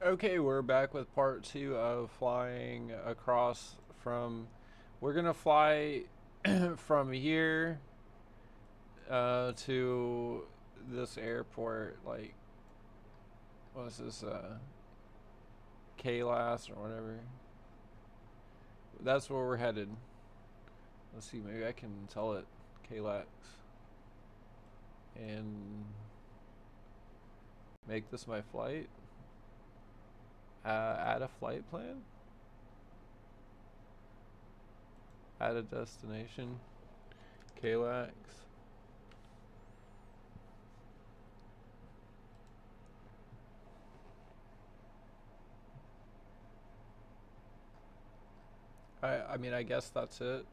Okay, we're back with part two of flying across from. We're gonna fly from here to this airport. Like, what's this? Klas or whatever. That's where we're headed. Let's see. Maybe I can tell it Klas and make this my flight. Add a flight plan. Add a destination. Klas. I mean, I guess that's it.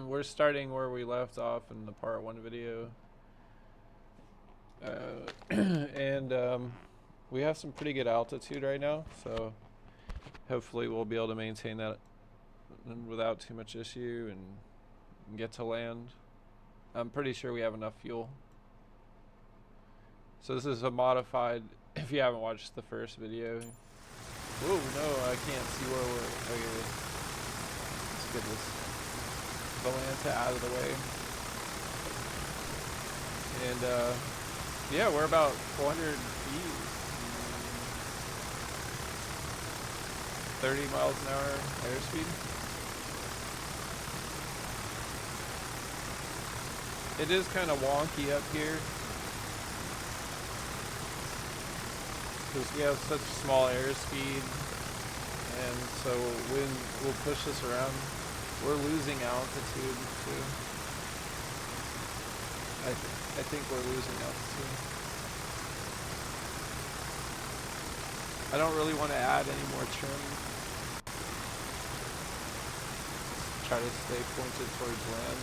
We're starting where we left off in the part one video. And we have some pretty good altitude right now, so hopefully we'll be able to maintain that without too much issue and get to land. I'm pretty sure we have enough fuel. So this is a modified, if you haven't watched the first video. Whoa, no, I can't see where we're, okay. Let's get this Volanta out of the way. And yeah, we're about 400 feet. 30 miles an hour airspeed. It is kind of wonky up here because we have such small airspeed, and so when we'll push this around, we're losing altitude too. I think we're losing altitude. I don't really want to add any more trim. Try to stay pointed towards land.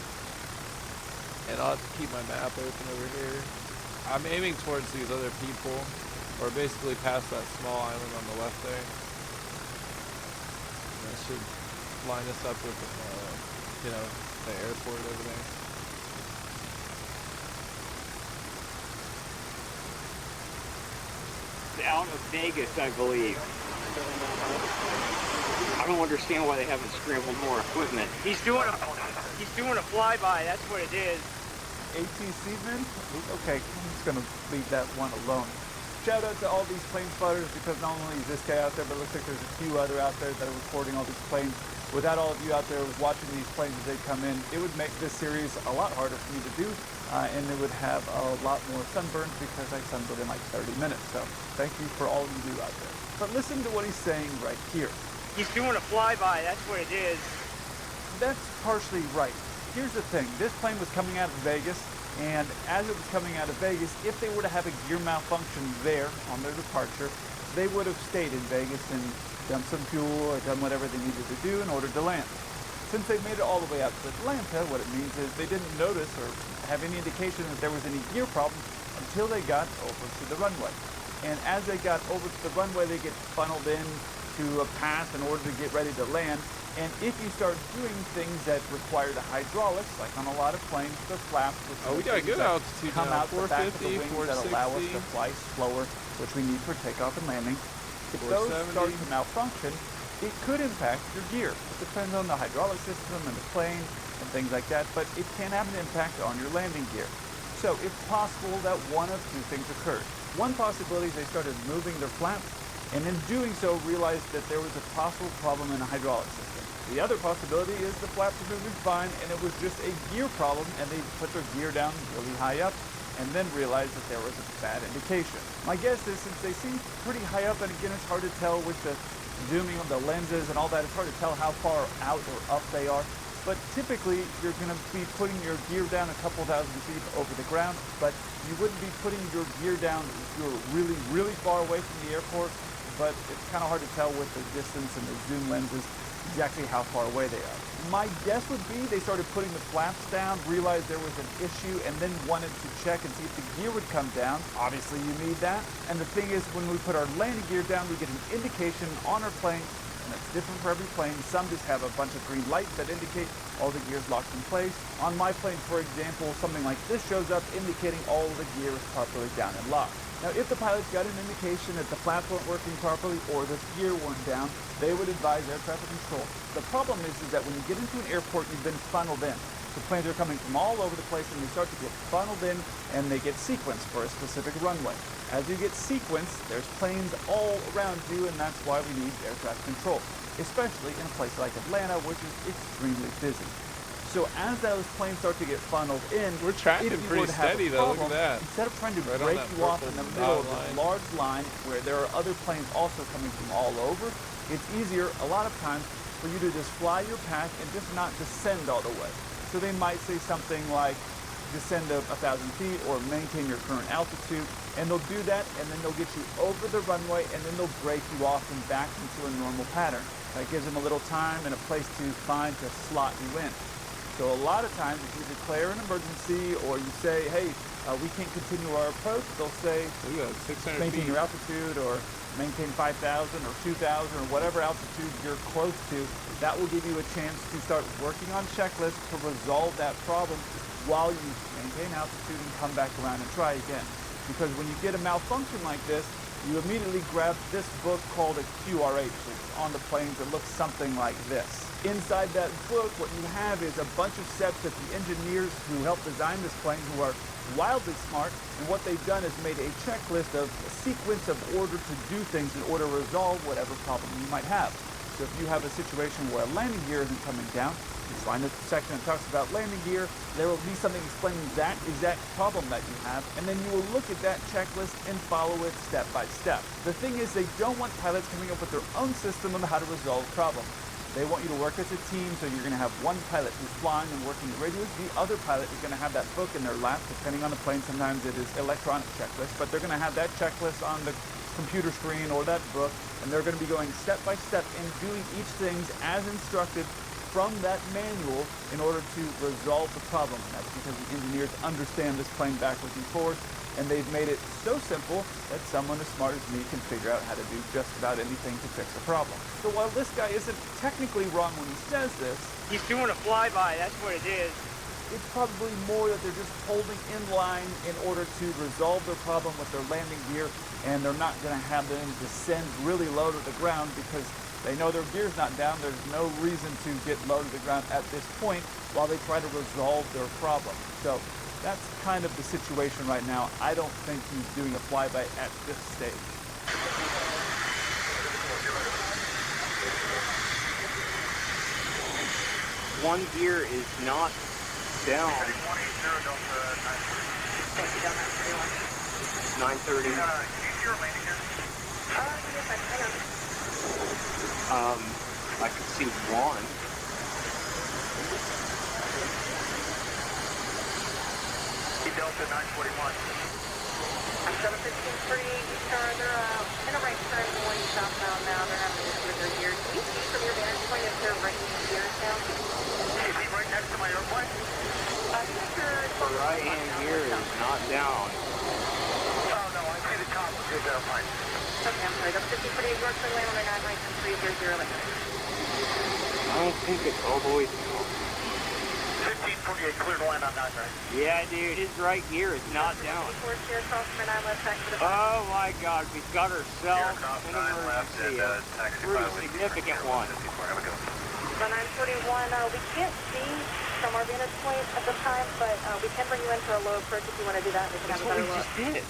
And I'll have to keep my map open over here. I'm aiming towards these other people, or basically past that small island on the left there. And that should line us up with, the airport over there. Out of Vegas, I believe. I don't understand why they haven't scrambled more equipment. He's doing a flyby. That's what it is. ATC man? Okay, I'm just gonna leave that one alone. Shout out to all these plane spotters, because not only is this guy out there, but it looks like there's a few other out there that are recording all these planes. Without all of you out there watching these planes as they come in, it would make this series a lot harder for me to do, and it would have a lot more sunburns because I sunburn in like 30 minutes. So thank you for all you do out there. But listen to what he's saying right here. He's doing a flyby. That's what it is. That's partially right. Here's the thing. This plane was coming out of Vegas, and as it was coming out of Vegas, if they were to have a gear malfunction there on their departure, they would have stayed in Vegas and dumped some fuel or done whatever they needed to do in order to land. Since they made it all the way out to Atlanta, what it means is they didn't notice or have any indication that there was any gear problem until they got over to the runway. And as they got over to the runway, they get funneled in to a path in order to get ready to land. And if you start doing things that require the hydraulics, like on a lot of planes, the flaps, we got good altitude come now. out the back of the 450, wings that allow us to fly slower, which we need for takeoff and landing. If those start to malfunction, it could impact your gear. It depends on the hydraulic system and the plane and things like that, but it can have an impact on your landing gear. So it's possible that one of two things occurred. One possibility is they started moving their flaps, and in doing so realized that there was a possible problem in the hydraulic system. The other possibility is the flaps are moving fine and it was just a gear problem, and they put their gear down really high up and then realized that there was a bad indication. My guess is, since they seem pretty high up, and again it's hard to tell with the zooming of the lenses and all that, it's hard to tell how far out or up they are. But typically you're going to be putting your gear down a couple thousand feet over the ground, but you wouldn't be putting your gear down if you're really, really far away from the airport. But it's kind of hard to tell with the distance and the zoom lenses exactly how far away they are. My guess would be they started putting the flaps down, realized there was an issue, and then wanted to check and see if the gear would come down. Obviously you need that. And the thing is, when we put our landing gear down, we get an indication on our plane, and it's different for every plane. Some just have a bunch of green lights that indicate all the gear is locked in place. On my plane, for example, something like this shows up indicating all the gear is properly down and locked. Now, if the pilots got an indication that the flaps weren't working properly or the gear weren't down, they would advise air traffic control. The problem is that when you get into an airport, you've been funneled in. The planes are coming from all over the place, and they start to get funneled in, and they get sequenced for a specific runway. As you get sequenced, there's planes all around you, and that's why we need air traffic control, especially in a place like Atlanta, which is extremely busy. So as those planes start to get funneled in, we're tracking if you pretty would have steady a though. problem, Look at that. instead of trying to Right on break that you off in purple the middle of dotted this line. large line where there are other planes also coming from all over, it's easier a lot of times for you to just fly your path and just not descend all the way. So they might say something like descend 1,000 feet or maintain your current altitude, and they'll do that, and then they'll get you over the runway, and then they'll break you off and back into a normal pattern. That gives them a little time and a place to find to slot you in. So a lot of times if you declare an emergency or you say, hey, we can't continue our approach, they'll say, Look at that, 600 maintain feet. your altitude or maintain 5,000 or 2,000 or whatever altitude you're close to. That will give you a chance to start working on checklists to resolve that problem while you maintain altitude and come back around and try again. Because when you get a malfunction like this, you immediately grab this book called a QRH. It's on the planes. It looks something like this. Inside that book, what you have is a bunch of steps that the engineers who helped design this plane, who are wildly smart, and what they've done is made a checklist of a sequence of order to do things in order to resolve whatever problem you might have. So if you have a situation where a landing gear isn't coming down, you find the section that talks about landing gear, there will be something explaining that exact problem that you have, and then you will look at that checklist and follow it step by step. The thing is, they don't want pilots coming up with their own system on how to resolve problems. They want you to work as a team, so you're going to have one pilot who's flying and working the radios. The other pilot is going to have that book in their lap, depending on the plane. Sometimes it is electronic checklist, but they're going to have that checklist on the computer screen or that book, and they're going to be going step by step and doing each thing as instructed from that manual in order to resolve the problem. And that's because the engineers understand this plane backwards and forwards, and they've made it so simple that someone as smart as me can figure out how to do just about anything to fix a problem. So while this guy isn't technically wrong when he says this, He's doing a flyby, that's what it is. it's probably more that they're just holding in line in order to resolve their problem with their landing gear, and they're not going to have them descend really low to the ground because they know their gear's not down. There's no reason to get low to the ground at this point while they try to resolve their problem. So that's kind of the situation right now. I don't think he's doing a flyby at this stage. One gear is not down. 930. I can see one. Delta 941. 715 Eastern, they're in a right turn going southbound now. They're having issues with their gears. Can you see from your vantage point if they're bringing gears down? Is he right next to my airplane? The right hand gear is not down. Oh, no, I see the top of his airplane. Okay, I'm sorry. Delta 15 York, land on their 9 right and 300 left. I don't think it's all the way down. 1548, clear to land on 9 right. Yeah, dude, his right gear is not down. 4 steer across from 9 left, taxi to Oh my God, we've got ourselves an emergency, a pretty significant one. The 941, we can't see from our vantage point at this time, but we can bring you in for a low approach if you want to do that. We can That's have a what we better just look. did.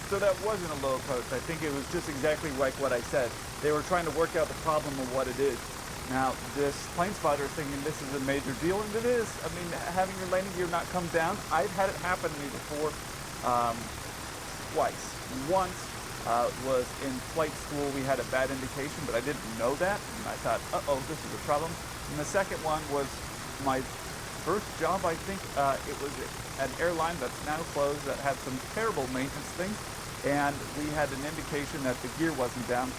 So that wasn't a low approach. I think it was just exactly like what I said. They were trying to work out the problem of what it is. Now, this plane spotter is thinking this is a major deal, and it is. I mean, having your landing gear not come down, I've had it happen to me before twice. Once was in flight school. We had a bad indication, but I didn't know that, and I thought, uh-oh, this is a problem. And the second one was my first job, I think. It was at an airline that's now closed that had some terrible maintenance things, and we had an indication that the gear wasn't down.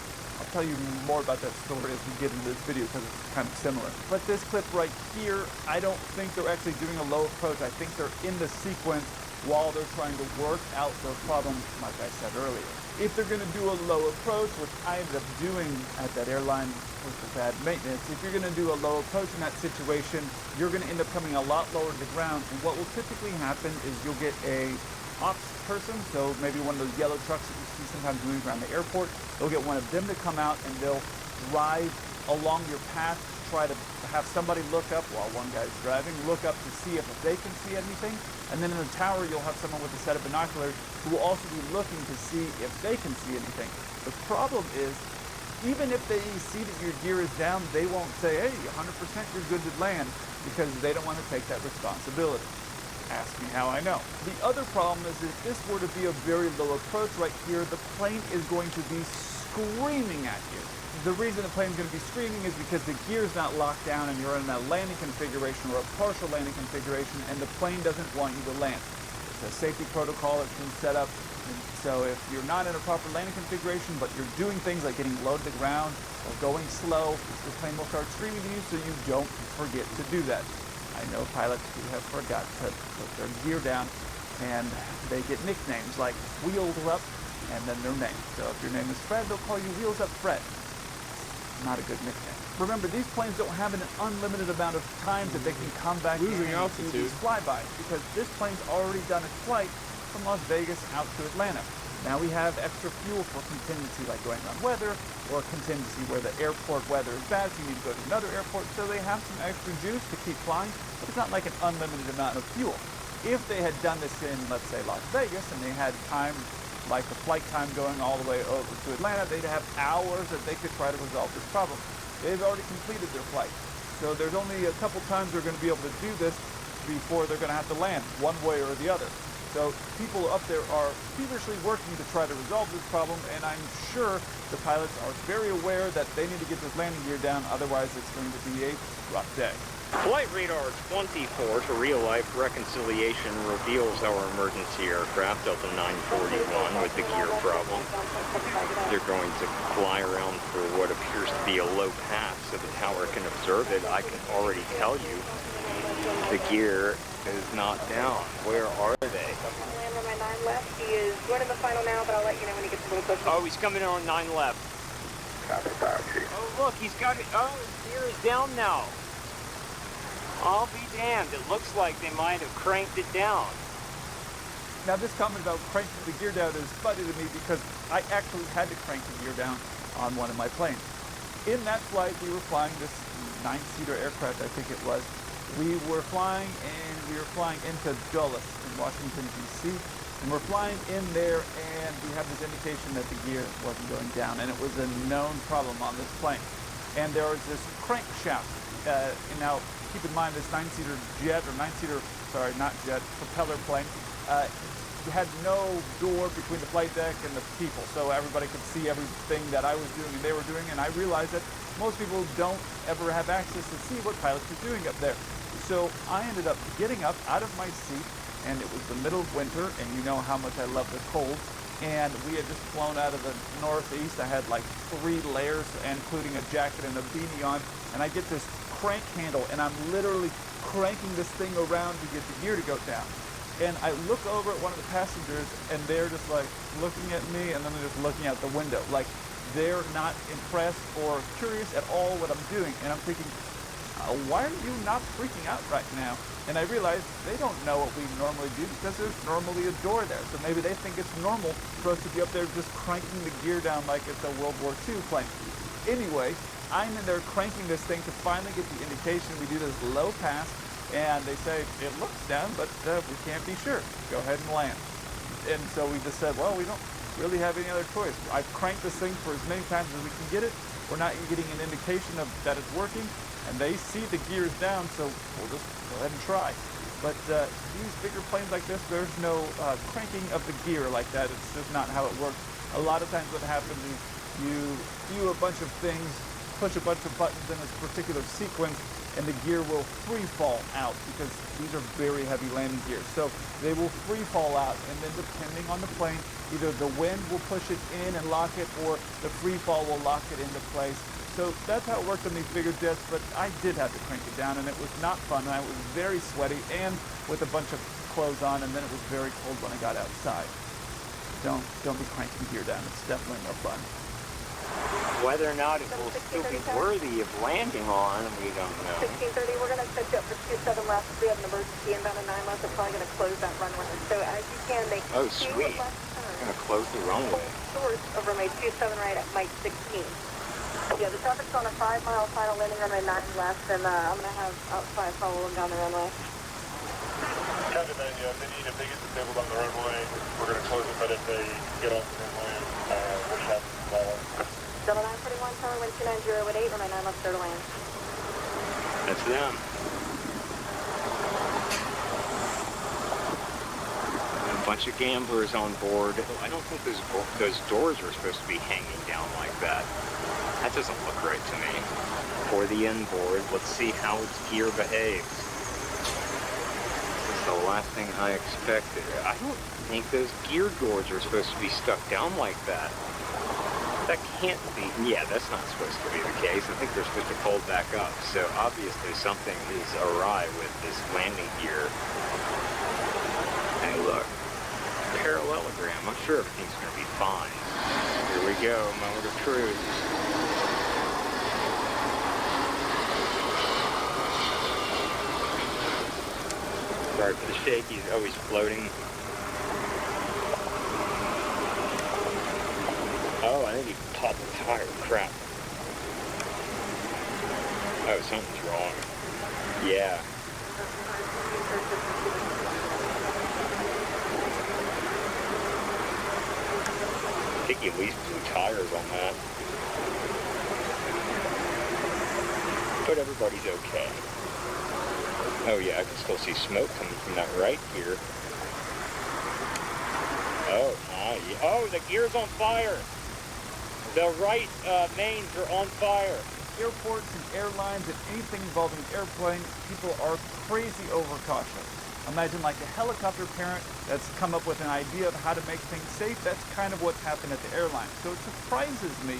I'll tell you more about that story as we get into this video because it's kind of similar. But this clip right here, I don't think they're actually doing a low approach. I think they're in the sequence while they're trying to work out their problem, like I said earlier. If they're going to do a low approach, which I ended up doing at that airline with the bad maintenance, if you're going to do a low approach in that situation, you're going to end up coming a lot lower to the ground. And what will typically happen is you'll get a ops person, so maybe one of those yellow trucks that you see sometimes moving around the airport. They'll get one of them to come out and they'll drive along your path, try to have somebody look up while one guy's driving, look up to see if they can see anything. And then in the tower, you'll have someone with a set of binoculars who will also be looking to see if they can see anything. The problem is, even if they see that your gear is down, they won't say, hey, 100% you're good to land, because they don't want to take that responsibility. Ask me how I know. The other problem is if this were to be a very low approach right here, the plane is going to be screaming at you. The reason the plane's going to be screaming is because the gear's not locked down and you're in a landing configuration or a partial landing configuration, and the plane doesn't want you to land. It's a safety protocol that's been set up. And so if you're not in a proper landing configuration, but you're doing things like getting low to the ground or going slow, the plane will start screaming at you, so you don't forget to do that. I know pilots who have forgot to put their gear down, and they get nicknames like Wheels Up and then their name. So if your name is Fred, they'll call you Wheels Up Fred. Not a good nickname. Remember, these planes don't have an unlimited amount of times that they can come back Losing in and do altitude. these flybys, because this plane's already done its flight from Las Vegas out to Atlanta. Now we have extra fuel for contingency, like going on weather, or contingency where the airport weather is bad, so you need to go to another airport. So they have some extra juice to keep flying, but it's not like an unlimited amount of fuel. If they had done this in, let's say, Las Vegas, and they had time, like the flight time going all the way over to Atlanta, they'd have hours that they could try to resolve this problem. They've already completed their flight. So there's only a couple times they're going to be able to do this before they're going to have to land, one way or the other. So people up there are feverishly working to try to resolve this problem, and I'm sure the pilots are very aware that they need to get this landing gear down, otherwise it's going to be a rough day. Flight radar 24 to real-life reconciliation reveals our emergency aircraft, Delta 941, with the gear problem. They're going to fly around for what appears to be a low path so the tower can observe it. I can already tell you the gear is not down. Where are they? Land on my 9 left. He is going to the final now, but I'll let you know when he gets a little closer. Oh, he's coming in on 9 left. Copy, Chief. Oh, look, he's got it. Oh, his gear is down now. I'll be damned. It looks like they might have cranked it down. Now this comment about cranking the gear down is funny to me because I actually had to crank the gear down on one of my planes. In that flight, we were flying this 9-seater aircraft, I think it was. We were flying into Dulles in Washington, D.C. And we're flying in there, and we have this indication that the gear wasn't going down, and it was a known problem on this plane. And there was this crankshaft. And now, keep in mind, this 9-seater jet, or 9-seater, sorry, not jet, propeller plane, had no door between the flight deck and the people, so everybody could see everything that I was doing and they were doing, and I realized that most people don't ever have access to see what pilots are doing up there. So I ended up getting up out of my seat, and it was the middle of winter, and you know how much I love the cold, and we had just flown out of the northeast. I had like 3 layers, including a jacket and a beanie on, and I get this crank handle, and I'm literally cranking this thing around to get the gear to go down. And I look over at one of the passengers, and they're just like looking at me, and then they're just looking out the window. Like they're not impressed or curious at all what I'm doing. And I'm thinking, why are you not freaking out right now? And I realize they don't know what we normally do because there's normally a door there. So maybe they think it's normal for us to be up there just cranking the gear down like it's a World War II plane. Anyway, I'm in there cranking this thing to finally get the indication. We do this low pass. And they say, it looks down, but we can't be sure. Go ahead and land. And so we just said, well, we don't really have any other choice. I've cranked this thing for as many times as we can get it. We're not getting an indication of that it's working. And they see the gears down, so we'll just go ahead and try. But these bigger planes like this, there's no cranking of the gear like that. It's just not how it works. A lot of times what happens is you do a bunch of things, push a bunch of buttons in a particular sequence, and the gear will free fall out because these are very heavy landing gears. So they will free fall out, and then depending on the plane, either the wind will push it in and lock it, or the free fall will lock it into place. So that's how it worked on these bigger jets, but I did have to crank it down, and it was not fun. I was very sweaty and with a bunch of clothes on, and then it was very cold when I got outside. Don't be cranking gear down. It's definitely no fun. Whether or not it will still be worthy of landing on, we don't know. 1630, we're going to set you up for 27 left. We have an emergency inbound at 9 left. They're probably going to close that runway. So as you can, make 2 left turns. Gonna close the runway. Source of runway 27 right at Mike 16. Yeah, the traffic's on a 5-mile final landing runway 9 left, and I'm going to have outside follow them down the runway. Copy that, yeah. If they need, if they get disabled on the runway, we're going to close it, but if they get off the runway, we'll have to follow. Delta 941, tower wind 290 at 8, runway 9 left, clear to land. That's them. A bunch of gamblers on board. I don't think those doors are supposed to be hanging down like that. That doesn't look right to me. For the inboard, let's see how its gear behaves. This is the last thing I expected. I don't think those gear doors are supposed to be stuck down like that. That can't be. Yeah, that's not supposed to be the case. I think they're supposed to fold back up. So obviously something is awry with this landing gear. Hey, look. Parallelogram. I'm sure everything's going to be fine. Here we go. Moment of truth. Sorry for the shakies. Oh, he's floating. Oh, I think he popped the tire. Crap. Oh, something's wrong. Yeah. I think he at least blew tires on that. But everybody's okay. Oh yeah, I can still see smoke coming from that right gear. Oh, oh, the gear's on fire. The right mains are on fire. Airports and airlines and anything involving airplanes, people are crazy overcautious. Imagine like a helicopter parent that's come up with an idea of how to make things safe. That's kind of what's happened at the airline. So it surprises me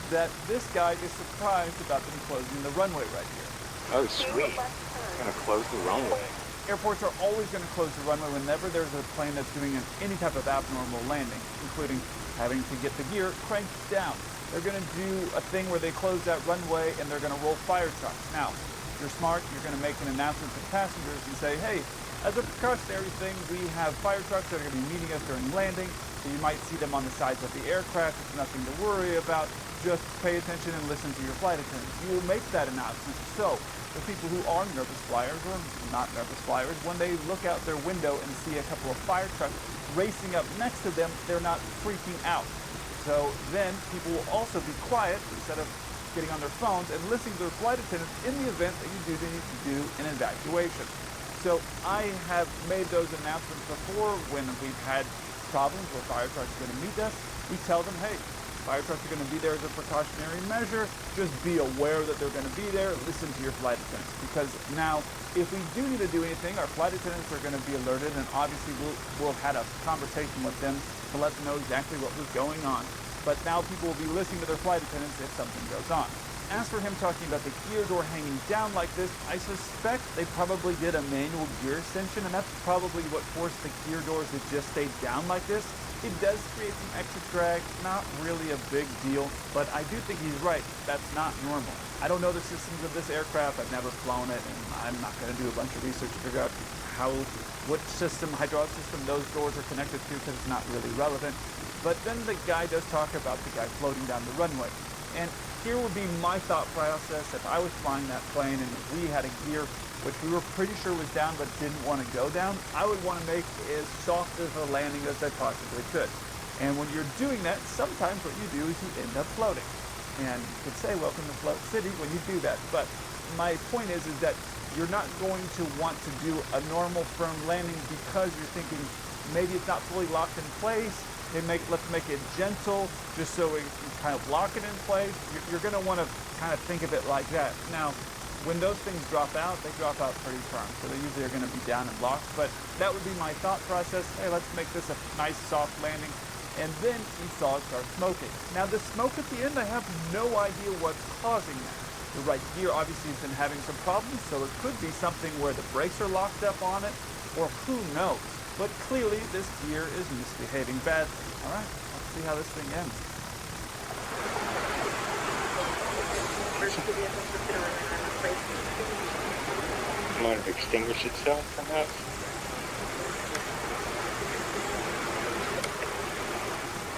that this guy is surprised about them closing the runway right here. Oh, sweet. It's going to close the runway. Airports are always going to close the runway whenever there's a plane that's doing any type of abnormal landing, including having to get the gear cranked down. They're going to do a thing where they close that runway and they're going to roll fire trucks. Now, if you're smart, you're going to make an announcement to passengers and say, hey, as a precautionary thing, we have fire trucks that are going to be meeting us during landing. So you might see them on the sides of the aircraft. It's nothing to worry about. Just pay attention and listen to your flight attendants. You will make that announcement. So the people who are nervous flyers or not nervous flyers, when they look out their window and see a couple of fire trucks racing up next to them, they're not freaking out. So then people will also be quiet instead of getting on their phones and listening to their flight attendants in the event that you do need to do an evacuation. So I have made those announcements before when we've had problems where fire trucks are going to meet us. We tell them, hey, fire trucks are going to be there as a precautionary measure. Just be aware that they're going to be there. Listen to your flight attendants. Because now, if we do need to do anything, our flight attendants are going to be alerted, and obviously we'll have had a conversation with them to let them know exactly what was going on. But now people will be listening to their flight attendants if something goes on. As for him talking about the gear door hanging down like this, I suspect they probably did a manual gear extension, and that's probably what forced the gear doors to just stay down like this. It does create some extra drag, not really a big deal, but I do think he's right. That's not normal. I don't know the systems of this aircraft. I've never flown it, and I'm not going to do a bunch of research to figure out what system, hydraulic system those doors are connected to, because it's not really relevant. But then the guy does talk about the guy floating down the runway. And here would be my thought process if I was flying that plane and we had a gear which we were pretty sure was down but didn't want to go down. I would want to make as soft of a landing as I possibly could. And when you're doing that, sometimes what you do is you end up floating. And you could say, welcome to Float City when you do that. But my point is that you're not going to want to do a normal firm landing because you're thinking maybe it's not fully locked in place. Let's make it gentle just so we can kind of lock it in place. You're going to want to kind of think of it like that. Now, when those things drop out, they drop out pretty firm. So they usually are going to be down and locked. But that would be my thought process. Hey, let's make this a nice soft landing. And then you saw it start smoking. Now the smoke at the end, I have no idea what's causing that. The right gear obviously has been having some problems, so it could be something where the brakes are locked up on it, or who knows. But clearly this gear is misbehaving badly. All right, let's see how this thing ends. Might have extinguished itself, perhaps.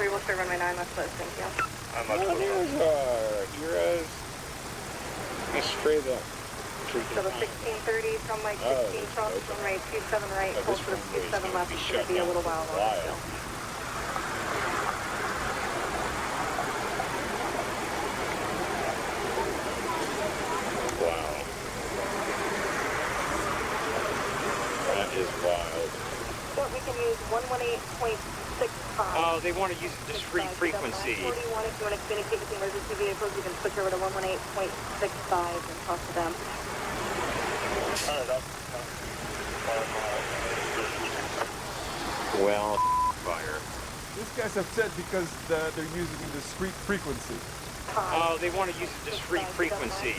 23, we'll clear runway 9, that's close, thank you. I'm up Oh, there's our heroes. Let's spray that. So the 1630 from like 16 cross from right 27 right, hold for the 27 left, it's going to be a little while longer still. Wow. That is wild. So we can use 118.65. Oh, they want to use a discrete frequency. 941, if you want to communicate with the emergency vehicles, you can switch over to 118.65 and talk to them. Well, fire. This guy's upset because they're using a discrete frequency. Oh, they want to use a discrete frequency.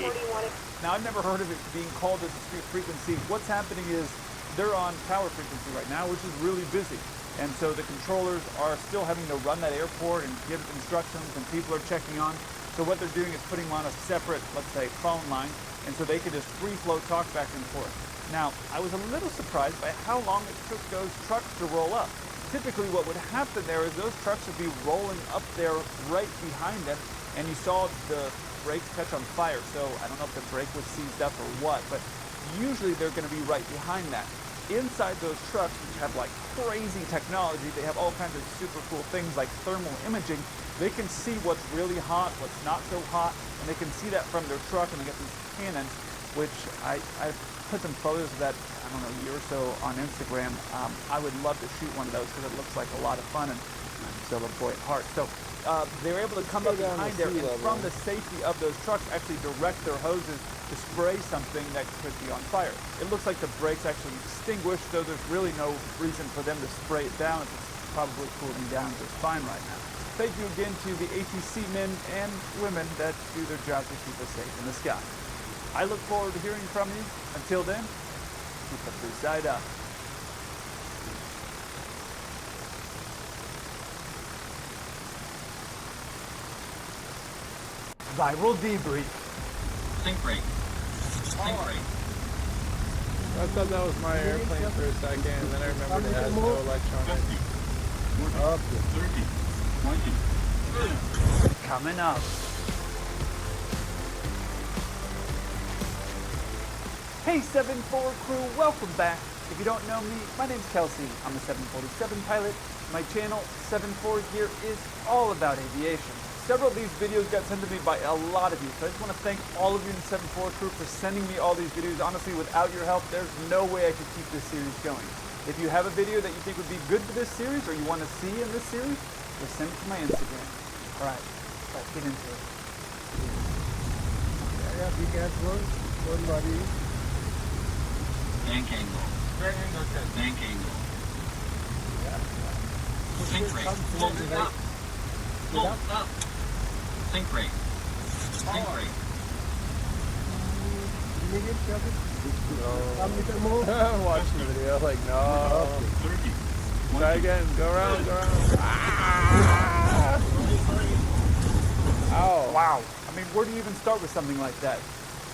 Now, I've never heard of it being called a discrete frequency. What's happening is they're on tower frequency right now, which is really busy. And so the controllers are still having to run that airport and give instructions, and people are checking on. So what they're doing is putting them on a separate, let's say, phone line, and so they can just free flow talk back and forth. Now, I was a little surprised by how long it took those trucks to roll up. Typically what would happen there is those trucks would be rolling up there right behind them, and you saw the brakes catch on fire. So I don't know if the brake was seized up or what, but usually they're going to be right behind that. Inside those trucks, which have like crazy technology, they have all kinds of super cool things like thermal imaging. They can see what's really hot, what's not so hot, and they can see that from their truck, and they get these cannons, which I've put some photos of that, I don't know, a year or so on Instagram. I would love to shoot one of those because it looks like a lot of fun, and I'm still a boy at heart. So they're able to come up behind there, and from the safety of those trucks, actually direct their hoses to spray something that could be on fire. It looks like the brakes actually extinguished, so there's really no reason for them to spray it down. It's probably cooling down just fine right now. Thank you again to the ATC men and women that do their job to keep us safe in the sky. I look forward to hearing from you. Until then, keep the blue side up. Viral debrief. Sync rate. Sync rate. I thought that was my airplane for a second, and then I remembered it has no electronics. 50, 40, 30, 20. Coming up. Hey 7-4 crew, welcome back. If you don't know me, my name's Kelsey. I'm a 747 pilot. My channel, 7-4 Gear, is all about aviation. Several of these videos got sent to me by a lot of you, so I just want to thank all of you in the 7-4 crew for sending me all these videos. Honestly, without your help, there's no way I could keep this series going. If you have a video that you think would be good for this series, or you want to see in this series, just send it to my Instagram. Alright, let's get into it. Yeah, be careful. Don't worry. Bank angle. Bank angle. Sync rate. Full up. Full up. Sync rate. Sync rate. Watch the video, like, no. 30. Try again, go around, go around. Ah! Ow. Wow. I mean, where do you even start with something like that?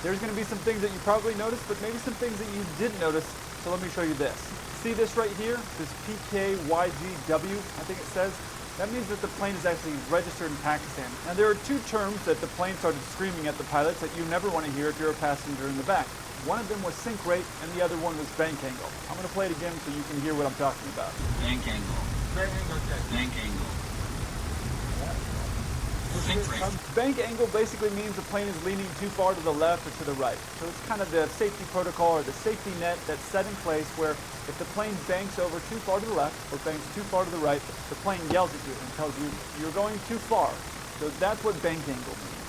There's going to be some things that you probably noticed, but maybe some things that you didn't notice. So let me show you this. See this right here? This PKYGW, I think it says. That means that the plane is actually registered in Pakistan. Now there are two terms that the plane started screaming at the pilots that you never want to hear if you're a passenger in the back. One of them was sync rate, and the other one was bank angle. I'm going to play it again so you can hear what I'm talking about. Bank angle. Bank angle. Sync rate. Bank angle basically means the plane is leaning too far to the left or to the right. So it's kind of the safety protocol or the safety net that's set in place where if the plane banks over too far to the left or banks too far to the right, the plane yells at you and tells you you're going too far. So that's what bank angle means.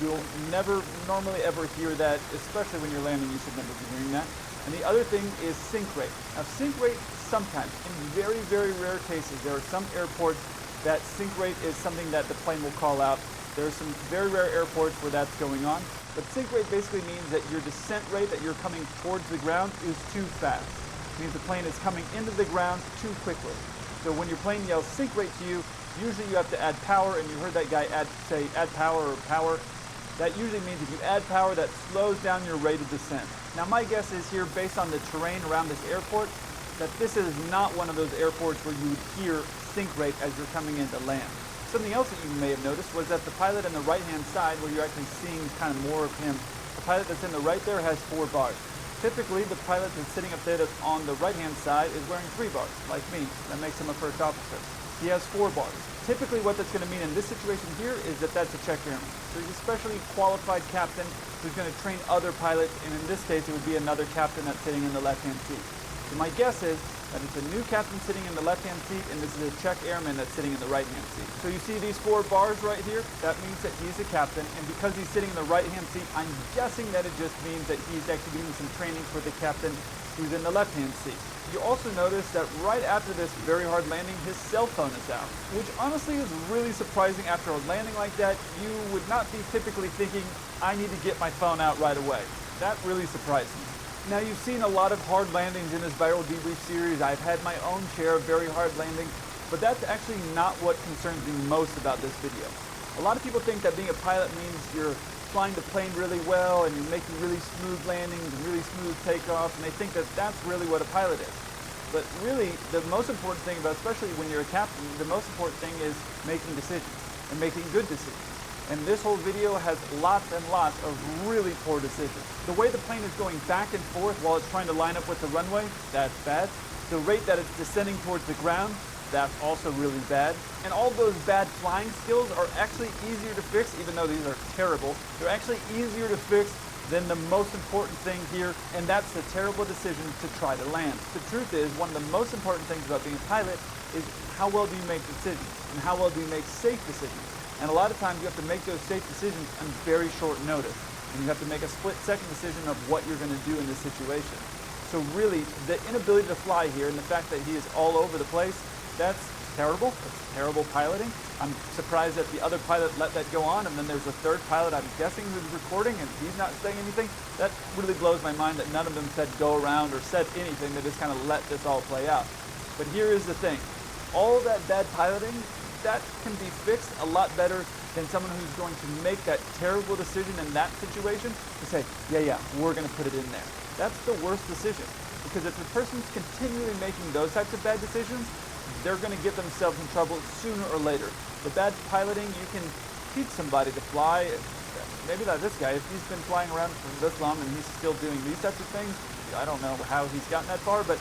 You'll never normally ever hear that, especially when you're landing. You should never be hearing that. And the other thing is sync rate. Now sync rate sometimes, in very, very rare cases, there are some airports that sync rate is something that the plane will call out. There are some very rare airports where that's going on. But sync rate basically means that your descent rate that you're coming towards the ground is too fast. It means the plane is coming into the ground too quickly. So when your plane yells sync rate to you, usually you have to add power, and you heard that guy say add power or power. That usually means if you add power, that slows down your rate of descent. Now my guess is here, based on the terrain around this airport, that this is not one of those airports where you would hear sink rate as you're coming into land. Something else that you may have noticed was that the pilot on the right-hand side, where you're actually seeing kind of more of him, the pilot that's in the right there has 4 bars. Typically, the pilot that's sitting up there that's on the right-hand side is wearing 3 bars, like me. That makes him a first officer. He has 4 bars. Typically, what that's going to mean in this situation here is that that's a check airman. So he's a specially qualified captain who's going to train other pilots, and in this case, it would be another captain that's sitting in the left-hand seat. So my guess is that it's a new captain sitting in the left-hand seat, and this is a check airman that's sitting in the right-hand seat. So you see these 4 bars right here? That means that he's a captain, and because he's sitting in the right-hand seat, I'm guessing that it just means that he's actually doing some training for the captain who's in the left-hand seat. You also notice that right after this very hard landing, his cell phone is out, which honestly is really surprising. After a landing like that, you would not be typically thinking, I need to get my phone out right away. That really surprised me. Now, you've seen a lot of hard landings in this viral debrief series. I've had my own share of very hard landings, but that's actually not what concerns me most about this video. A lot of people think that being a pilot means you're flying the plane really well and you're making really smooth landings and really smooth takeoffs, and they think that that's really what a pilot is. But really, the most important thing about, especially when you're a captain, the most important thing is making decisions and making good decisions. And this whole video has lots and lots of really poor decisions. The way the plane is going back and forth while it's trying to line up with the runway, that's bad. The rate that it's descending towards the ground, that's also really bad. And all those bad flying skills are actually easier to fix, even though these are terrible. They're actually easier to fix than the most important thing here, and that's the terrible decision to try to land. The truth is, one of the most important things about being a pilot is how well do you make decisions, and how well do you make safe decisions. And a lot of times you have to make those safe decisions on very short notice. And you have to make a split-second decision of what you're going to do in this situation. So really, the inability to fly here and the fact that he is all over the place, that's terrible. That's terrible piloting. I'm surprised that the other pilot let that go on, and then there's a third pilot, I'm guessing, who's recording, and he's not saying anything. That really blows my mind that none of them said go around or said anything. They just kind of let this all play out. But here is the thing. All that bad piloting, that can be fixed a lot better than someone who's going to make that terrible decision in that situation to say, yeah, we're going to put it in there. That's the worst decision. Because if the person's continually making those types of bad decisions, they're going to get themselves in trouble sooner or later. The bad piloting, you can teach somebody to fly. Maybe not this guy. If he's been flying around for this long and he's still doing these types of things, I don't know how he's gotten that far, but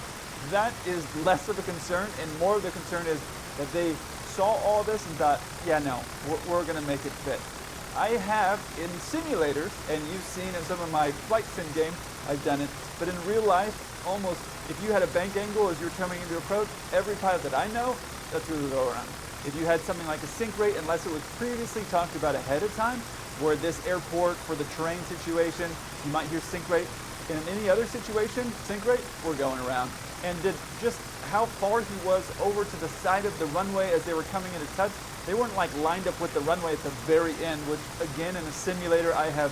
that is less of a concern, and more of the concern is that they saw all this and thought, yeah, no, we're going to make it fit. I have in simulators, and you've seen in some of my flight sim game, I've done it, but in real life, almost, if you had a bank angle as you're coming into approach, every pilot that I know, that's who will go around. If you had something like a sink rate, unless it was previously talked about ahead of time, where this airport, for the terrain situation, you might hear sink rate. In any other situation, sink rate, we're going around. And just how far he was over to the side of the runway as they were coming into touch, they weren't like lined up with the runway at the very end, which again, in a simulator, I have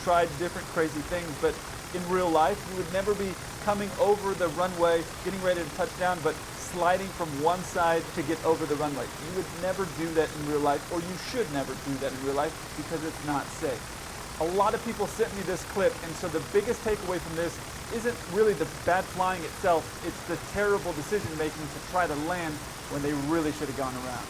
tried different crazy things, but in real life, you would never be coming over the runway, getting ready to touch down, but sliding from one side to get over the runway. You would never do that in real life, or you should never do that in real life, because it's not safe. A lot of people sent me this clip, and so the biggest takeaway from this isn't really the bad flying itself, it's the terrible decision making to try to land when they really should have gone around.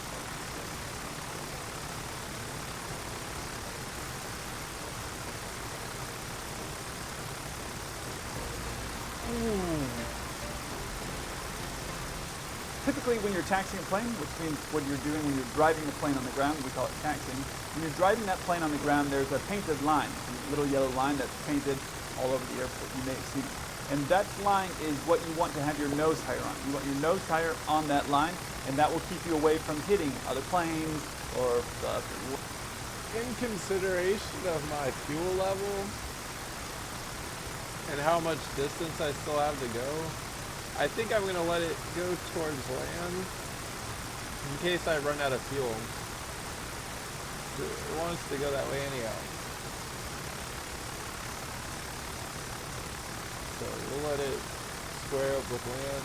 Typically when you're taxiing a plane, which means what you're doing when you're driving the plane on the ground, we call it taxiing. When you're driving that plane on the ground, there's a painted line, a little yellow line that's painted all over the airport. You may have seen it. And that line is what you want to have your nose tire on. You want your nose tire on that line, and that will keep you away from hitting other planes or stuff. In consideration of my fuel level and how much distance I still have to go, I think I'm going to let it go towards land in case I run out of fuel. It wants to go that way anyhow. So we'll let it square up with land.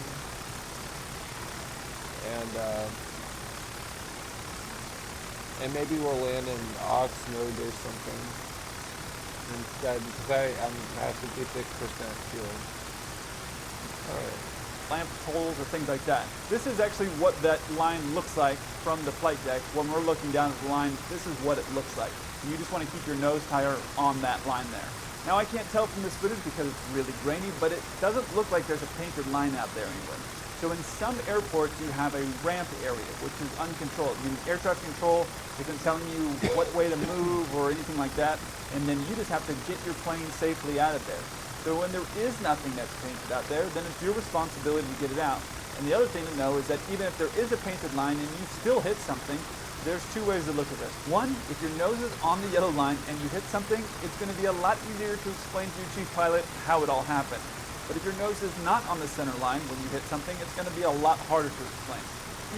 And maybe we'll land in Oxnard or something instead, because I'm at 56% fuel. Alright. lamp poles or things like that. This is actually what that line looks like from the flight deck. When we're looking down at the line, this is what it looks like. You just want to keep your nose tire on that line there. Now I can't tell from this footage because it's really grainy, but it doesn't look like there's a painted line out there anywhere. So in some airports you have a ramp area, which is uncontrolled. I mean, air traffic control isn't telling you what way to move or anything like that, and then you just have to get your plane safely out of there. So when there is nothing that's painted out there, then it's your responsibility to get it out. And the other thing to know is that even if there is a painted line and you still hit something, there's two ways to look at this. One, if your nose is on the yellow line and you hit something, it's going to be a lot easier to explain to your chief pilot how it all happened. But if your nose is not on the center line when you hit something, it's going to be a lot harder to explain.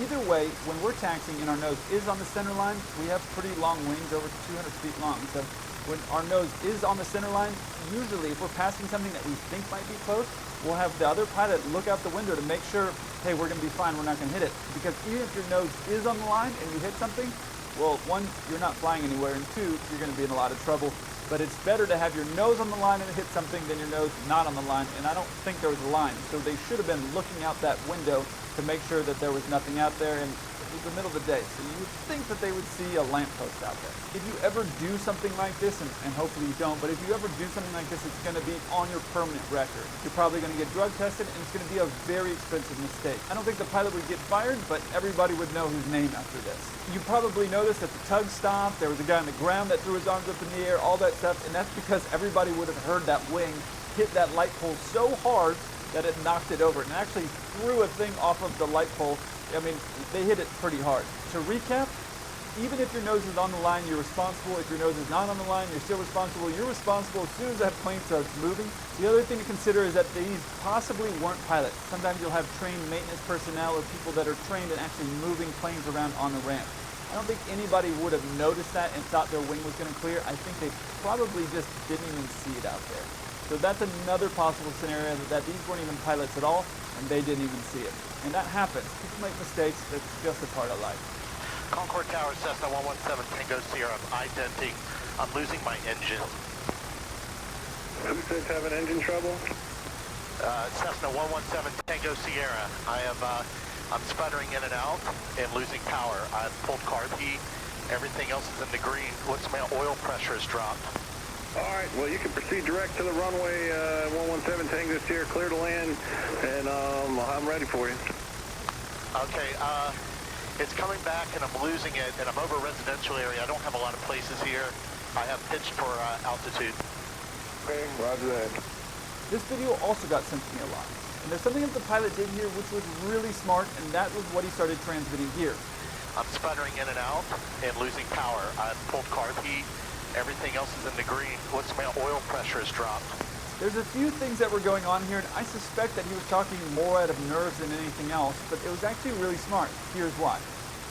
Either way, when we're taxiing and our nose is on the center line, we have pretty long wings, over 200 feet long. So when our nose is on the center line, usually if we're passing something that we think might be close, we'll have the other pilot look out the window to make sure, hey, we're going to be fine, we're not going to hit it. Because even if your nose is on the line and you hit something, well, one, you're not flying anywhere, and two, you're going to be in a lot of trouble. But it's better to have your nose on the line and hit something than your nose not on the line, and I don't think there was a line. So they should have been looking out that window to make sure that there was nothing out there, and it was the middle of the day, so you would think that they would see a lamppost out there. If you ever do something like this, and hopefully you don't, but if you ever do something like this, it's going to be on your permanent record. You're probably going to get drug tested, and it's going to be a very expensive mistake. I don't think the pilot would get fired, but everybody would know his name after this. You probably noticed that the tug stopped, there was a guy on the ground that threw his arms up in the air, all that stuff, and that's because everybody would have heard that wing hit that light pole so hard that it knocked it over and actually threw a thing off of the light pole. I mean, they hit it pretty hard. To recap, even if your nose is on the line, you're responsible. If your nose is not on the line, you're still responsible. You're responsible as soon as that plane starts moving. The other thing to consider is that these possibly weren't pilots. Sometimes you'll have trained maintenance personnel or people that are trained in actually moving planes around on the ramp. I don't think anybody would have noticed that and thought their wing was going to clear. I think they probably just didn't even see it out there. So that's another possible scenario that these weren't even pilots at all, and they didn't even see it. And that happens. People make mistakes. That's just a part of life. Concord Tower, Cessna 117 Tango Sierra. I'm identing. I'm losing my engine. Who says having engine trouble? Cessna 117 Tango Sierra. I'm sputtering in and out and losing power. I've pulled carb heat. Everything else is in the green. Looks like my oil pressure has dropped. All right, well, you can proceed direct to the runway 117 Tango Sierra, clear to land, and I'm ready for you. Okay, it's coming back and I'm losing it, and I'm over a residential area. I don't have a lot of places here. I have pitched for altitude. Okay, roger that. This video also got sent to me a lot. And there's something that the pilot did here which was really smart, and that was what he started transmitting here. I'm sputtering in and out and losing power. I've pulled carb heat. Everything else is in the green. Looks like my oil pressure has dropped. There's a few things that were going on here, and I suspect that he was talking more out of nerves than anything else, but it was actually really smart. Here's why.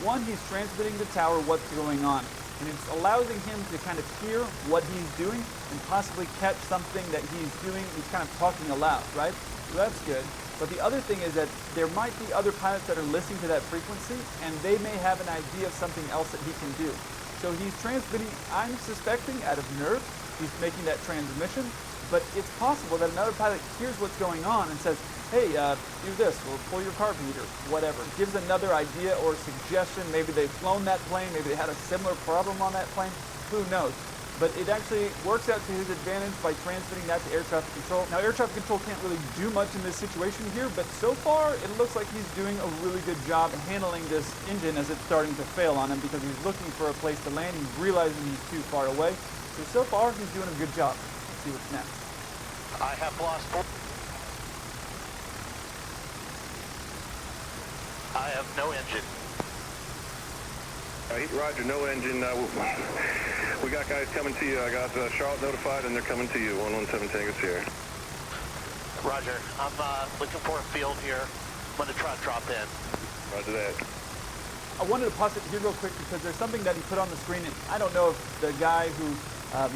One, he's transmitting to the tower what's going on, and it's allowing him to kind of hear what he's doing and possibly catch something that he's doing. He's kind of talking aloud, right? So that's good. But the other thing is that there might be other pilots that are listening to that frequency, and they may have an idea of something else that he can do. So he's transmitting, I'm suspecting, out of nerves. He's making that transmission, but it's possible that another pilot hears what's going on and says, hey, do this, or pull your carb heat, or whatever. It gives another idea or suggestion. Maybe they've flown that plane, maybe they had a similar problem on that plane, who knows. But it actually works out to his advantage by transmitting that to air traffic control. Now, air traffic control can't really do much in this situation here, but so far it looks like he's doing a really good job handling this engine as it's starting to fail on him because he's looking for a place to land. He's realizing he's too far away. So far, he's doing a good job. Let's see what's next. I have lost. I have no engine. Roger, no engine. We got guys coming to you. I got Charlotte notified, and they're coming to you, 117 Tango Sierra. Roger. I'm looking for a field here. I'm going to try to drop in. Roger that. I wanted to pause it here real quick because there's something that he put on the screen, and I don't know if the guy who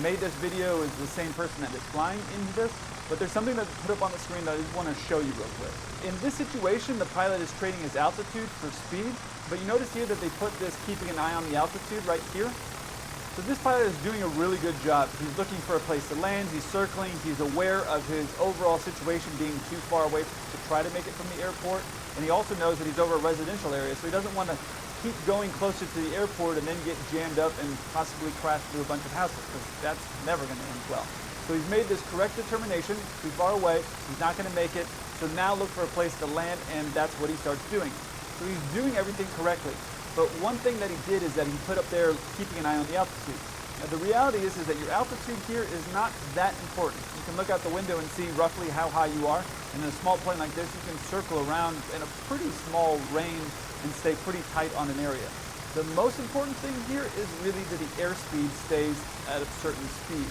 made this video is the same person that is flying into this, but there's something that's put up on the screen that I just want to show you real quick. In this situation, the pilot is trading his altitude for speed, but you notice here that they put this keeping an eye on the altitude right here. So this pilot is doing a really good job. He's looking for a place to land, he's circling, he's aware of his overall situation being too far away to try to make it from the airport, and he also knows that he's over a residential area, so he doesn't want to keep going closer to the airport and then get jammed up and possibly crash through a bunch of houses, because that's never going to end well. So he's made this correct determination, too far away, he's not going to make it, so now look for a place to land, and that's what he starts doing. So he's doing everything correctly. But one thing that he did is that he put up there keeping an eye on the altitude. Now the reality is that your altitude here is not that important. You can look out the window and see roughly how high you are, and in a small plane like this you can circle around in a pretty small range and stay pretty tight on an area. The most important thing here is really that the airspeed stays at a certain speed.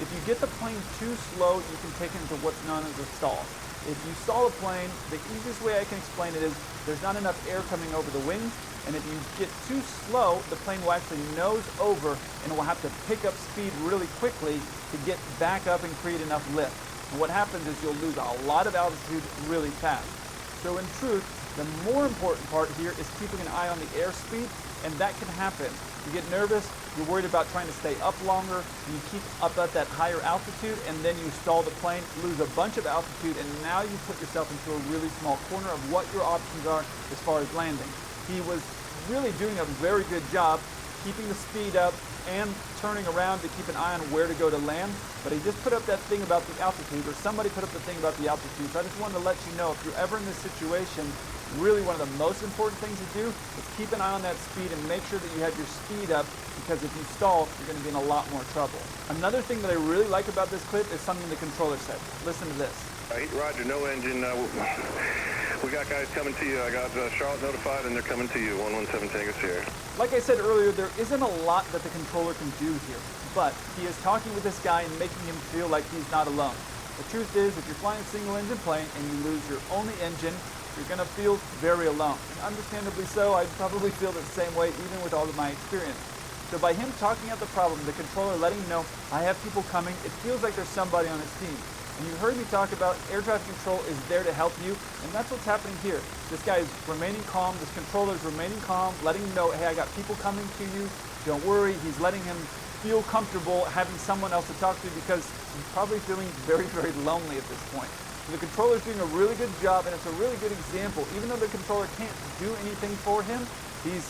If you get the plane too slow, you can take it into what's known as a stall. If you stall a plane, the easiest way I can explain it is there's not enough air coming over the wings, and if you get too slow, the plane will actually nose over and will have to pick up speed really quickly to get back up and create enough lift. And what happens is you'll lose a lot of altitude really fast. So in truth, the more important part here is keeping an eye on the airspeed, and that can happen. You get nervous, you're worried about trying to stay up longer, and you keep up at that higher altitude, and then you stall the plane, lose a bunch of altitude, and now you put yourself into a really small corner of what your options are as far as landing. He was really doing a very good job keeping the speed up and turning around to keep an eye on where to go to land, but he just put up that thing about the altitude, or somebody put up the thing about the altitude. So I just wanted to let you know, if you're ever in this situation, really one of the most important things to do is keep an eye on that speed and make sure that you have your speed up, because if you stall, you're going to be in a lot more trouble. Another thing that I really like about this clip is something the controller said. Listen to this. Roger, no engine. We got guys coming to you. I got Charlotte notified, and they're coming to you. 117 Tango Sierra. Like I said earlier, there isn't a lot that the controller can do here, but he is talking with this guy and making him feel like he's not alone. The truth is, if you're flying a single-engine plane and you lose your only engine, you're going to feel very alone. And understandably so, I'd probably feel the same way even with all of my experience. So by him talking out the problem, the controller letting him know, I have people coming, it feels like there's somebody on his team. And you heard me talk about air traffic control is there to help you, and that's what's happening here. This guy is remaining calm, this controller is remaining calm, letting him know, hey, I got people coming to you, don't worry. He's letting him feel comfortable having someone else to talk to, because he's probably feeling very, very lonely at this point. So the controller is doing a really good job, and it's a really good example. Even though the controller can't do anything for him, he's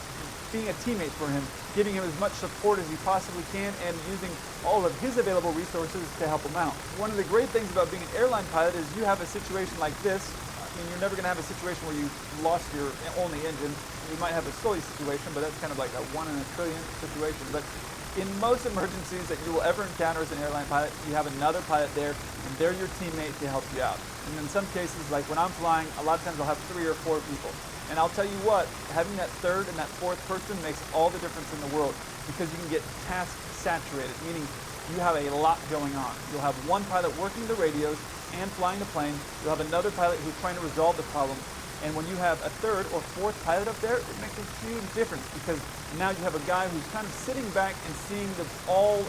being a teammate for him, giving him as much support as he possibly can, and using all of his available resources to help him out. One of the great things about being an airline pilot is you have a situation like this. I mean, you're never going to have a situation where you lost your only engine. You might have a silly situation, but that's kind of like a 1 in a trillion situation. But in most emergencies that you will ever encounter as an airline pilot, you have another pilot there, and they're your teammate to help you out. And in some cases, like when I'm flying, a lot of times I'll have 3 or 4 people. And I'll tell you what, having that third and that fourth person makes all the difference in the world, because you can get task saturated, meaning you have a lot going on. You'll have one pilot working the radios and flying the plane. You'll have another pilot who's trying to resolve the problem. And when you have a third or fourth pilot up there, it makes a huge difference, because now you have a guy who's kind of sitting back and seeing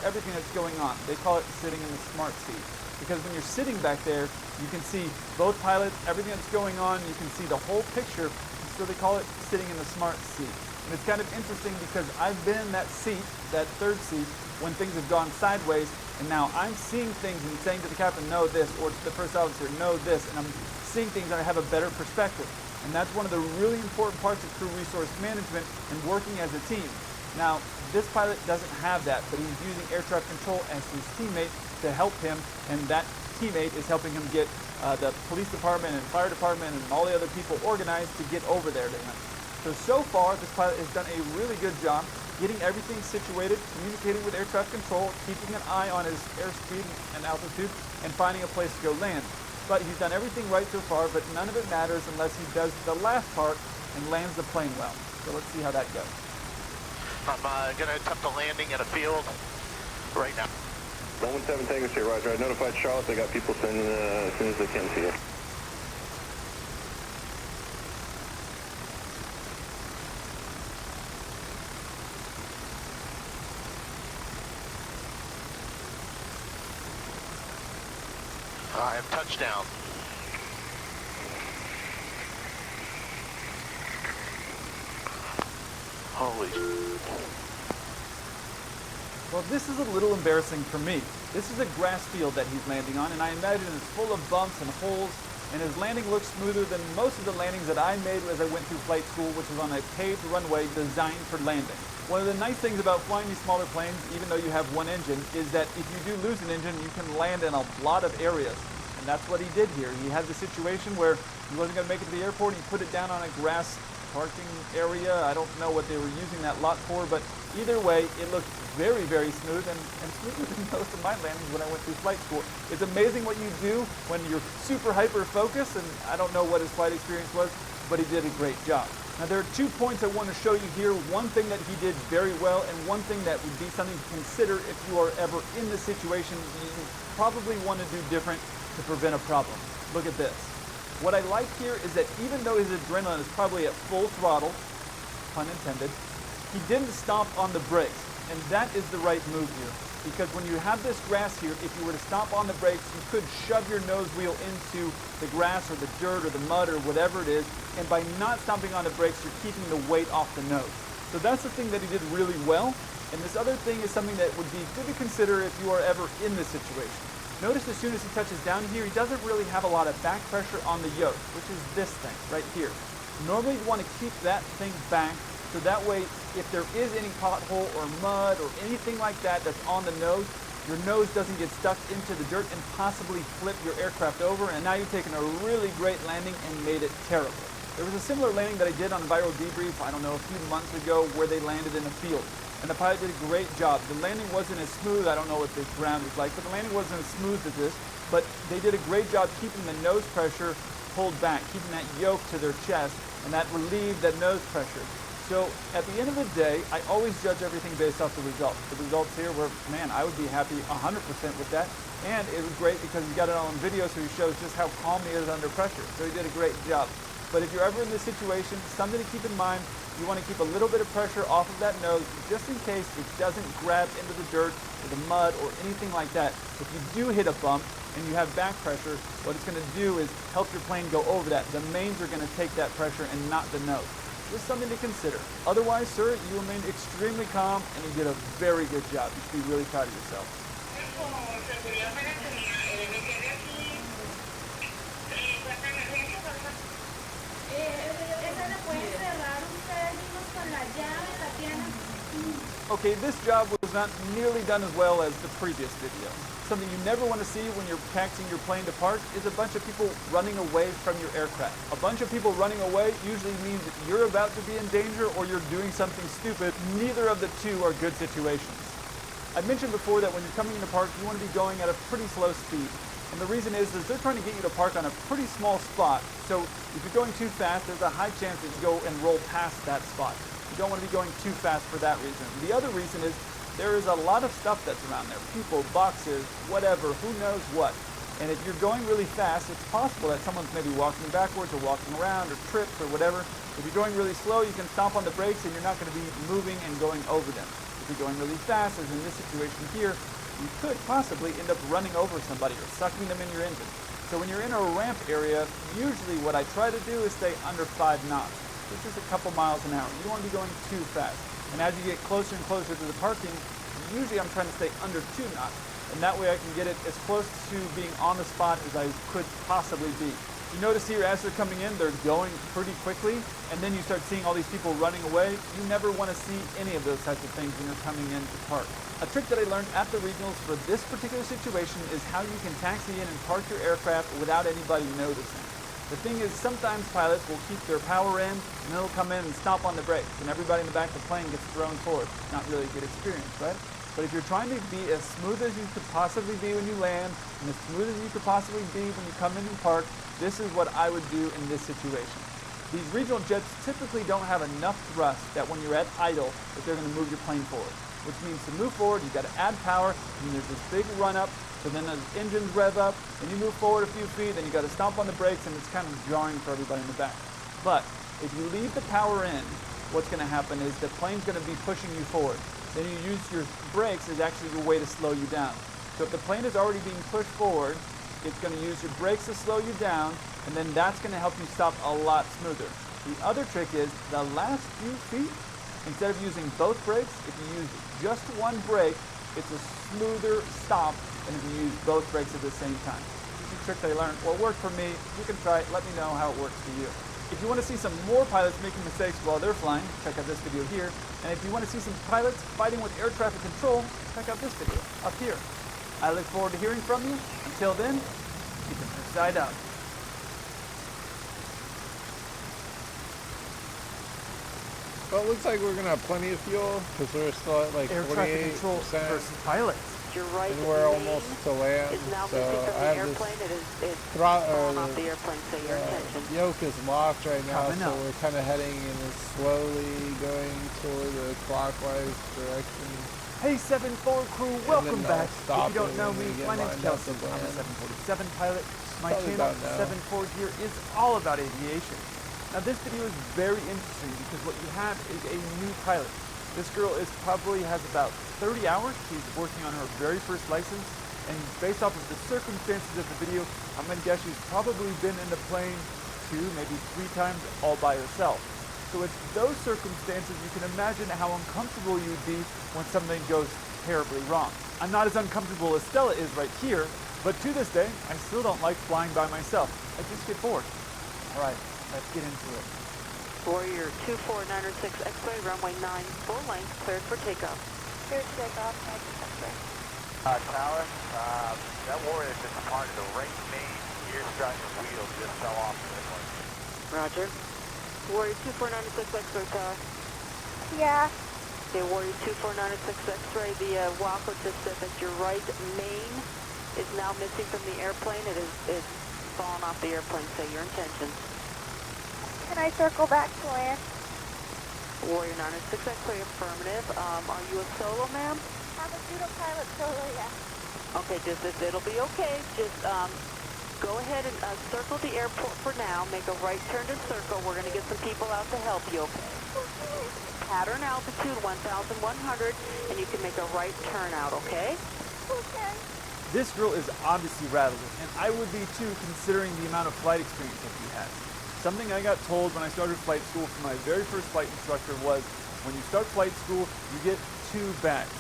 everything that's going on. They call it sitting in the smart seat. Because when you're sitting back there, you can see both pilots, everything that's going on, you can see the whole picture. So they call it sitting in the smart seat. And it's kind of interesting because I've been in that seat, that third seat, when things have gone sideways, and now I'm seeing things and saying to the captain, no this, or to the first officer, no this, and I'm seeing things and I have a better perspective. And that's one of the really important parts of crew resource management and working as a team. Now, this pilot doesn't have that, but he's using air traffic control as his teammate to help him, and that teammate is helping him get the police department and fire department and all the other people organized to get over there to him. So far, this pilot has done a really good job getting everything situated, communicating with air traffic control, keeping an eye on his airspeed and altitude, and finding a place to go land. But he's done everything right so far, but none of it matters unless he does the last part and lands the plane well. So let's see how that goes. I'm going to attempt a landing in a field right now. 117 Tango Sierra, Roger. I notified Charlotte. They got people sending as soon as they can to you. I have touchdown. Holy. Well, this is a little embarrassing for me. This is a grass field that he's landing on, and I imagine it's full of bumps and holes, and his landing looks smoother than most of the landings that I made as I went through flight school, which was on a paved runway designed for landing. One of the nice things about flying these smaller planes, even though you have one engine, is that if you do lose an engine, you can land in a lot of areas. And that's what he did here. He had the situation where he wasn't going to make it to the airport. He put it down on a grass parking area. I don't know what they were using that lot for, but either way, it looked very, very smooth and smoother than most of my landings when I went through flight school. It's amazing what you do when you're super hyper-focused, and I don't know what his flight experience was, but he did a great job. Now, there are 2 points I want to show you here. One thing that he did very well, and one thing that would be something to consider if you are ever in this situation you probably want to do different to prevent a problem. Look at this. What I like here is that even though his adrenaline is probably at full throttle, pun intended, he didn't stomp on the brakes. And that is the right move here. Because when you have this grass here, if you were to stomp on the brakes, you could shove your nose wheel into the grass or the dirt or the mud or whatever it is. And by not stomping on the brakes, you're keeping the weight off the nose. So that's the thing that he did really well. And this other thing is something that would be good to consider if you are ever in this situation. Notice as soon as he touches down here, he doesn't really have a lot of back pressure on the yoke, which is this thing right here. Normally you want to keep that thing back, so that way if there is any pothole or mud or anything like that that's on the nose, your nose doesn't get stuck into the dirt and possibly flip your aircraft over, and now you've taken a really great landing and made it terrible. There was a similar landing that I did on Viral Debrief, I don't know, a few months ago, where they landed in a field. And the pilot did a great job. The landing wasn't as smooth, I don't know what the ground was like, but the landing wasn't as smooth as this, but they did a great job keeping the nose pressure pulled back, keeping that yoke to their chest, and that relieved that nose pressure. So at the end of the day, I always judge everything based off the results. The results here were, man, I would be happy 100% with that. And it was great because he got it all on video, so he shows just how calm he is under pressure. So he did a great job. But if you're ever in this situation, something to keep in mind, you want to keep a little bit of pressure off of that nose just in case it doesn't grab into the dirt or the mud or anything like that. If you do hit a bump and you have back pressure, what it's going to do is help your plane go over that. The mains are going to take that pressure and not the nose. Just something to consider. Otherwise, sir, you remained extremely calm and you did a very good job. You should be really proud of yourself. Okay, this job was not nearly done as well as the previous video. Something you never want to see when you're taxiing your plane to park is a bunch of people running away from your aircraft. A bunch of people running away usually means that you're about to be in danger or you're doing something stupid. Neither of the two are good situations. I mentioned before that when you're coming into park, you want to be going at a pretty slow speed. And the reason is they're trying to get you to park on a pretty small spot. So if you're going too fast, there's a high chance that you go and roll past that spot. You don't want to be going too fast for that reason. The other reason is there is a lot of stuff that's around there. People, boxes, whatever, who knows what. And if you're going really fast, it's possible that someone's maybe walking backwards or walking around or trips or whatever. If you're going really slow, you can stomp on the brakes and you're not going to be moving and going over them. If you're going really fast, as in this situation here, you could possibly end up running over somebody or sucking them in your engine. So when you're in a ramp area, usually what I try to do is stay under 5 knots. This is a couple miles an hour. You don't want to be going too fast. And as you get closer and closer to the parking, usually I'm trying to stay under 2 knots. And that way I can get it as close to being on the spot as I could possibly be. You notice here as they're coming in, they're going pretty quickly, and then you start seeing all these people running away. You never want to see any of those types of things when you're coming in to park. A trick that I learned at the regionals for this particular situation is how you can taxi in and park your aircraft without anybody noticing. The thing is, sometimes pilots will keep their power in, and they'll come in and stomp on the brakes, and everybody in the back of the plane gets thrown forward. Not really a good experience, right? But if you're trying to be as smooth as you could possibly be when you land, and as smooth as you could possibly be when you come in and park, this is what I would do in this situation. These regional jets typically don't have enough thrust that when you're at idle, that they're going to move your plane forward. Which means to move forward, you've got to add power, and there's this big run up, so then the engines rev up, and you move forward a few feet, then you got to stomp on the brakes, and it's kind of jarring for everybody in the back. But if you leave the power in, what's going to happen is the plane's going to be pushing you forward. Then you use your brakes as actually your way to slow you down. So if the plane is already being pushed forward, it's going to use your brakes to slow you down, and then that's going to help you stop a lot smoother. The other trick is the last few feet, instead of using both brakes, if you use just one brake, it's a smoother stop than if you use both brakes at the same time. It's a trick that I learned. Well, it worked for me. You can try it. Let me know how it works for you. If you want to see some more pilots making mistakes while they're flying, check out this video here. And if you want to see some pilots fighting with air traffic control, check out this video up here. I look forward to hearing from you. Until then, keep it side up. Well, it looks like we're going to have plenty of fuel because we're still at like Air traffic control 48%. versus pilots. You're right. And we're almost to land, It's now so missing from I the have airplane. this It's falling off the the airplane, so your attention. yoke is locked right now, Coming so up. we're kind of heading in a slowly going toward the clockwise direction. Hey 7-4 crew, welcome then back. they'll If you stop don't know when me, we get my name's lined up Kelsey. to I'm a land. 747 pilot. My Probably channel, about now. 7-4 here, is all about aviation. Now this video is very interesting because what you have is a new pilot. This girl probably has about 30 hours. She's working on her very first license. And based off of the circumstances of the video, I'm going to guess she's probably been in the plane 2, maybe 3 times all by herself. So it's those circumstances, you can imagine how uncomfortable you'd be when something goes terribly wrong. I'm not as uncomfortable as Stella is right here, but to this day, I still don't like flying by myself. I just get bored. All right, let's get into it. Warrior 24906 X-ray, runway 9, full length, cleared for takeoff. Cleared for takeoff, X-ray. Tower, that Warrior just departed the right main gear strut and wheels just fell off the airplane. Roger. Warrior 24906 X-ray, tower. Yeah. Okay, Warrior 24906 X-ray, the walker just said that your right main is now missing from the airplane. It is fallen off the airplane, so your intentions. Can I circle back to land? Warrior 906 X-ray, affirmative. Are you a solo, ma'am? I'm a pseudo pilot solo, yeah. Okay, it'll be okay. Just go ahead and circle the airport for now. Make a right turn to circle. We're going to get some people out to help you, okay? Pattern altitude 1,100, and you can make a right turn out, okay? Okay. This girl is obviously rattling, and I would be too considering the amount of flight experience that she has. Something I got told when I started flight school from my very first flight instructor was, when you start flight school, you get 2 bags.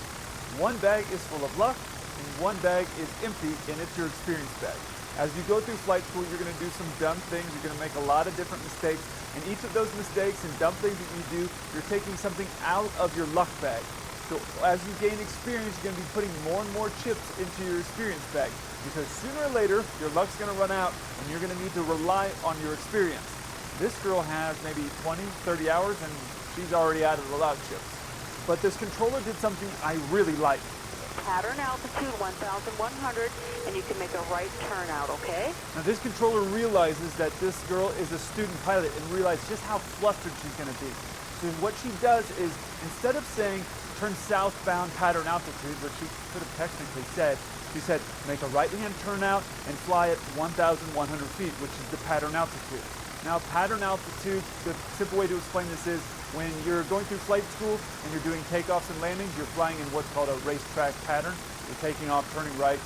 One bag is full of luck, and one bag is empty, and it's your experience bag. As you go through flight school, you're going to do some dumb things, you're going to make a lot of different mistakes, and each of those mistakes and dumb things that you do, you're taking something out of your luck bag. So as you gain experience, you're going to be putting more and more chips into your experience bag, because sooner or later, your luck's going to run out, and you're going to need to rely on your experience. This girl has maybe 20, 30 hours, and she's already out of the luck chips. But this controller did something I really like. Pattern altitude 1,100, and you can make a right turn out, okay? Now this controller realizes that this girl is a student pilot and realizes just how flustered she's going to be. So what she does is, instead of saying turn southbound pattern altitude, which she could have technically said, she said make a right-hand turn out and fly at 1,100 feet, which is the pattern altitude. Now pattern altitude, the simple way to explain this is, when you're going through flight school and you're doing takeoffs and landings, you're flying in what's called a racetrack pattern. You're taking off, turning right,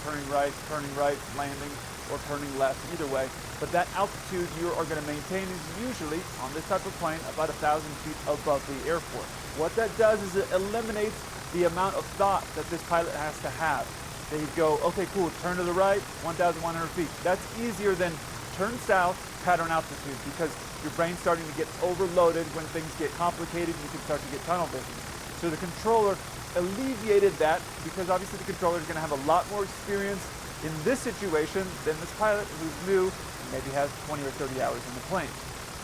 landing, or turning left, either way. But that altitude you are going to maintain is usually, on this type of plane, about 1,000 feet above the airport. What that does is it eliminates the amount of thought that this pilot has to have. They go, okay, cool, turn to the right, 1,100 feet. That's easier than turn south, pattern altitude, because your brain's starting to get overloaded. When things get complicated, you can start to get tunnel vision. So the controller alleviated that, because obviously the controller is going to have a lot more experience in this situation than this pilot who's new and maybe has 20 or 30 hours in the plane.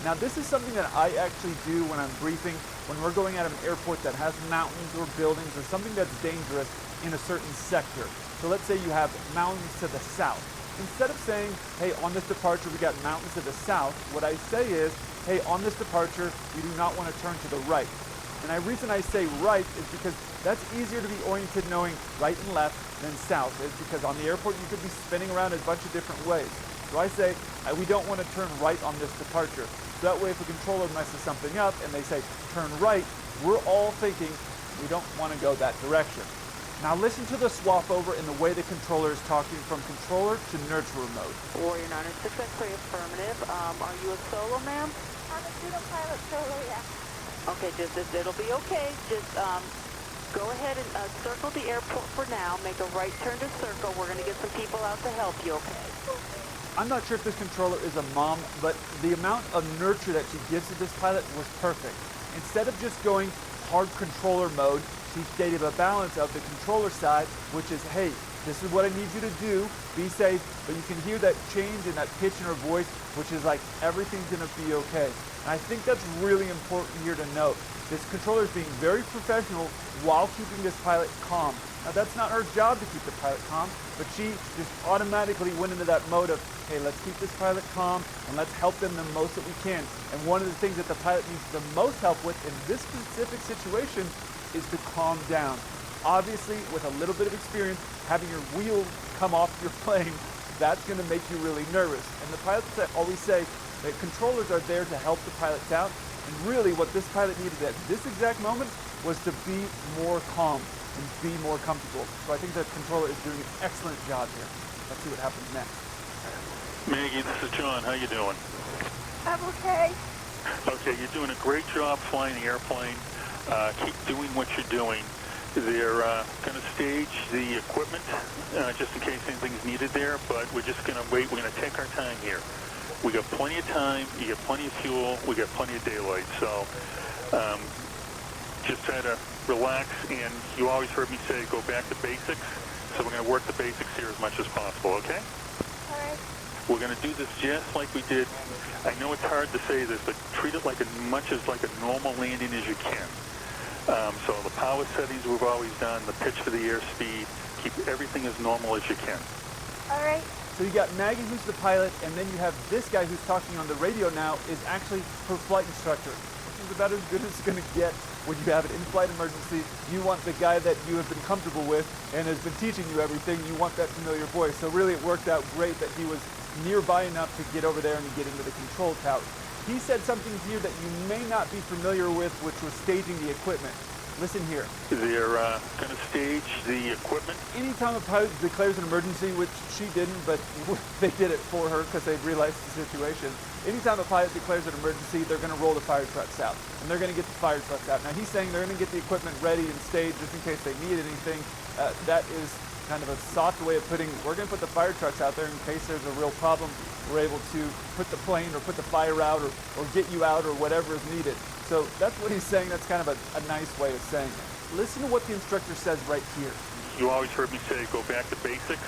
Now this is something that I actually do when I'm briefing, when we're going out of an airport that has mountains or buildings or something that's dangerous in a certain sector. So let's say you have mountains to the south. Instead of saying, hey, on this departure we got mountains to the south, what I say is, hey, on this departure you do not want to turn to the right. And the reason I say right is because that's easier to be oriented knowing right and left than south. It's because on the airport you could be spinning around a bunch of different ways. So I say, we don't want to turn right on this departure. So that way if a controller messes something up and they say turn right, we're all thinking we don't want to go that direction. Now listen to the swap over in the way the controller is talking from controller to nurturer mode. Warrior 906 X-ray, affirmative. Are you a solo, ma'am? I'm a pseudo pilot solo, yeah. Okay, it'll be okay. Just Go ahead and circle the airport for now. Make a right turn to circle. We're going to get some people out to help you, okay? I'm not sure if this controller is a mom, but the amount of nurture that she gives to this pilot was perfect. Instead of just going hard controller mode, she stated a balance of the controller side, which is, hey, this is what I need you to do, be safe, but you can hear that change in that pitch in her voice, which is like, everything's gonna be okay. And I think that's really important here to note. This controller is being very professional while keeping this pilot calm. Now that's not her job to keep the pilot calm, but she just automatically went into that mode of, hey, let's keep this pilot calm and let's help them the most that we can. And one of the things that the pilot needs the most help with in this specific situation is to calm down. Obviously, with a little bit of experience, having your wheel come off your plane, that's going to make you really nervous. And the pilots always say that controllers are there to help the pilots out. And really what this pilot needed at this exact moment was to be more calm and be more comfortable. So I think the controller is doing an excellent job here. Let's see what happens next. Maggie, this is John. How you doing? I'm okay. Okay, you're doing a great job flying the airplane. Keep doing what you're doing. They're going to stage the equipment just in case anything's needed there, but we're just going to wait. We're going to take our time here. We got plenty of time. You got plenty of fuel. We got plenty of daylight. So just try to relax. And you always heard me say go back to basics. So we're going to work the basics here as much as possible, okay? All right. We're going to do this just like we did. I know it's hard to say this, but treat it like as much as like a normal landing as you can. So the power settings we've always done, the pitch for the airspeed, keep everything as normal as you can. All right. So you got Maggie, who's the pilot, and then you have this guy who's talking on the radio now is actually her flight instructor. Which is about as good as it's going to get when you have an in-flight emergency. You want the guy that you have been comfortable with and has been teaching you everything. You want that familiar voice. So really it worked out great that he was nearby enough to get over there and get into the control tower. He said something here that you may not be familiar with, which was staging the equipment. Listen here. They're going to stage the equipment. Anytime a pilot declares an emergency, which she didn't, but they did it for her because they realized the situation. Anytime a pilot declares an emergency, they're going to roll the fire trucks out. And they're going to get the fire trucks out. Now he's saying they're going to get the equipment ready and staged just in case they need anything. That is kind of a soft way of putting, we're going to put the fire trucks out there in case there's a real problem. We're able to put the plane or put the fire out or get you out or whatever is needed. So that's what he's saying. That's kind of a nice way of saying it. Listen to what the instructor says right here. You always heard me say go back to basics.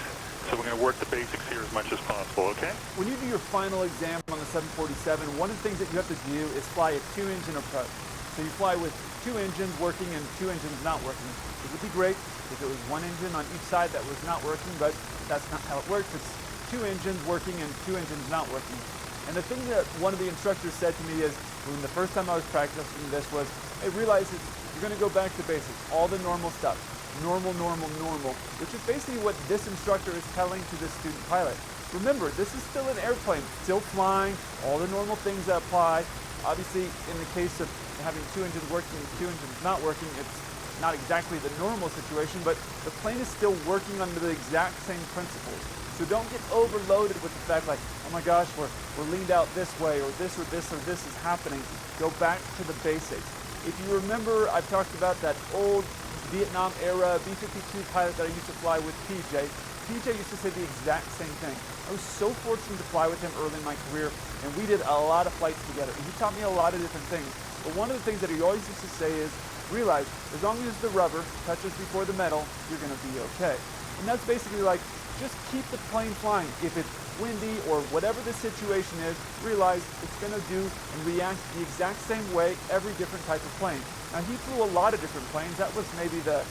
So we're going to work the basics here as much as possible, okay? When you do your final exam on the 747, one of the things that you have to do is fly a 2-engine approach. So you fly with 2 engines working and 2 engines not working. It would be great if it was 1 engine on each side that was not working, but that's not how it works. It's 2 engines working and 2 engines not working. And the thing that one of the instructors said to me is, when the first time I was practicing this was, I realized that you're going to go back to basics, all the normal stuff. Normal, normal, normal, which is basically what this instructor is telling to this student pilot. Remember, this is still an airplane, still flying, all the normal things that apply. Obviously, in the case of having 2 engines working and 2 engines not working, it's not exactly the normal situation, but the plane is still working under the exact same principles. So don't get overloaded with the fact like, oh my gosh, we're leaned out this way, or this is happening. Go back to the basics. If you remember, I've talked about that old Vietnam era B-52 pilot that I used to fly with, PJ. PJ used to say the exact same thing. I was so fortunate to fly with him early in my career, and we did a lot of flights together. And he taught me a lot of different things. But one of the things that he always used to say is, realize, as long as the rubber touches before the metal, you're going to be okay. And that's basically like, just keep the plane flying. If it's windy or whatever the situation is, realize it's going to do and react the exact same way every different type of plane. Now he flew a lot of different planes. That was maybe the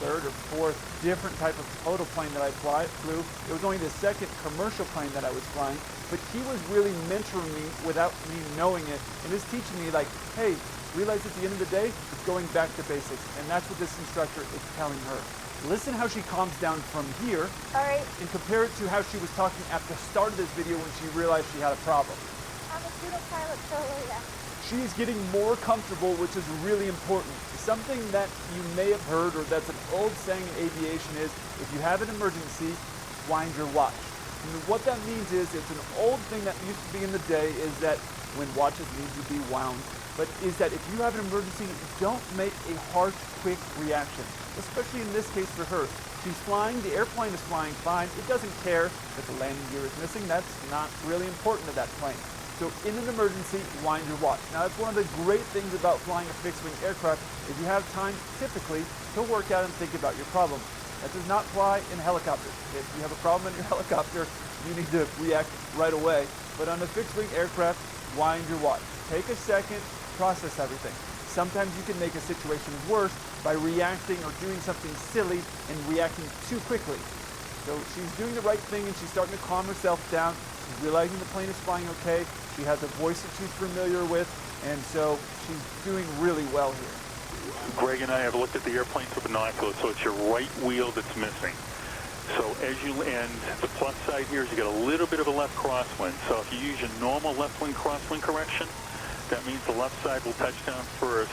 3rd or 4th different type of total plane that I flew. It was only the 2nd commercial plane that I was flying, but he was really mentoring me without me knowing it, and is teaching me like, hey, realize at the end of the day, it's going back to basics, and that's what this instructor is telling her. Listen how she calms down from here. All right. And compare it to how she was talking at the start of this video when she realized she had a problem. I'm a student pilot, so yeah. She is getting more comfortable, which is really important. Something that you may have heard, or that's an old saying in aviation is, if you have an emergency, wind your watch. And what that means is, it's an old thing that used to be in the day, is that when watches need to be wound, but is that if you have an emergency, don't make a harsh, quick reaction, especially in this case for her. She's flying, the airplane is flying fine. It doesn't care that the landing gear is missing. That's not really important to that plane. So in an emergency, wind your watch. Now that's one of the great things about flying a fixed-wing aircraft. If you have time, typically, to work out and think about your problem. That does not fly in helicopters. If you have a problem in your helicopter, you need to react right away. But on a fixed-wing aircraft, wind your watch. Take a second, process everything. Sometimes you can make a situation worse by reacting or doing something silly and reacting too quickly. So she's doing the right thing and she's starting to calm herself down. She's realizing the plane is flying okay. She has a voice that she's familiar with, and so she's doing really well here. Greg and I have looked at the airplane through binoculars, so it's your right wheel that's missing. So as you land, the plus side here is you get a little bit of a left crosswind. So if you use your normal left wing crosswind correction, that means the left side will touch down first,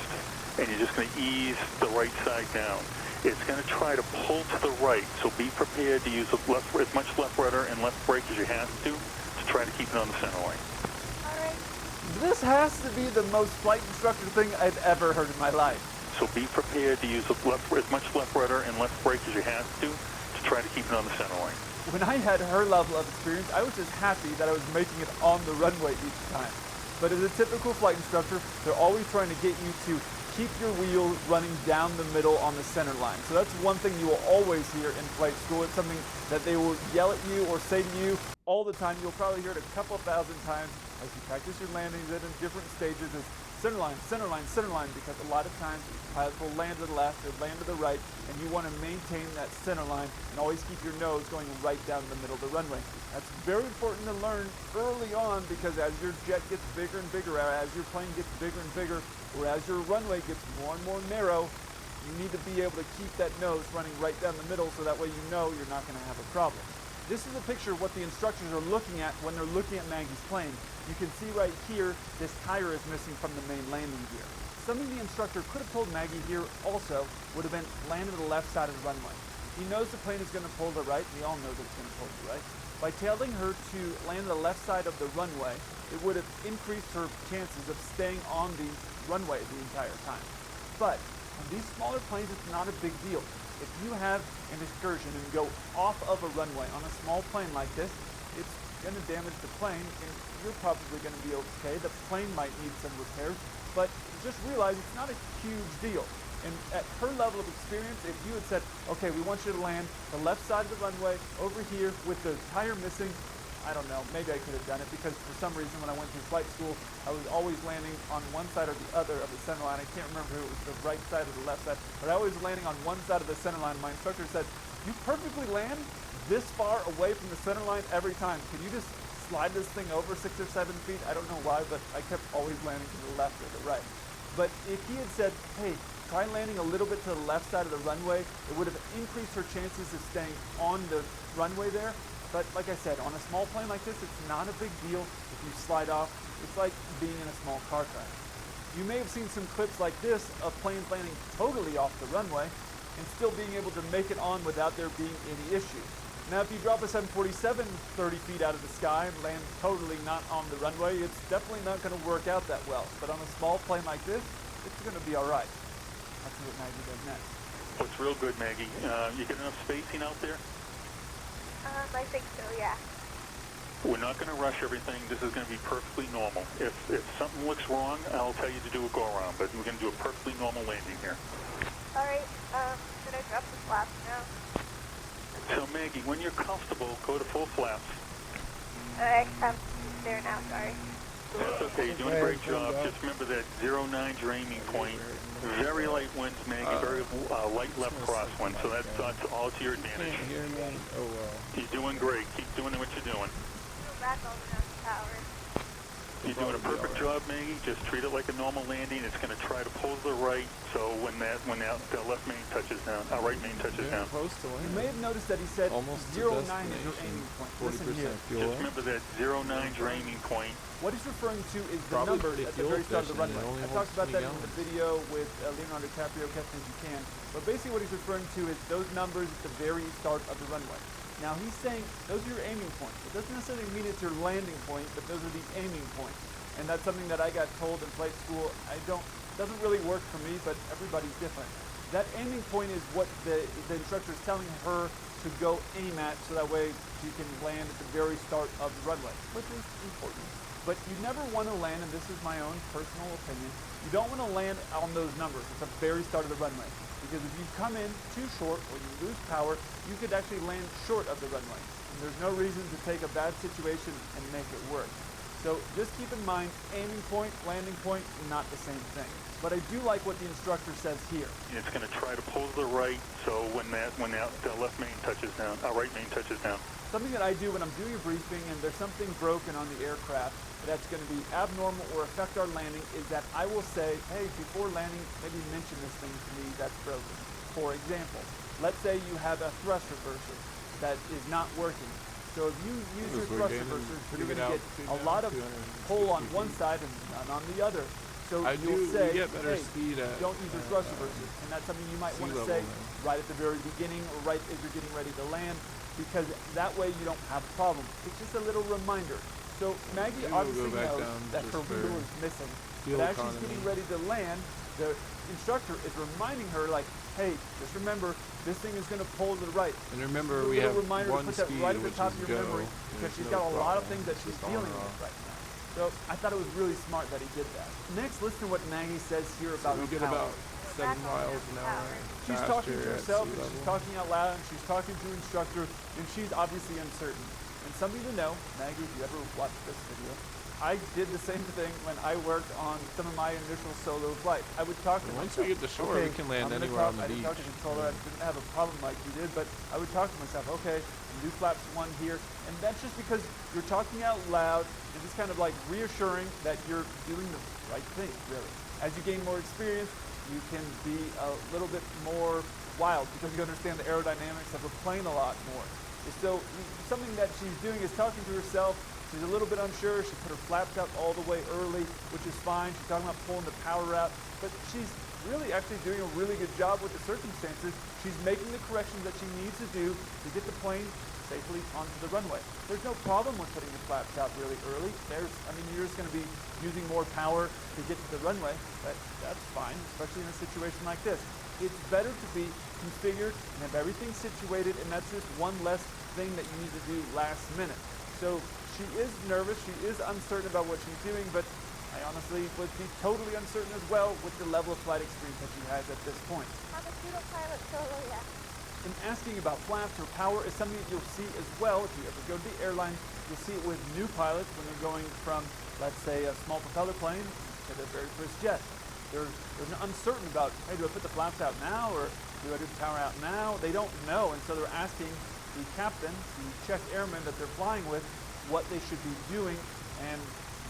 and you're just going to ease the right side down. It's going to try to pull to the right, so be prepared to use as much left rudder and left brake as you have to try to keep it on the center line. All right. This has to be the most flight instructor thing I've ever heard in my life. So be prepared to use as much left rudder and left brake as you have to try to keep it on the center line. When I had her level of experience, I was just happy that I was making it on the runway each time. But as a typical flight instructor, they're always trying to get you to keep your wheel running down the middle on the center line. So that's one thing you will always hear in flight school. It's something that they will yell at you or say to you all the time. You'll probably hear it a couple thousand times as you practice your landings in different stages. Is center line, center line, center line, because a lot of times pilots will land to the left or land to the right, and you want to maintain that center line and always keep your nose going right down the middle of the runway. That's very important to learn early on, because as your jet gets bigger and bigger, as your plane gets bigger and bigger, or as your runway gets more and more narrow, you need to be able to keep that nose running right down the middle, so that way you know you're not going to have a problem. This is a picture of what the instructors are looking at when they're looking at Maggie's plane. You can see right here, this tire is missing from the main landing gear. Something the instructor could have told Maggie here also would have been land to the left side of the runway. He knows the plane is going to pull to the right. We all know that it's going to pull to the right. By telling her to land to the left side of the runway, it would have increased her chances of staying on the runway the entire time. But on these smaller planes, it's not a big deal. If you have an excursion and go off of a runway on a small plane like this, it's going to damage the plane, and you're probably going to be okay. The plane might need some repairs, but just realize it's not a huge deal. And at her level of experience, if you had said, okay, we want you to land the left side of the runway over here with the tire missing, I don't know, maybe I could have done it, because for some reason when I went through flight school, I was always landing on one side or the other of the center line. I can't remember if it was the right side or the left side, but I always landing on one side of the center line. My instructor said, you perfectly land this far away from the center line every time. Can you just slide this thing over 6 or 7 feet? I don't know why, but I kept always landing to the left or the right. But if he had said, hey, try landing a little bit to the left side of the runway, it would have increased her chances of staying on the runway there. But like I said, on a small plane like this, it's not a big deal if you slide off. It's like being in a small car crash. You may have seen some clips like this of planes landing totally off the runway and still being able to make it on without there being any issue. Now, if you drop a 747 30 feet out of the sky and land totally not on the runway, it's definitely not going to work out that well. But on a small plane like this, it's going to be all right. Let's see what Maggie does next. What's real good, Maggie? You get enough spacing out there? I think so, yeah. We're not going to rush everything. This is going to be perfectly normal. If something looks wrong, I'll tell you to do a go-around, but we're going to do a perfectly normal landing here. All right, should I drop the flaps now? So, Maggie, when you're comfortable, go to full flaps. All right, I'm there now, sorry. That's okay. You're doing a great job. Just remember that 09 your aiming point. Very light winds, Maggie. Very light left crosswind. So that's all to your advantage. Can't hear me. Oh well. You're doing great. Keep doing what you're doing. Go back all the power. You're doing a perfect job, Maggie. Just treat it like a normal landing. It's going to try to pull to the right. So when that left main touches down, right main touches down. Close to You land. may have noticed that he said Almost 09 to is your destination. aiming point. Listen here. 40% fuel. Just remember that 09 your aiming point. What he's referring to is the Probably numbers pretty at the fuel very start of the efficient. It runway. only I talked holds about that 20 in the video with Leonardo DiCaprio, Catch Me If You Can. But basically what he's referring to is those numbers at the very start of the runway. Now he's saying those are your aiming points. It doesn't necessarily mean it's your landing point, but those are the aiming points. and that's something that I got told in flight school. Doesn't really work for me, but everybody's different. That aiming point is what the instructor is telling her to go aim at, so that way she can land at the very start of the runway, which is important. But you never want to land, and this is my own personal opinion, you don't want to land on those numbers at the very start of the runway. Because if you come in too short or you lose power, you could actually land short of the runway. And there's no reason to take a bad situation and make it work. So just keep in mind, aiming point, landing point, not the same thing. But I do like what the instructor says here. It's going to try to pull to the right, so when the left main touches down, right main touches down. Something that I do when I'm doing a briefing and there's something broken on the aircraft that's going to be abnormal or affect our landing is that I will say, hey, before landing, maybe mention this thing to me that's broken. For example, let's say you have a thrust reverser that is not working. So if you use your thrust reversers, you're going to get a lot of pull on one side and none on the other. So you'll say, hey, don't use your thrust reversers. And that's something you might want to say right at the very beginning or right as you're getting ready to land, because that way you don't have a problem. It's just a little reminder. So Maggie obviously knows that her wheel is missing. But as she's getting ready to land, the instructor is reminding her, like, hey, just remember, this thing is going to pull to the right. And remember, we have reminder one to put that speed, right at the which top is of your go. memory, because she's got a lot of things that she's dealing with right now. So I thought it was really smart that he did that. Next, listen to what Maggie says here about we get power. about 7 miles an hour. She's talking to herself, and she's talking out loud, and she's talking to her instructor, and she's obviously uncertain. And something to know, Maggie, if you ever watched this video, I did the same thing when I worked on some of my initial solo flights. I would talk to myself. Once we get to shore, we can land anywhere on the beach. I didn't talk to the controller. I didn't have a problem like you did, but I would talk to myself, okay, do flaps 1 here. And that's just because you're talking out loud, and it's kind of like reassuring that you're doing the right thing, really. As you gain more experience, you can be a little bit more wild because you understand the aerodynamics of a plane a lot more. So something that she's doing is talking to herself. She's a little bit unsure. She put her flaps out all the way early, which is fine. She's talking about pulling the power out, but she's really actually doing a really good job with the circumstances. She's making the corrections that she needs to do to get the plane safely onto the runway. There's no problem with putting the flaps out really early. You're just going to be using more power to get to the runway, but that's fine, especially in a situation like this. It's better to be configured and have everything situated, and that's just one less thing that you need to do last minute. So she is nervous, she is uncertain about what she's doing, but I honestly would be totally uncertain as well with the level of flight experience that she has at this point. I'm a pseudo pilot solo, yeah. And asking about flaps or power is something that you'll see as well if you ever go to the airline. You'll see it with new pilots when they're going from, let's say, a small propeller plane to their very first jet. They're uncertain about, hey, do I put the flaps out now or do I do the power out now? They don't know, and so they're asking the captain, the check airman that they're flying with, what they should be doing, and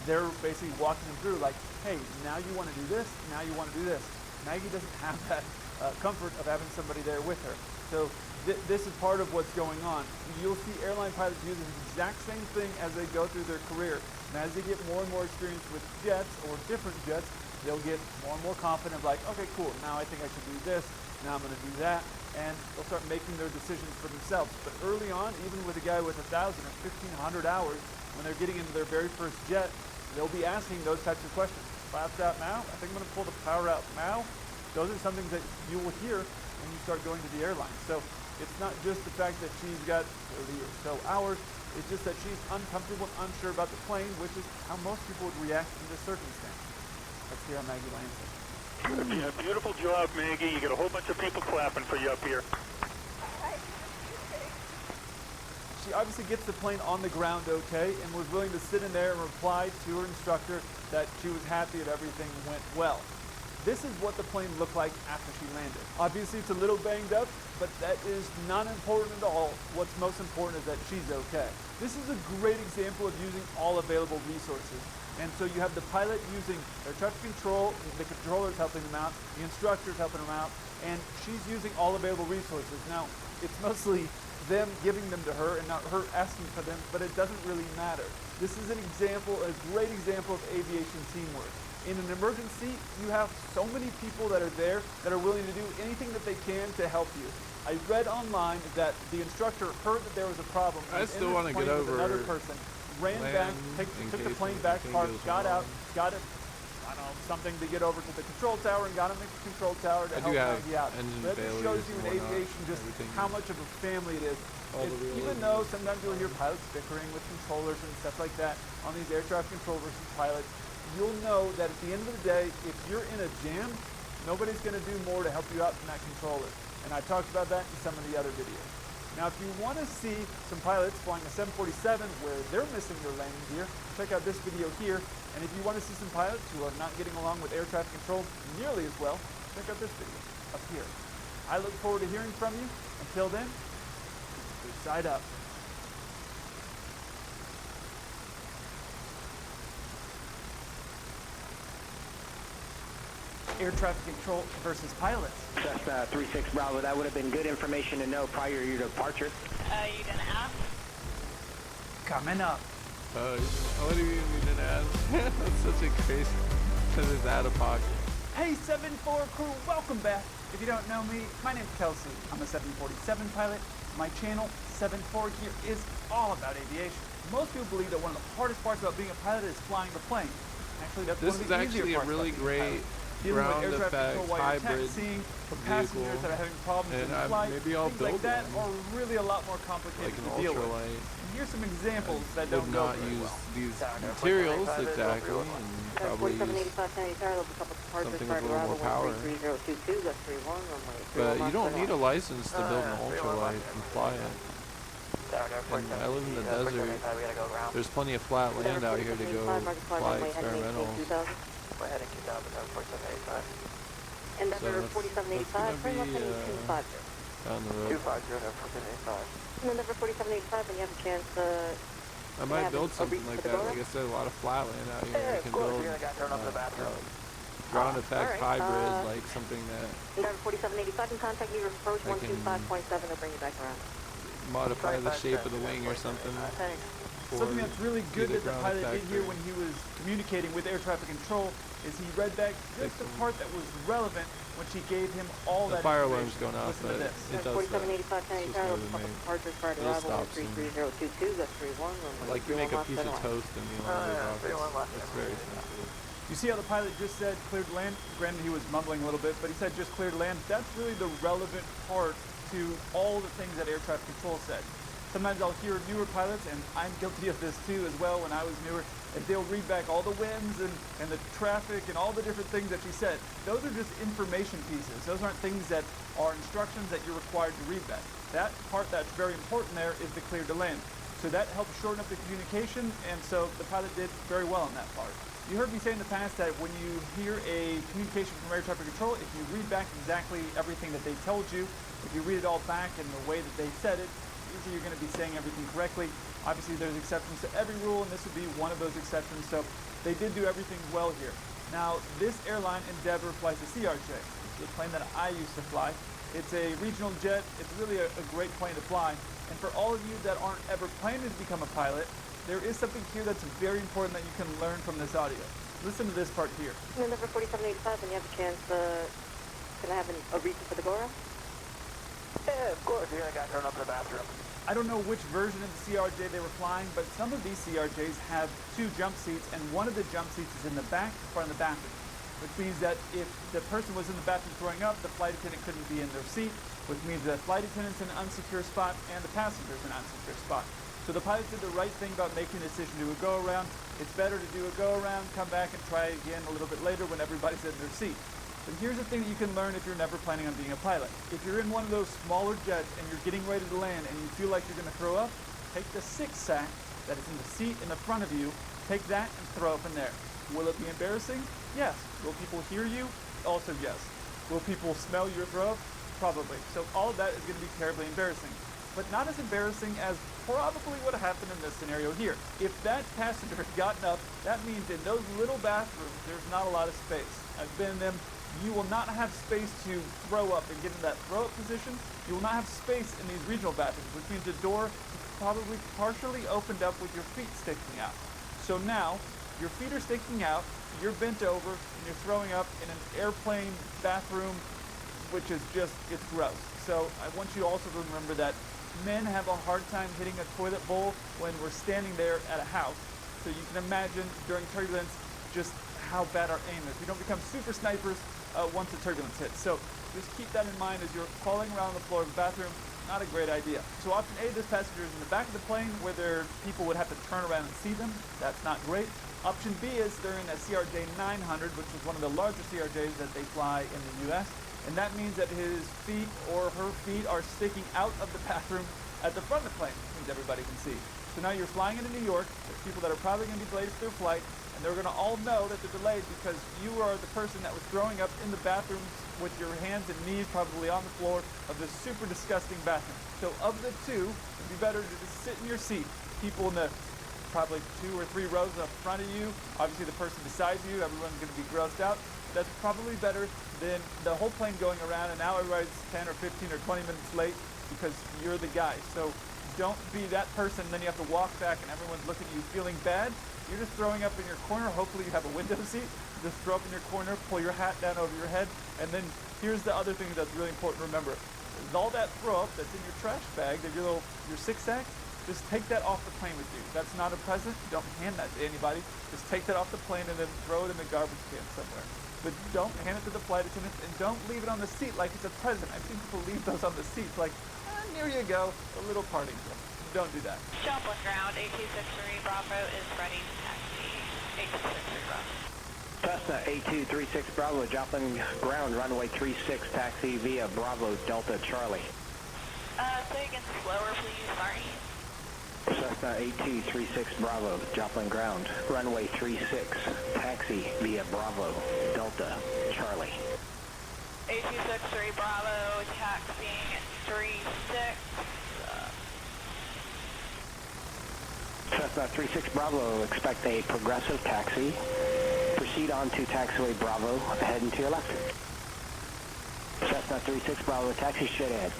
they're basically walking them through like, hey, now you want to do this, now you want to do this. Maggie doesn't have that comfort of having somebody there with her. So this is part of what's going on. You'll see airline pilots do the exact same thing as they go through their career. And as they get more and more experience with jets or different jets, they'll get more and more confident, like, okay, cool, now I think I should do this, now I'm going to do that, and they'll start making their decisions for themselves. But early on, even with a guy with 1,000 or 1,500 hours, when they're getting into their very first jet, they'll be asking those types of questions. Flaps out now? I think I'm going to pull the power out now. Those are some things that you will hear when you start going to the airline. So it's not just the fact that she's got 30 or so hours, it's just that she's uncomfortable and unsure about the plane, which is how most people would react in this circumstance. Let's hear how Maggie lands it. Yeah, beautiful job, Maggie. You got a whole bunch of people clapping for you up here. She obviously gets the plane on the ground okay and was willing to sit in there and reply to her instructor that she was happy that everything went well. This is what the plane looked like after she landed. Obviously it's a little banged up, but that is not important at all. What's most important is that she's okay. This is a great example of using all available resources. And so you have the pilot using their touch control, the controller's helping them out, the instructor's helping them out, and she's using all available resources. Now, it's mostly them giving them to her and not her asking for them, but it doesn't really matter. This is an example, a great example of aviation teamwork. In an emergency, you have so many people that are there that are willing to do anything that they can to help you. I read online that the instructor heard that there was a problem. I still want to get over another person. ran back, took the plane back, parked, got out, got it. I don't know, something to get over to the control tower and got him to the control tower to help Maggie out. That just shows you in aviation just how much of a family it is. Even though sometimes you'll hear pilots bickering with controllers and stuff like that on these air traffic control versus pilots, you'll know that at the end of the day, if you're in a jam, nobody's going to do more to help you out than that controller. And I talked about that in some of the other videos. Now, if you want to see some pilots flying a 747 where they're missing their landing gear, check out this video here. And if you want to see some pilots who are not getting along with air traffic control nearly as well, check out this video up here. I look forward to hearing from you. Until then, side up. Air traffic control versus pilots. Cessna 36 Bravo, that would have been good information to know prior to your departure. You didn't ask? Coming up. What do you mean you didn't ask? That's such a crazy, because it's out of pocket. Hey 74 crew, welcome back. If you don't know me, my name's Kelsey. I'm a 747 pilot. My channel, 74 here, is all about aviation. Most people believe that one of the hardest parts about being a pilot is flying the plane. Actually, that's This one of is the actually easier a parts really about being a great pilot. Dealing with ground air traffic effect control while you're hybrid taxiing, for vehicle, passengers that are having problems in and flight, maybe I'll things like build that one, are really a lot more complicated like an to deal with. ultralight. And here's some examples that Would don't go not very use well. these materials exactly, and probably use something with a little more power. But you don't need a license to build an ultralight and fly it. And I live in the desert. There's plenty of flat land out here to go fly experimentals. And So number that's 4785, bring up gonna be any 250. down the road. 250, and then number 4785, when you have a chance, I might build something like that. Like I said, a lot of flat land out here. I can build ground effect hybrid, like something that number 4785, and contact me, approach 125.7, will bring you back around. modify the shape of the wing or something. Something that's really good that the ground pilot did effect here or- when he was communicating with air traffic control is he read back just the part that was relevant when she gave him all The that fire information. alarm's going off, Listen to but this. it does that. 4785, It's just Tower, moving me. departures prior to It'll arrival, stop soon. 33022, that's 31, runway Like you make a 31 piece of left, toast in the alarm office. It's very simple. You see how the pilot just said cleared land? Granted, he was mumbling a little bit, but he said just cleared land. That's really the relevant part to all the things that air traffic control said. Sometimes I'll hear newer pilots, and I'm guilty of this too as well when I was newer, and they'll read back all the winds and the traffic and all the different things that she said. Those are just information pieces. Those aren't things that are instructions that you're required to read back. That part that's very important there is the clear to land. So that helps shorten up the communication, and so the pilot did very well on that part. You heard me say in the past that when you hear a communication from air traffic control, if you read back exactly everything that they told you, if you read it all back in the way that they said it, usually you're going to be saying everything correctly. Obviously there's exceptions to every rule, and this would be one of those exceptions, so they did do everything well here. Now, this airline, Endeavor, flies the CRJ. It's the plane that I used to fly. It's a regional jet. It's really a great plane to fly. And for all of you that aren't ever planning to become a pilot, there is something here that's very important that you can learn from this audio. Listen to this part here. And number 4785, when you have a chance, can I have a reason for the go-around? Yeah, of course. You're gonna turn up in the bathroom. I don't know which version of the CRJ they were flying, but some of these CRJs have two jump seats, and one of the jump seats is in the back in front of the bathroom, which means that if the person was in the bathroom throwing up, the flight attendant couldn't be in their seat, which means the flight attendant's in an unsecure spot and the passenger's in an unsecure spot. So the pilot did the right thing about making a decision to do a go-around. It's better to do a go-around, come back and try again a little bit later when everybody's in their seat. But here's the thing that you can learn if you're never planning on being a pilot. If you're in one of those smaller jets and you're getting ready to land and you feel like you're going to throw up, take the 6-sack that is in the seat in the front of you, take that and throw up in there. Will it be embarrassing? Yes. Will people hear you? Also yes. Will people smell your throw up? Probably. So all of that is going to be terribly embarrassing. But not as embarrassing as probably would have happened in this scenario here. If that passenger had gotten up, that means in those little bathrooms, there's not a lot of space. I've been in them. You will not have space to throw up and get in that throw up position. You will not have space in these regional bathrooms, which means the door is probably partially opened up with your feet sticking out. So now, your feet are sticking out, you're bent over, and you're throwing up in an airplane bathroom, which is just, it's gross. So I want you also to remember that men have a hard time hitting a toilet bowl when we're standing there at a house. So you can imagine during turbulence just how bad our aim is. We don't become super snipers once the turbulence hits. So just keep that in mind as you're crawling around the floor of the bathroom. Not a great idea. So option A, this passenger is in the back of the plane where people would have to turn around and see them. That's not great. Option B is they're in a CRJ 900, which is one of the larger CRJs that they fly in the US. And that means that his feet or her feet are sticking out of the bathroom at the front of the plane, which everybody can see. So now you're flying into New York. There's people that are probably going to be delayed for their flight, and they're going to all know that they're delayed because you are the person that was throwing up in the bathrooms with your hands and knees probably on the floor of this super disgusting bathroom. So of the two, it'd be better to just sit in your seat. People in the probably 2 or 3 rows up front of you, obviously the person beside you, everyone's going to be grossed out. That's probably better than the whole plane going around and now everybody's 10 or 15 or 20 minutes late because you're the guy. So don't be that person, then you have to walk back and everyone's looking at you feeling bad. You're just throwing up in your corner. Hopefully you have a window seat. Just throw up in your corner, pull your hat down over your head, and then here's the other thing that's really important to remember. Is all that throw up that's in your trash bag, your 6-sack, just take that off the plane with you. That's not a present. Don't hand that to anybody. Just take that off the plane and then throw it in the garbage can somewhere. But don't hand it to the flight attendant and don't leave it on the seat like it's a present. I've seen people leave those on the seats like, here you go, a little parting gift. Don't do that. Joplin ground, 8263 Bravo is ready to taxi. 8263 Bravo. Cessna 8236 Bravo, Joplin ground, runway 36, taxi via Bravo Delta Charlie. Say again slower, please, sorry. Cessna 8236 Bravo, Joplin ground, runway 36, taxi via Bravo Delta Charlie. 8263 Bravo, taxiing 36. Cessna 36 Bravo, expect a progressive taxi. Proceed on to taxiway Bravo, ahead and to your left. Cessna 36 Bravo, taxi straight ahead.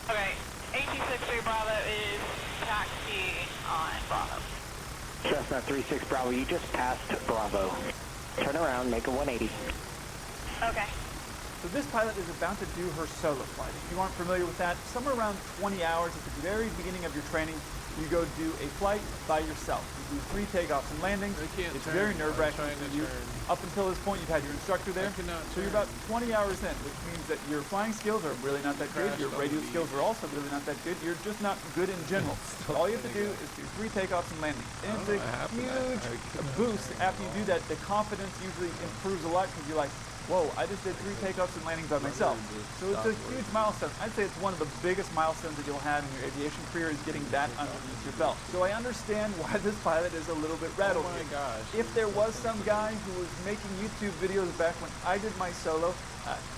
Okay, 8263 Bravo is taxiing on Bravo. Cessna 36 Bravo, you just passed Bravo. Turn around, make a 180. Okay. So this pilot is about to do her solo flight. If you aren't familiar with that, somewhere around 20 hours at the very beginning of your training, you go do a flight by yourself. You do 3 takeoffs and landings. It's very nerve-wracking for you. Up until this point, you've had your instructor there. So you're about 20 hours in, which means that your flying skills are really not that good. Your radio skills are also really not that good. You're just not good in general. All you have to do is do 3 takeoffs and landings. And it's a huge boost after you do that. The confidence usually improves a lot because you're like, whoa, I just did 3 takeoffs and landings by myself. So it's a huge milestone. I'd say it's one of the biggest milestones that you'll have in your aviation career is getting that underneath your belt. So I understand why this pilot is a little bit rattled. Oh my gosh. If there was some guy who was making YouTube videos back when I did my solo,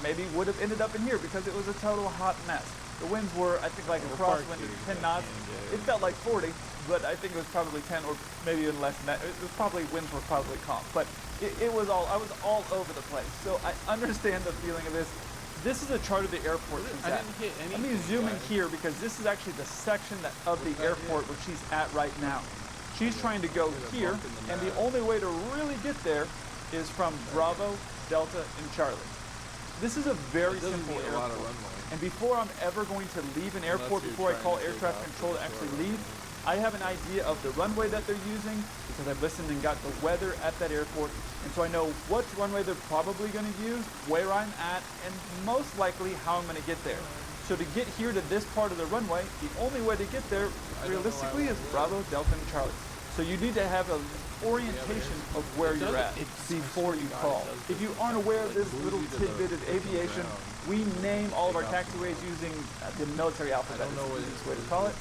maybe would have ended up in here because it was a total hot mess. The winds were, I think, like a crosswind of 10 knots. It felt like 40, but I think it was probably 10 or maybe even less than that. It was probably, winds were probably calm. But it was all, I was all over the place. So I understand the feeling of this. This is a chart of the airport she's at. Let me zoom in here because this is actually the section of the airport where she's at right now. She's trying to go here, and the only way to really get there is from Bravo, Delta, and Charlie. This is a very simple airport. And before I'm ever going to leave an airport, before I call air traffic control to actually leave, I have an idea of the runway that they're using because I've listened and got the weather at that airport. And so I know what runway they're probably going to use, where I'm at, and most likely how I'm going to get there. So to get here to this part of the runway, the only way to get there realistically is Bravo, Delta, and Charlie. So you need to have an orientation of where you're at before you call. If you aren't aware of this little tidbit of aviation, we name all of our taxiways using the military alphabet. That's the easiest way to call it.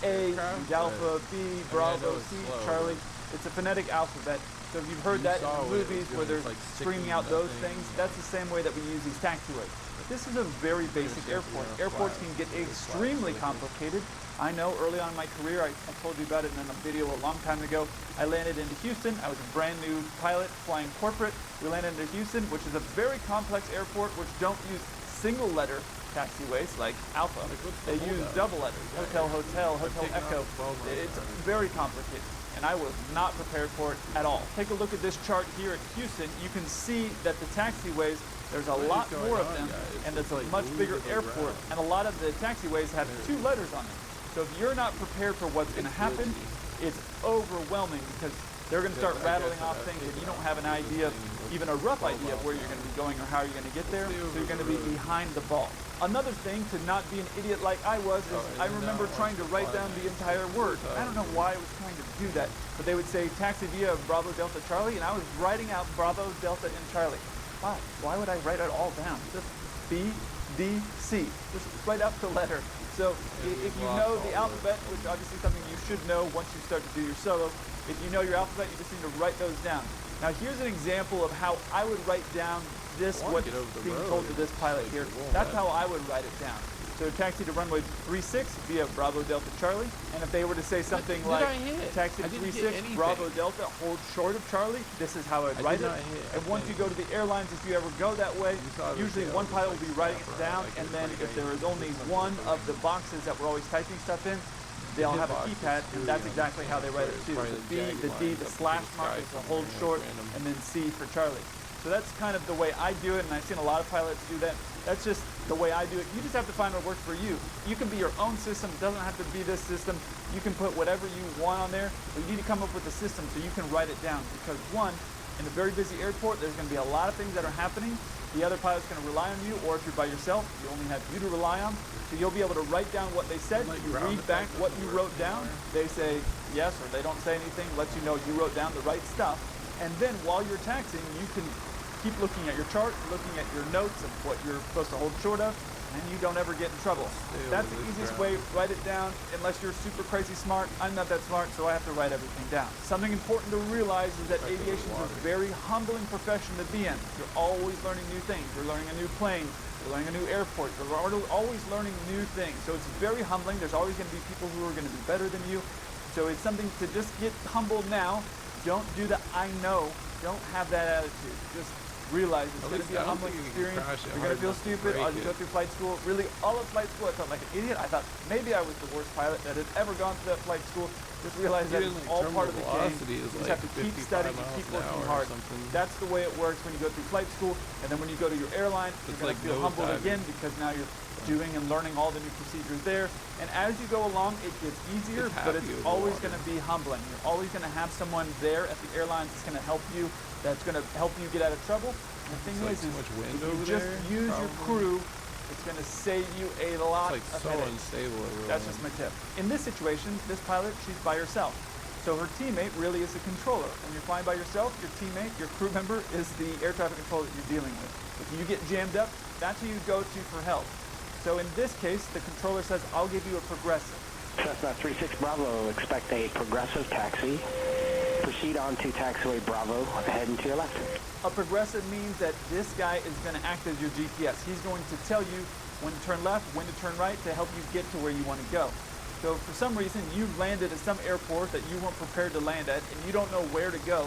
A, Alpha, B, Bravo, C, Charlie. It's a phonetic alphabet. So if you've heard that in the movies where they're screaming out those things, that's the same way that we use these taxiways. This is a very basic airport. Airports can get extremely complicated. I know early on in my career, I told you about it in a video a long time ago, I landed into Houston. I was a brand new pilot flying corporate. We landed into Houston, which is a very complex airport, which don't use single letter taxiways like Alpha. They use double letters, Hotel, Hotel, Hotel Echo. It's very complicated. and I was not prepared for it at all. Take a look at this chart here at Houston. You can see that the taxiways, there's a lot more of them, and it's a much bigger airport, and a lot of the taxiways have 2 letters on them. So if you're not prepared for what's going to happen, it's overwhelming because they're going to start rattling off things and you don't have an idea, even a rough idea of where you're going to be going or how you're going to get there, so you're going to be behind the ball. Another thing to not be an idiot like I was is I remember trying to write down the entire word. I don't know why I was trying to do that, but they would say taxi via Bravo Delta Charlie, and I was writing out Bravo Delta and Charlie. Why? Why would I write it all down? Just B, D, C. Just write out the letter. So if you know the alphabet, which obviously is something you should know once you start to do your solo, if you know your alphabet, you just need to write those down. Now here's an example of how I would write down this, what's being told to this pilot here. That's how I would write it down. So taxi to runway 36 via Bravo Delta Charlie, and if they were to say something like taxi to 36 Bravo Delta, hold short of Charlie, this is how I'd write it. And once you go to the airlines, if you ever go that way, usually one pilot will be writing it down, and then if there is only one of the boxes that we're always typing stuff in, they'll have a keypad, and that's exactly how they write it too. The B, the D, the slash mark is the hold short, and then C for Charlie. So that's kind of the way I do it, and I've seen a lot of pilots do that. That's just the way I do it. You just have to find what works for you. You can be your own system. It doesn't have to be this system. You can put whatever you want on there, but you need to come up with a system so you can write it down. Because one, in a very busy airport, there's going to be a lot of things that are happening. The other pilot's going to rely on you, or if you're by yourself, you only have you to rely on. So you'll be able to write down what they said. You read back what you wrote down. They say yes, or they don't say anything, lets you know you wrote down the right stuff. And then while you're taxiing, you can keep looking at your chart, looking at your notes of what you're supposed to hold short of, and you don't ever get in trouble. That's the easiest way. Write it down, unless you're super crazy smart. I'm not that smart, so I have to write everything down. Something important to realize is that aviation is a very humbling profession to be in. You're always learning new things. You're learning a new plane. You're learning a new airport. You're always learning new things. So it's very humbling. There's always going to be people who are going to be better than you. So it's something to just get humble now. Don't do the I know. Don't have that attitude. Just realize it's going to be a humbling experience. You're going to feel stupid. As you go through flight school, really all of flight school, I felt like an idiot. I thought maybe I was the worst pilot that had ever gone through that flight school. Just realize that it's all part of the game. You just have to keep studying and keep working hard. That's the way it works when you go through flight school. And then when you go to your airline, you're going to feel humbled again because now you're doing and learning all the new procedures there. And as you go along, it gets easier, but it's always going to be humbling. You're always going to have someone there at the airlines that's going to help you, that's going to help you get out of trouble. And the thing is if you just use your crew, it's going to save you a lot of headaches. That's just my tip. In this situation, this pilot, she's by herself. So her teammate really is the controller. When you're flying by yourself, your teammate, your crew member, is the air traffic controller that you're dealing with. If you get jammed up, that's who you go to for help. So in this case, the controller says, I'll give you a progressive. Cessna 36 Bravo, expect a progressive taxi. Proceed on to taxiway Bravo, heading to your left. A progressive means that this guy is going to act as your GPS. He's going to tell you when to turn left, when to turn right to help you get to where you want to go. So for some reason, you've landed at some airport that you weren't prepared to land at, and you don't know where to go.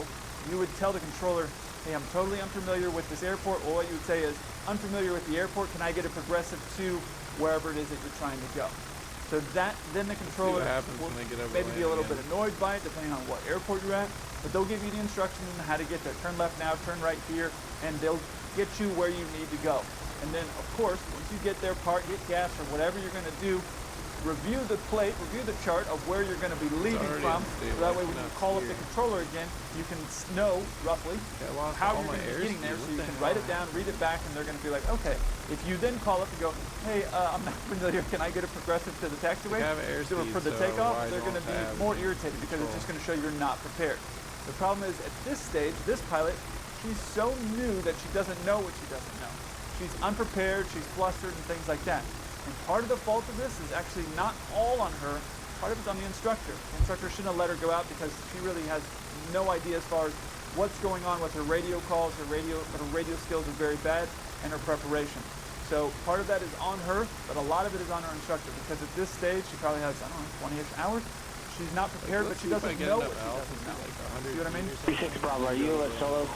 You would tell the controller, hey, I'm totally unfamiliar with this airport, or what you would say is, unfamiliar with the airport, can I get a progressive to wherever it is that you're trying to go? So that, then the controller will maybe be a little bit annoyed by it, depending on what airport you're at, but they'll give you the instructions on how to get there. Turn left now, turn right here, and they'll get you where you need to go. And then, of course, once you get there, park, get gas, or whatever you're going to do, review the plate, review the chart of where you're going to be leaving from, so that way when you call up the controller again, you can know roughly how you're going to be getting there, so you can write it down, read it back, and they're going to be like, okay. If you then call up and go, hey, I'm not familiar, can I get a progressive to the taxiway? For the takeoff, they're going to be more irritated because it's just going to show you're not prepared. The problem is, at this stage, this pilot, she's so new that she doesn't know what she doesn't know. She's unprepared, she's flustered, and things like that. And part of the fault of this is actually not all on her. Part of it's on the instructor. The instructor shouldn't have let her go out because she really has no idea as far as what's going on with her radio calls. Her radio skills are very bad, and her preparation. So part of that is on her, but a lot of it is on her instructor because at this stage she probably has, I don't know, 20-ish hours. She's not prepared, but she doesn't know what she doesn't know. See what I mean? 36 Bravo, are you a solo?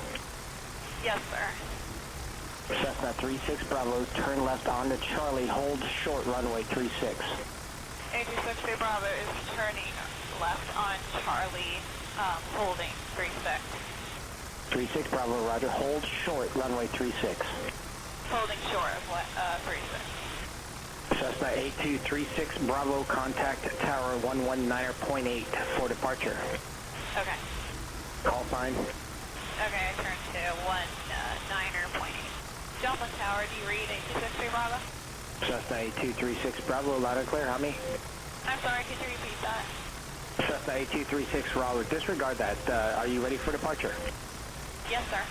Yes, sir. Cessna 36 Bravo, turn left onto Charlie, hold short runway 36. 826 Bravo is turning left on Charlie, holding 36. 36 Bravo, roger. Hold short, runway 36. Holding short of what, 36. Cessna 8236 Bravo, contact tower 119.8 for departure. Okay. Call sign. Okay, I turned to 19.8. Joplin Tower, do you read 8263 Bravo? Cessna 8236 Bravo, loud and clear. How me? I'm sorry, could you repeat that? Cessna 8236 Bravo, disregard that. Are you ready for departure? Yes, sir.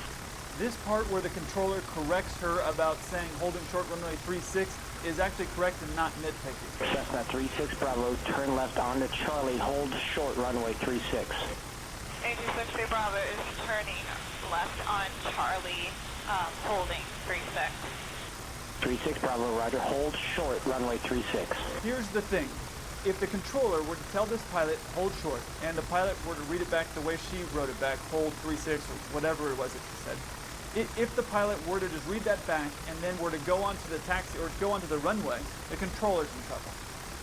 This part where the controller corrects her about saying holding short runway 36 is actually correct and not nitpicky. Cessna 36 Bravo, turn left onto Charlie, hold short runway 36. 8263 Bravo is turning left on Charlie, holding 36. 36 Bravo, roger. Hold short runway 36. Here's the thing. If the controller were to tell this pilot, hold short, and the pilot were to read it back the way she wrote it back, hold 36 or whatever it was that she said, if the pilot were to just read that back and then were to go onto the taxi or go onto the runway, the controller's in trouble.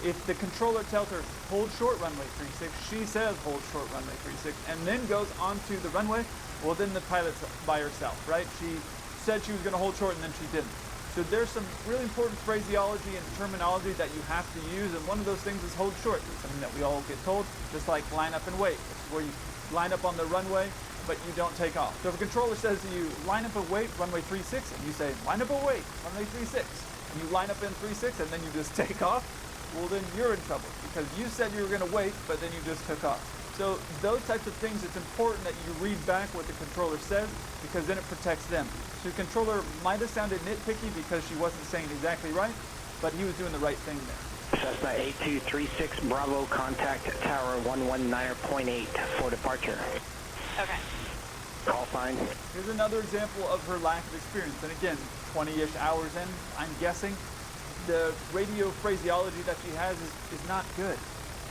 If the controller tells her, hold short runway 36, she says hold short runway 36, and then goes onto the runway, well then the pilot's by herself, right? She said she was going to hold short and then she didn't. So there's some really important phraseology and terminology that you have to use, and one of those things is hold short. It's something that we all get told, just like line up and wait. It's where you line up on the runway, but you don't take off. So if a controller says to you, line up and wait, runway 36, and you say, line up and wait, runway 36, and you line up in 36, and then you just take off, well then you're in trouble, because you said you were going to wait, but then you just took off. So those types of things, it's important that you read back what the controller says, because then it protects them. So the controller might have sounded nitpicky because she wasn't saying exactly right, but he was doing the right thing there. Cessna 8236 Bravo, contact tower 119.8 for departure. Okay. Call sign. Here's another example of her lack of experience. And again, 20-ish hours in, I'm guessing, the radio phraseology that she has is not good.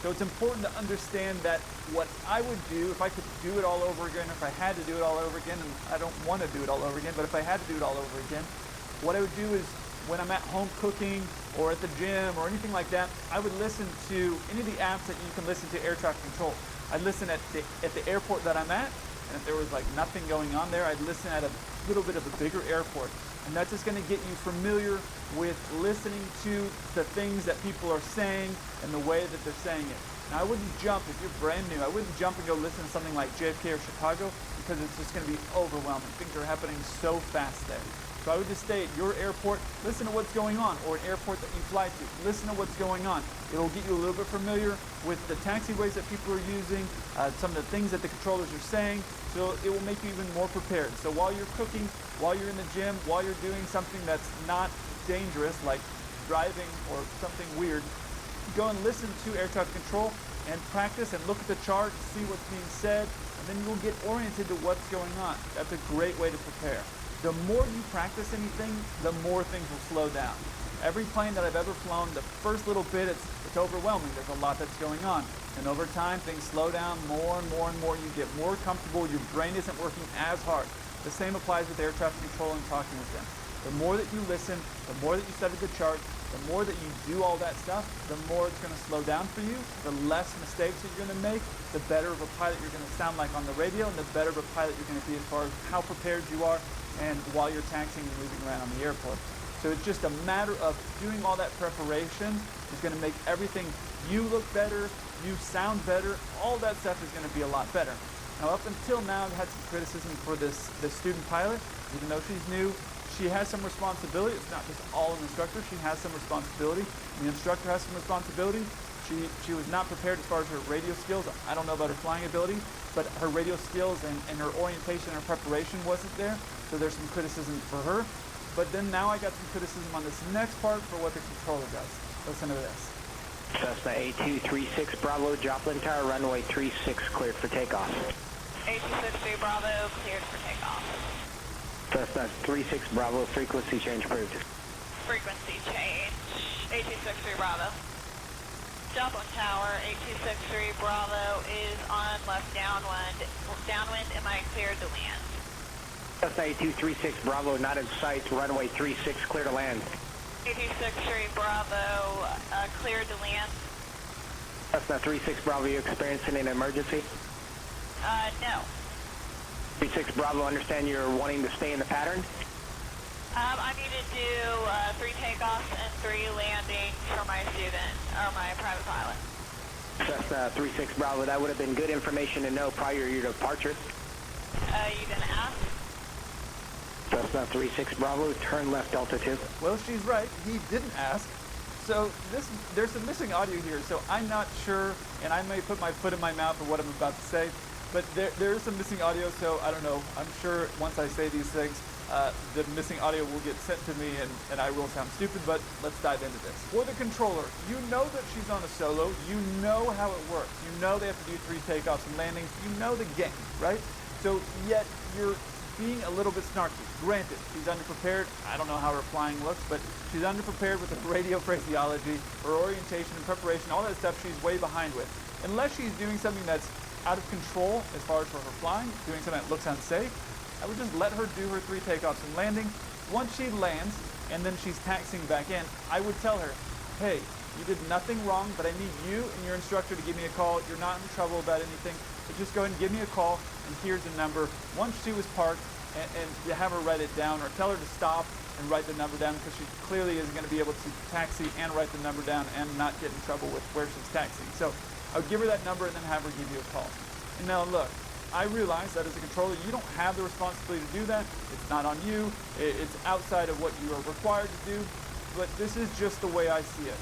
So it's important to understand that what I would do, if I could do it all over again, if I had to do it all over again, and I don't want to do it all over again, but if I had to do it all over again, what I would do is when I'm at home cooking or at the gym or anything like that, I would listen to any of the apps that you can listen to air traffic control. I'd listen at the airport that I'm at, and if there was like nothing going on there, I'd listen at a little bit of a bigger airport. And that's just going to get you familiar with listening to the things that people are saying and the way that they're saying it. Now, I wouldn't jump, if you're brand new, I wouldn't jump and go listen to something like JFK or Chicago, because it's just going to be overwhelming. Things are happening so fast there. So I would just stay at your airport, listen to what's going on, or an airport that you fly to. Listen to what's going on. It'll get you a little bit familiar with the taxiways that people are using, some of the things that the controllers are saying, so it will make you even more prepared. So while you're cooking, while you're in the gym, while you're doing something that's not dangerous, like driving or something weird, go and listen to air traffic control and practice and look at the chart, see what's being said, and then you'll get oriented to what's going on. That's a great way to prepare. The more you practice anything, the more things will slow down. Every plane that I've ever flown, the first little bit, it's overwhelming. There's a lot that's going on. And over time, things slow down more and more and more. You get more comfortable. Your brain isn't working as hard. The same applies with air traffic control and talking with them. The more that you listen, the more that you study the chart, the more that you do all that stuff, the more it's going to slow down for you, the less mistakes that you're going to make, the better of a pilot you're going to sound like on the radio, and the better of a pilot you're going to be as far as how prepared you are and while you're taxiing and moving around on the airport. So it's just a matter of doing all that preparation is going to make everything, you look better, you sound better, all that stuff is going to be a lot better. Now up until now, I've had some criticism for this student pilot. Even though she's new, she has some responsibility. It's not just all an instructor. She has some responsibility. And the instructor has some responsibility. She was not prepared as far as her radio skills. I don't know about her flying ability, but her radio skills and her orientation and her preparation wasn't there. So there's some criticism for her. But then now I got some criticism on this next part for what the controller does. Listen to this. Cessna 8236 Bravo, Joplin Tower, runway 36, cleared for takeoff. 8263 Bravo, cleared for takeoff. Cessna 36 Bravo, frequency change approved. Frequency change, 8263 Bravo. Joplin Tower, 8263 Bravo is on left downwind. Downwind, am I cleared to land? Cessna 8236 Bravo, not in sight, runway 36, clear to land. 8263 Bravo, cleared to land. Cessna 36 Bravo, you experiencing an emergency? No. 36 Bravo, understand you're wanting to stay in the pattern? I need to do 3 takeoffs and 3 landings for my student, or my private pilot. Cessna 36 Bravo, that would have been good information to know prior to your departure. You didn't ask? Cessna 36 Bravo, turn left Delta 2. Well, she's right. He didn't ask. So there's some missing audio here, so I'm not sure, and I may put my foot in my mouth for what I'm about to say, but there is some missing audio, so I don't know. I'm sure once I say these things, the missing audio will get sent to me, and I will sound stupid, but let's dive into this. For the controller, you know that she's on a solo. You know how it works. You know they have to do 3 takeoffs and landings. You know the game, right? So yet you're being a little bit snarky. Granted, she's underprepared. I don't know how her flying looks, but she's underprepared with the radio phraseology, her orientation and preparation, all that stuff she's way behind with. Unless she's doing something that's out of control as far as for her flying, doing something that looks unsafe, I would just let her do her 3 takeoffs and landing. Once she lands, and then she's taxiing back in, I would tell her, hey, you did nothing wrong, but I need you and your instructor to give me a call. You're not in trouble about anything, but just go ahead and give me a call, and here's the number. Once she was parked, and you have her write it down, or tell her to stop and write the number down, because she clearly isn't going to be able to taxi and write the number down and not get in trouble with where she's taxiing. So I would give her that number and then have her give you a call. And now look, I realize that as a controller, you don't have the responsibility to do that. It's not on you. It's outside of what you are required to do. But this is just the way I see it.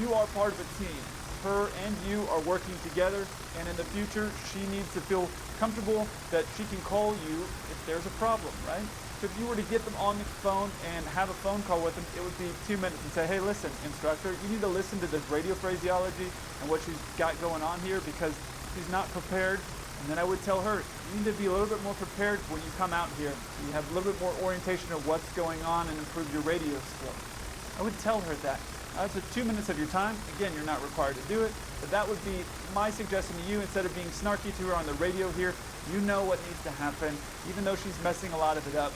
You are part of a team. Her and you are working together, and in the future, she needs to feel comfortable that she can call you if there's a problem, right? So if you were to get them on the phone and have a phone call with them, it would be 2 minutes and say, hey, listen, instructor, you need to listen to this radio phraseology and what she's got going on here because she's not prepared. And then I would tell her, you need to be a little bit more prepared when you come out here. You have a little bit more orientation of what's going on and improve your radio skills. I would tell her that. That's 2 minutes of your time. Again, you're not required to do it, but that would be my suggestion to you. Instead of being snarky to her on the radio here, you know what needs to happen. Even though she's messing a lot of it up,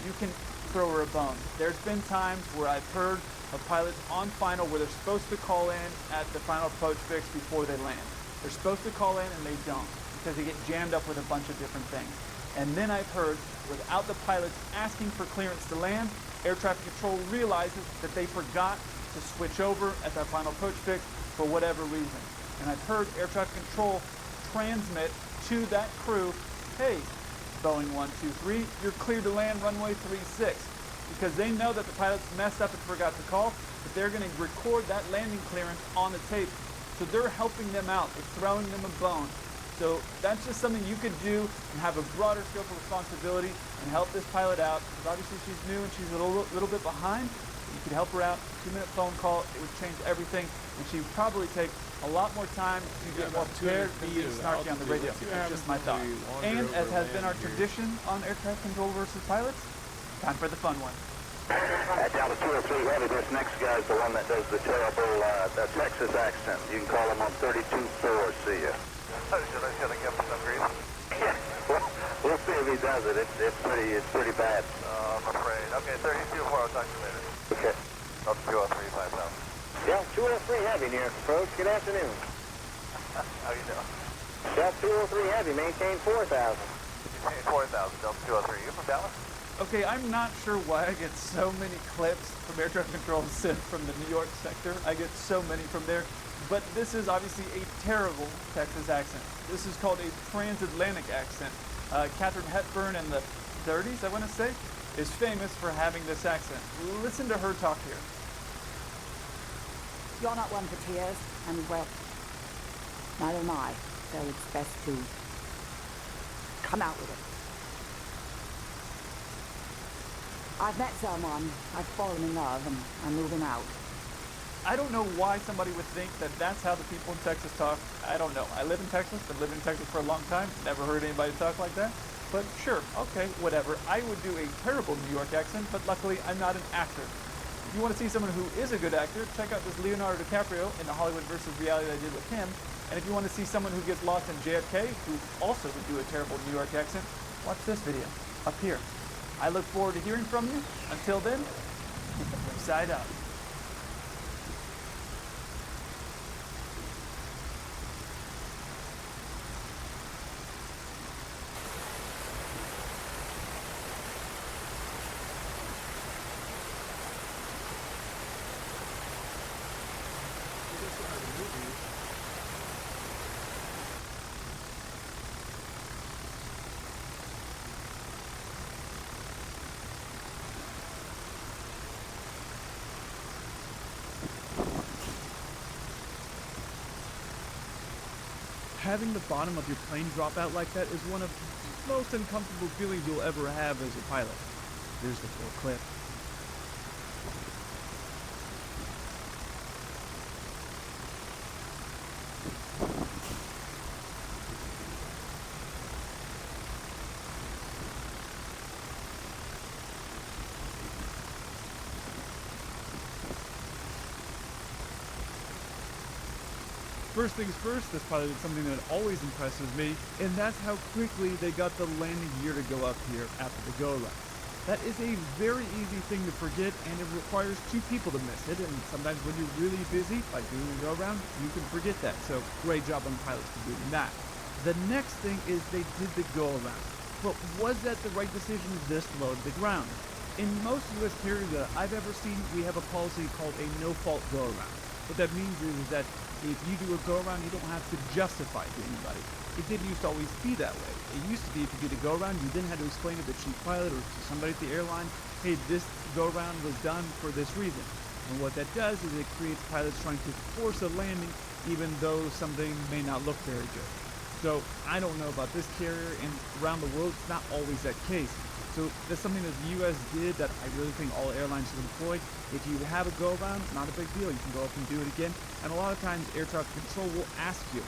you can throw her a bone. There's been times where I've heard of pilots on final where they're supposed to call in at the final approach fix before they land. They're supposed to call in and they don't because they get jammed up with a bunch of different things. And then I've heard, without the pilots asking for clearance to land, air traffic control realizes that they forgot to switch over at that final approach fix for whatever reason. And I've heard air traffic control transmit to that crew, hey, Boeing 123, you're cleared to land runway 36. Because they know that the pilots messed up and forgot to call, but they're going to record that landing clearance on the tape. So they're helping them out. They're throwing them a bone. So that's just something you could do and have a broader scope of responsibility and help this pilot out. Because obviously she's new and she's a little bit behind. You could help her out. 2-minute phone call. It would change everything. And she would probably take a lot more time to get more prepared than being snarky on the radio. That's just my thought. And as has been our tradition on aircraft control versus pilots, time for the fun one. Dallas 203 Heavy, this next guy's the one that does the terrible Texas accent. You can call him on 32-4. See ya. Should I get some grease? Yeah, we'll see if he does it. It's pretty bad. I'm afraid. Okay, 32-4, I'll talk to you later. Okay. Up 203, 5000. Del 203 Heavy near approach. Good afternoon. How you doing? Del 203 Heavy, maintain 4,000. Maintain 4,000, Del 203. You from Dallas? Okay, I'm not sure why I get so many clips from air traffic control sent from the New York sector. I get so many from there. But this is obviously a terrible Texas accent. This is called a transatlantic accent. Katharine Hepburn in the 30s, I want to say, is famous for having this accent. Listen to her talk here. You're not one for tears, and well, neither am I. So it's best to come out with it. I've met someone, I've fallen in love, and I'm moving out. I don't know why somebody would think that that's how the people in Texas talk. I don't know. I live in Texas, been living in Texas for a long time, never heard anybody talk like that. But sure, okay, whatever. I would do a terrible New York accent, but luckily I'm not an actor. If you want to see someone who is a good actor, check out this Leonardo DiCaprio in the Hollywood versus reality I did with him. And if you want to see someone who gets lost in JFK, who also would do a terrible New York accent, watch this video, up here. I look forward to hearing from you. Until then, side out. Having the bottom of your plane drop out like that is one of the most uncomfortable feelings you'll ever have as a pilot. Here's the full clip. First things first, this pilot did something that always impresses me, and that's how quickly they got the landing gear to go up here after the go-around. That is a very easy thing to forget, and it requires two people to miss it, and sometimes when you're really busy, like doing a go-around, you can forget that, so great job on the pilots for doing that. The next thing is they did the go-around, but was that the right decision this low to the ground? In most U.S. carriers that I've ever seen, we have a policy called a no-fault go-around. What that means is that if you do a go-around, you don't have to justify it to anybody. It didn't used to always be that way. It used to be if you did a go-around, you then had to explain to the chief pilot or to somebody at the airline, hey, this go-around was done for this reason. And what that does is it creates pilots trying to force a landing even though something may not look very good. So I don't know about this carrier, and around the world, it's not always that case. So that's something that the U.S. did that I really think all airlines should employ. If you have a go-around, not a big deal. You can go up and do it again. And a lot of times, air traffic control will ask you,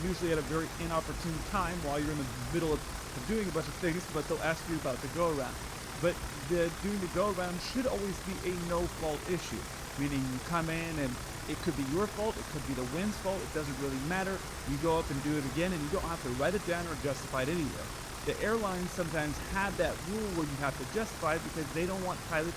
usually at a very inopportune time while you're in the middle of doing a bunch of things, but they'll ask you about the go-around. But doing the go-around should always be a no-fault issue, meaning you come in and it could be your fault, it could be the wind's fault, it doesn't really matter. You go up and do it again, and you don't have to write it down or justify it anywhere. The airlines sometimes have that rule where you have to justify it because they don't want pilots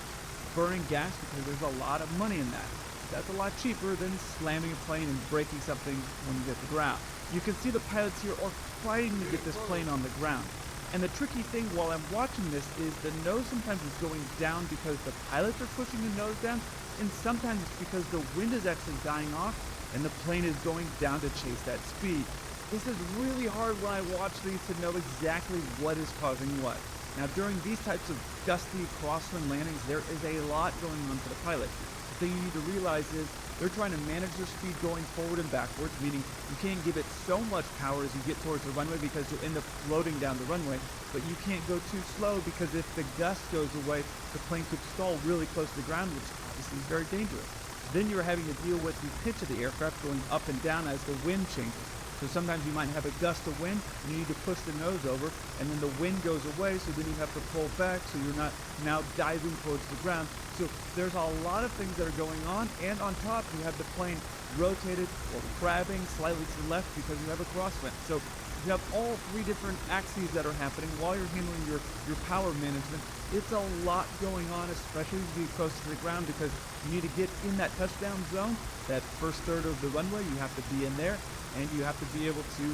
burning gas because there's a lot of money in that. That's a lot cheaper than slamming a plane and breaking something when you hit the ground. You can see the pilots here are fighting to get this plane on the ground. And the tricky thing while I'm watching this is the nose sometimes is going down because the pilots are pushing the nose down, and sometimes it's because the wind is actually dying off and the plane is going down to chase that speed. This is really hard when I watch these to know exactly what is causing what. Now during these types of gusty crosswind landings, there is a lot going on for the pilot. The thing you need to realize is they're trying to manage their speed going forward and backwards, meaning you can't give it so much power as you get towards the runway because you'll end up floating down the runway, but you can't go too slow because if the gust goes away, the plane could stall really close to the ground, which obviously is very dangerous. Then you're having to deal with the pitch of the aircraft going up and down as the wind changes. So sometimes you might have a gust of wind, and you need to push the nose over, and then the wind goes away, so then you have to pull back, so you're not now diving towards the ground. So there's a lot of things that are going on, and on top you have the plane rotated or crabbing slightly to the left because you have a crosswind. So you have all three different axes that are happening while you're handling your power management. It's a lot going on, especially as you get close to the ground, because you need to get in that touchdown zone, that first third of the runway, you have to be in there. And you have to be able to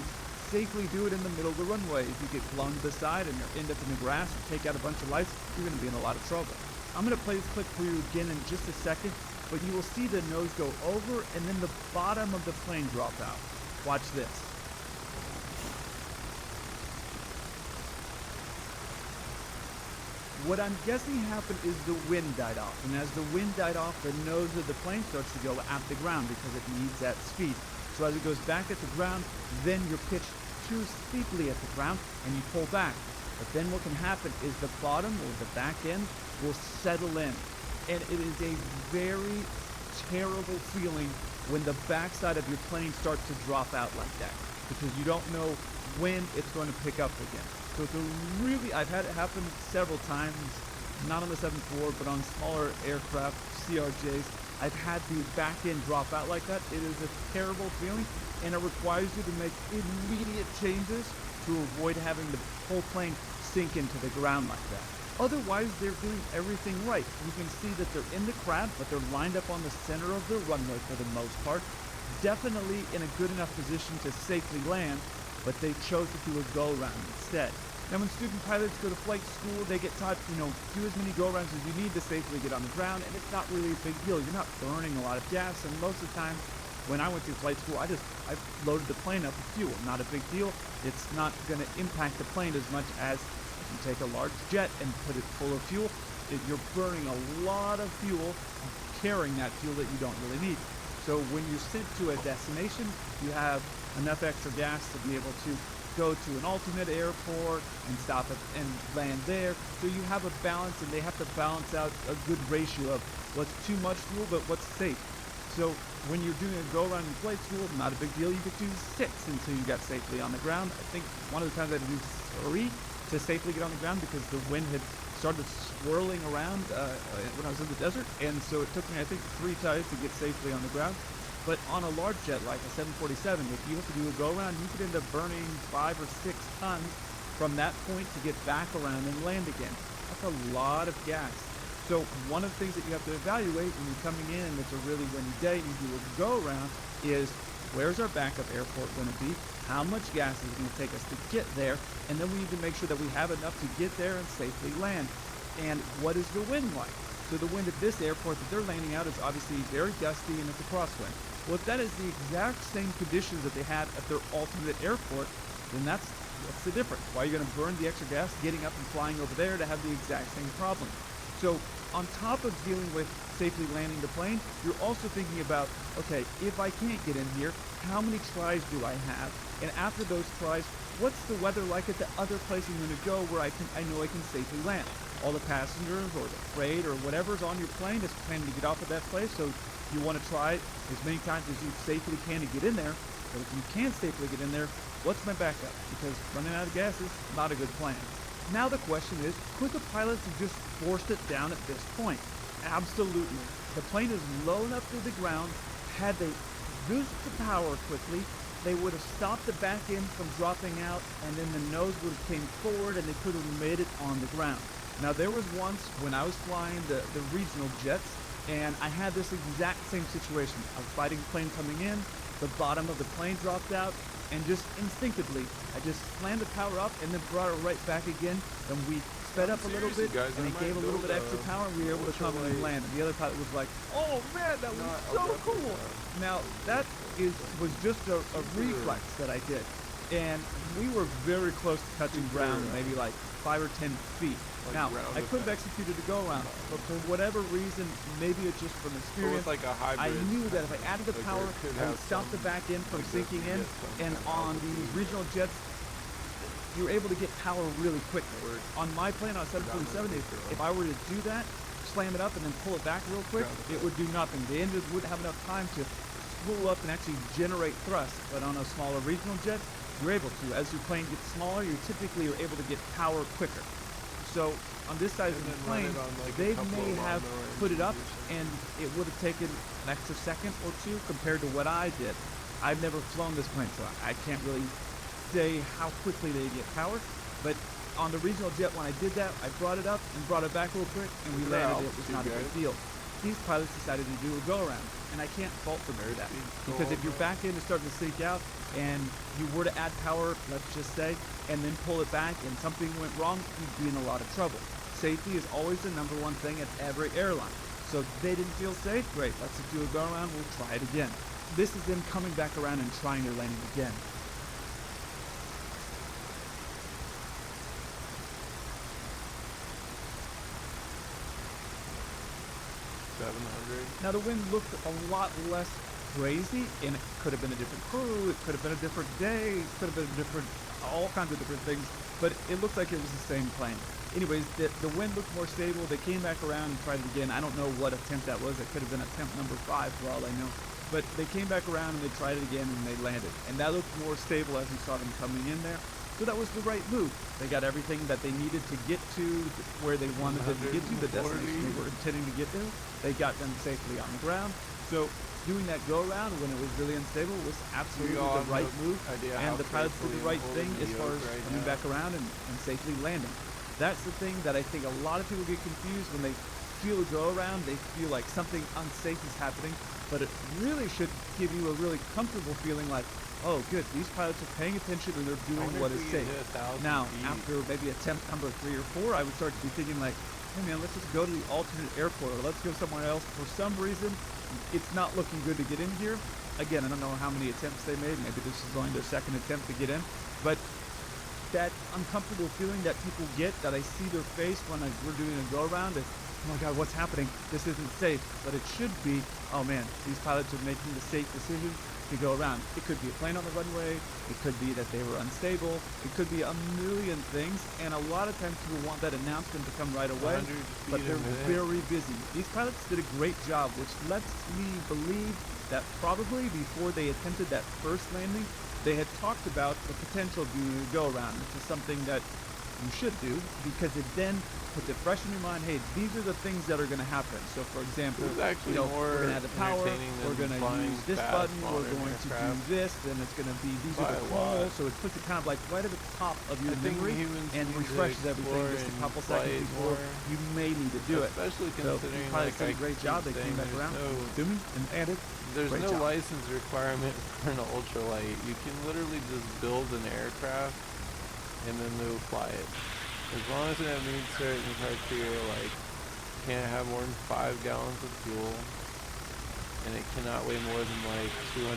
safely do it in the middle of the runway. If you get blown to the side and you end up in the grass and take out a bunch of lights, you're going to be in a lot of trouble. I'm going to play this clip for you again in just a second, but you will see the nose go over and then the bottom of the plane drop out. Watch this. What I'm guessing happened is the wind died off, and as the wind died off, the nose of the plane starts to go at the ground because it needs that speed. So as it goes back at the ground, then you're pitched too steeply at the ground and you pull back. But then what can happen is the bottom or the back end will settle in. And it is a very terrible feeling when the backside of your plane starts to drop out like that, because you don't know when it's going to pick up again. So it's a really, I've had it happen several times, not on the 747, but on smaller aircraft, CRJs. I've had the back end drop out like that. It is a terrible feeling, and it requires you to make immediate changes to avoid having the whole plane sink into the ground like that. Otherwise, they're doing everything right. You can see that they're in the crab, but they're lined up on the center of the runway for the most part. Definitely in a good enough position to safely land, but they chose to do a go-around instead. Now when student pilots go to flight school, they get taught, do as many go-arounds as you need to safely get on the ground, and it's not really a big deal. You're not burning a lot of gas, and most of the time, when I went through flight school, I loaded the plane up with fuel. Not a big deal. It's not going to impact the plane as much as if you take a large jet and put it full of fuel. You're burning a lot of fuel, carrying that fuel that you don't really need. So when you sit to a destination, you have enough extra gas to be able to go to an alternate airport and stop it and land there. So you have a balance, and they have to balance out a good ratio of what's too much fuel but what's safe. So when you're doing a go-around in flight school, not a big deal. You could do 6 until you got safely on the ground. I think one of the times I had to do 3 to safely get on the ground because the wind had started swirling around when I was in the desert, and so it took me, I think, 3 times to get safely on the ground. But on a large jet like a 747, if you have to do a go-around, you could end up burning 5 or 6 tons from that point to get back around and land again. That's a lot of gas. So one of the things that you have to evaluate when you're coming in and it's a really windy day and you do a go-around is, where's our backup airport going to be? How much gas is it going to take us to get there? And then we need to make sure that we have enough to get there and safely land. And what is the wind like? So the wind at this airport that they're landing out is obviously very gusty and it's a crosswind. Well, if that is the exact same conditions that they had at their alternate airport, then what's the difference? Why are you going to burn the extra gas getting up and flying over there to have the exact same problem? So on top of dealing with safely landing the plane, you're also thinking about, okay, if I can't get in here, how many tries do I have? And after those tries, what's the weather like at the other place I'm going to go where I know I can safely land? All the passengers or the freight or whatever's on your plane is planning to get off at that place, so you want to try as many times as you safely can to get in there. But if you can't safely get in there, what's my backup? Because running out of gas is not a good plan. Now the question is, could the pilots have just forced it down at this point? Absolutely. The plane is low enough to the ground. Had they boosted the power quickly, they would have stopped the back end from dropping out, and then the nose would have came forward and they could have made it on the ground. Now there was once when I was flying the regional jets, and I had this exact same situation. I was fighting a plane coming in, the bottom of the plane dropped out, and just instinctively, I just slammed the power up and then brought it right back again, and we sped up a little bit, guys, and it gave a little bit extra power, and we were able to come in and land. And the other pilot was like, oh man, that was so cool. Now, that was just a reflex that I did. And we were very close to touching ground, maybe like 5 or 10 feet. Now, I could have executed a go-around, but for whatever reason, maybe it's just from experience, like a hybrid. I knew that if I added the power, I would stop the back end from sinking in, and on these regional jets, you're able to get power really quickly. On my plane, on a 747, if I were to do that, slam it up and then pull it back real quick, it would do nothing. The engines wouldn't have enough time to spool up and actually generate thrust, but on a smaller regional jet, you're able to. As your plane gets smaller, you typically are able to get power quicker. So on this side of the plane, they may have put it up and it would have taken an extra second or 2 compared to what I did. I've never flown this plane, so I can't really say how quickly they get power. But on the regional jet, when I did that, I brought it up and brought it back real quick, and we landed it. It was not a big deal. These pilots decided to do a go-around, and I can't fault them for that. Because if your back end is starting to sink out, and you were to add power, let's just say, and then pull it back and something went wrong, you'd be in a lot of trouble. Safety is always the number one thing at every airline. So they didn't feel safe, great, let's do a go-around, we'll try it again. This is them coming back around and trying their landing again. Now the wind looked a lot less crazy, and it could have been a different crew, it could have been a different day, it could have been all kinds of different things, but it looked like it was the same plane. Anyways, the wind looked more stable. They came back around and tried it again. I don't know what attempt that was. It could have been attempt number 5 for all I know. But they came back around and they tried it again and they landed. And that looked more stable as we saw them coming in there. So that was the right move. They got everything that they needed to get to where they wanted them to get to, the destination they were intending to get to. They got them safely on the ground. So doing that go-around when it was really unstable was absolutely the right move. And the pilots did the right thing as far as coming back around and safely landing. That's the thing that I think a lot of people get confused when they feel a go-around. They feel like something unsafe is happening, but it really should give you a really comfortable feeling like, oh good, these pilots are paying attention and they're doing what is safe. Now, after maybe attempt number 3 or 4, I would start to be thinking like, hey man, let's just go to the alternate airport, or let's go somewhere else. For some reason, it's not looking good to get in here. Again, I don't know how many attempts they made. Maybe this is only their second attempt to get in, but that uncomfortable feeling that people get, that I see their face when we're doing a go-around, is oh my God, what's happening? This isn't safe, but it should be. Oh man, these pilots are making the safe decision to go around. It could be a plane on the runway. It could be that they were unstable. It could be a million things. And a lot of times people want that announcement to come right away, but they're very busy. These pilots did a great job, which lets me believe that probably before they attempted that first landing, they had talked about the potential of doing a go-around, which is something that you should do, because it then puts it fresh in your mind. Hey, these are the things that are going to happen. So, for example, actually we're going to add the power, we're going to use this button, we're going to do this, then it's going to be these are the controls. So it puts it kind of like right at the top of your memory and refreshes everything just a couple seconds before you may need to do it. Especially so considering pilots did a great job. They came back around, to me, and added. There's no license requirement for an ultralight. You can literally just build an aircraft and then they'll fly it. As long as it meets certain criteria, like can't have more than 5 gallons of fuel, and it cannot weigh more than like 250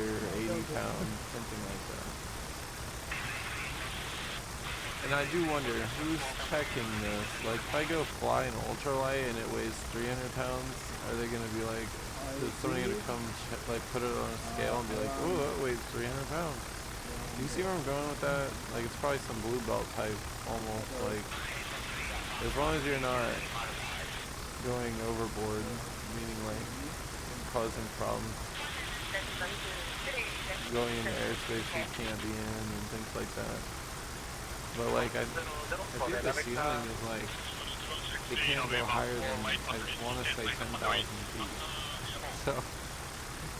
or 80 pounds, something like that. And I do wonder, who's checking this? Like, if I go fly an ultralight and it weighs 300 pounds, are they going to be like, is somebody going to come like put it on a scale and be like, oh, that weighs 300 pounds? Do you see where I'm going with that? Like, it's probably some blue belt type, almost, like, as long as you're not going overboard, meaning like causing problems, going into airspace you can't be in and things like that. But like, I think the ceiling is like, it can't go higher than, I want to say 10,000 feet. So,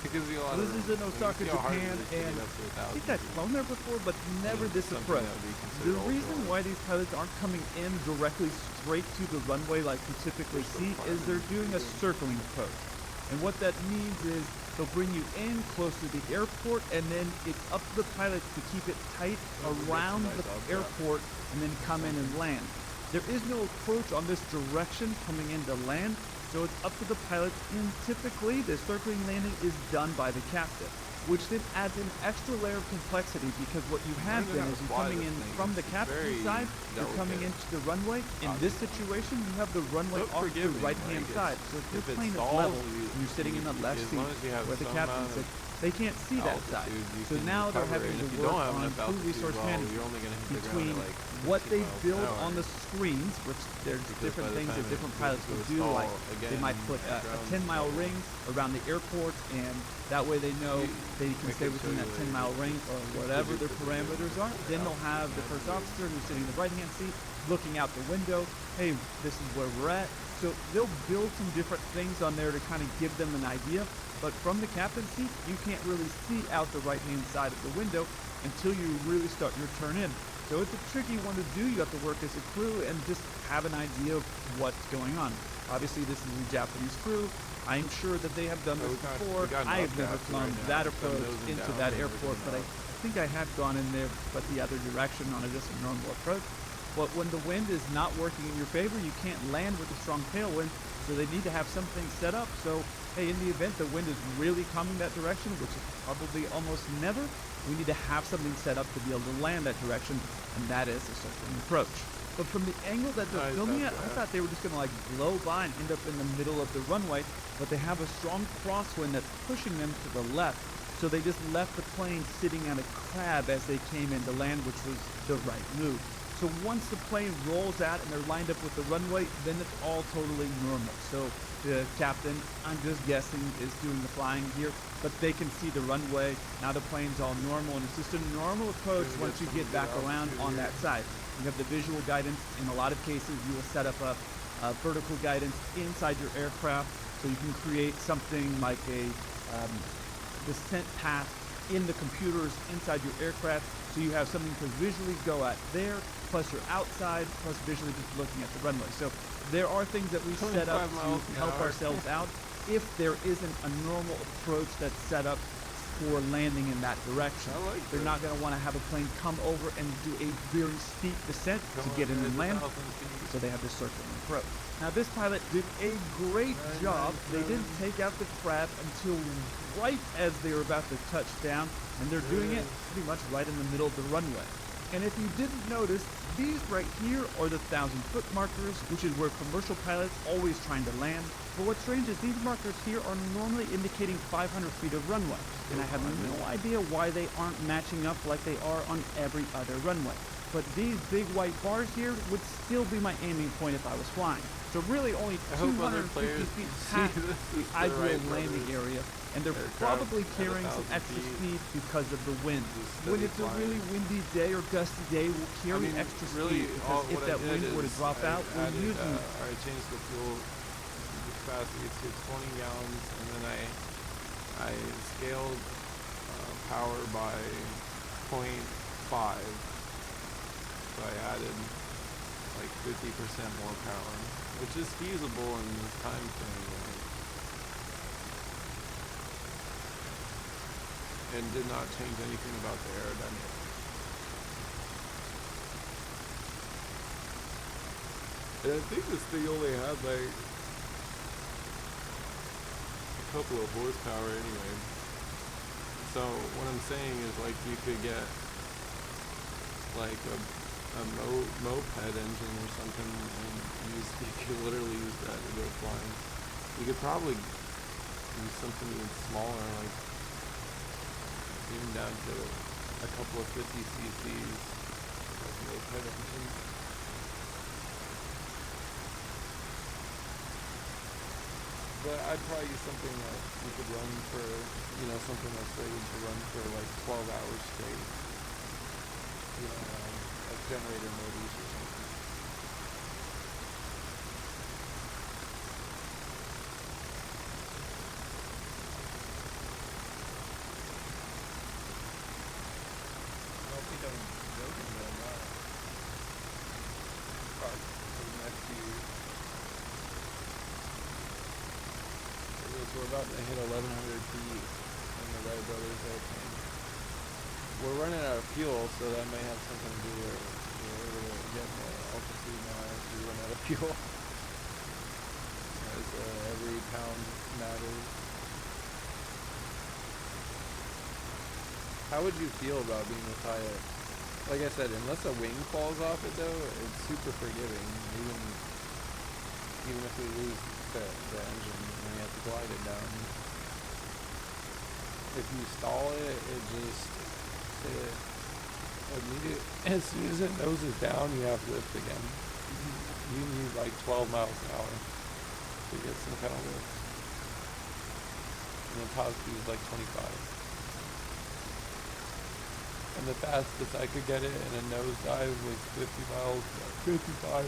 it gives you a lot of This is in Osaka, Japan, and I think I've flown there before, but never this approach. The reason why these pilots aren't coming in directly straight to the runway like you typically see is they're doing a circling approach. And what that means is they'll bring you in close to the airport, and then it's up to the pilots to keep it tight around the airport and then come in and land. There is no approach on this direction coming in to land, so it's up to the pilots, and typically the circling landing is done by the captain, which then adds an extra layer of complexity, because what you have then is you're coming in from the captain's side, you're coming into the runway. In this situation, you have the runway off the right-hand side. So if your plane is level and you're sitting in the left seat where the captain sits, they can't see that side. So now they're having to work on crew resource management between what they build on the screens, which there's different things that different pilots will do, like they might put a 10-mile ring around the airport, and that way they know they can stay within that 10-mile ring or whatever their parameters are. Then they'll have the first officer who's sitting in the right-hand seat looking out the window. Hey, this is where we're at. So they'll build some different things on there to kind of give them an idea. But from the captain's seat, you can't really see out the right-hand side of the window until you really start your turn in. So it's a tricky one to do. You have to work as a crew and just have an idea of what's going on. Obviously, this is a Japanese crew. I'm sure that they have done this before. I have never flown that approach into that airport, but I think I have gone in there, but the other direction on just a normal approach. But when the wind is not working in your favor, you can't land with a strong tailwind, so they need to have something set up. So, hey, in the event the wind is really coming that direction, which is probably almost never, we need to have something set up to be able to land that direction, and that is a circling approach. But from the angle that they're filming it, I thought they were just going to like blow by and end up in the middle of the runway, but they have a strong crosswind that's pushing them to the left. So they just left the plane sitting on a crab as they came in to land, which was the right move. So once the plane rolls out and they're lined up with the runway, then it's all totally normal. So the captain, I'm just guessing, is doing the flying here, but they can see the runway. Now the plane's all normal, and it's just a normal approach once you get back around on that side. You have the visual guidance. In a lot of cases, you will set up a vertical guidance inside your aircraft, so you can create something like a descent path in the computers inside your aircraft, so you have something to visually go at there, plus you're outside, plus visually just looking at the runway. So there are things that we set up to help ourselves out if there isn't a normal approach that's set up for landing in that direction. They're not going to want to have a plane come over and do a very steep descent to get in and land, so they have this circling approach. Now this pilot did a great job. They didn't take out the crab until right as they were about to touch down, and they're doing it pretty much right in the middle of the runway. And if you didn't notice, these right here are the 1,000-foot markers, which is where commercial pilots always trying to land. But what's strange is these markers here are normally indicating 500 feet of runway, and I have no idea why they aren't matching up like they are on every other runway. But these big white bars here would still be my aiming point if I was flying. So really only 250 feet past the ideal landing area, and they're probably carrying some extra speed because of the wind. When it's a really windy day or gusty day, we'll carry extra speed, because if that wind were to drop out, we're using... I changed the fuel capacity to 20 gallons, and then I scaled power by 0.5. So I added like 50% more power, which is feasible in this time frame, right? And did not change anything about the aerodynamics. And I think this thing only had like a couple of horsepower anyway. So what I'm saying is, like, you could get like a moped engine or something, and you could literally use that to go flying. You could probably use something even smaller, like even down to a couple of 50 cc's, like a moped engine. But I'd probably use something that you could run for, something that's rated to run for like 12 hours straight. Like generator motors or something. I don't think I'm joking about that. Probably for the next few years. We're about to hit 1,100 feet in the Wright Borthers airplane. We're running out of fuel, so that may have something to do with we're getting more altitude now as we run out of fuel. As every pound matters. How would you feel about being a pilot? Like I said, unless a wing falls off it though, it's super forgiving. Even if we lose the engine and we have to glide it down. If you stall it, as soon as it noses down, you have lift again. You need like 12 miles an hour to get some kind of lift. And the top speed is like 25. And the fastest I could get it in a nosedive was 55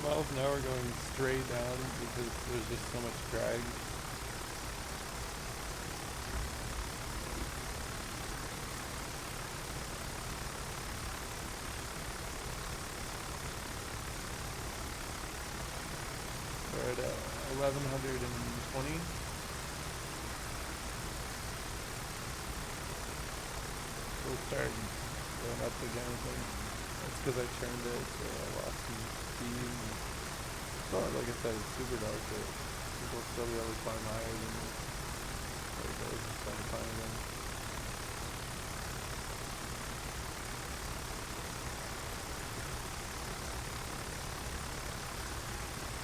miles an hour going straight down because there's just so much drag. We're at 1,120. We'll start going up again, I think. That's because I turned it, so I lost some speed. Well, like I said, it's super dark, but people still be able to climb higher than this. There it goes, it's starting to climb again.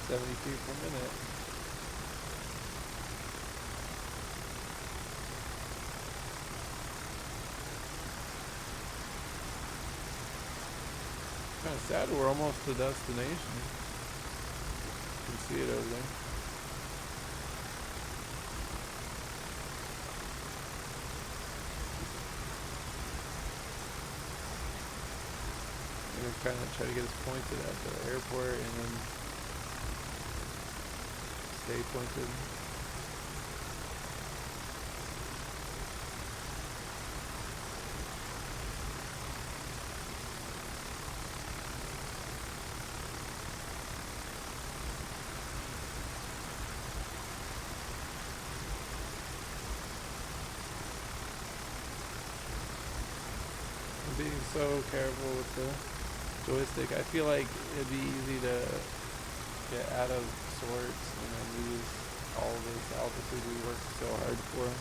$70 feet per minute. Kind of sad we're almost to destination. You can see it over there. I'm gonna kind of try to get us pointed at the airport and then stay pointed. Being so careful with the joystick. I feel like it'd be easy to get out of sorts and then lose all this altitude we worked so hard for.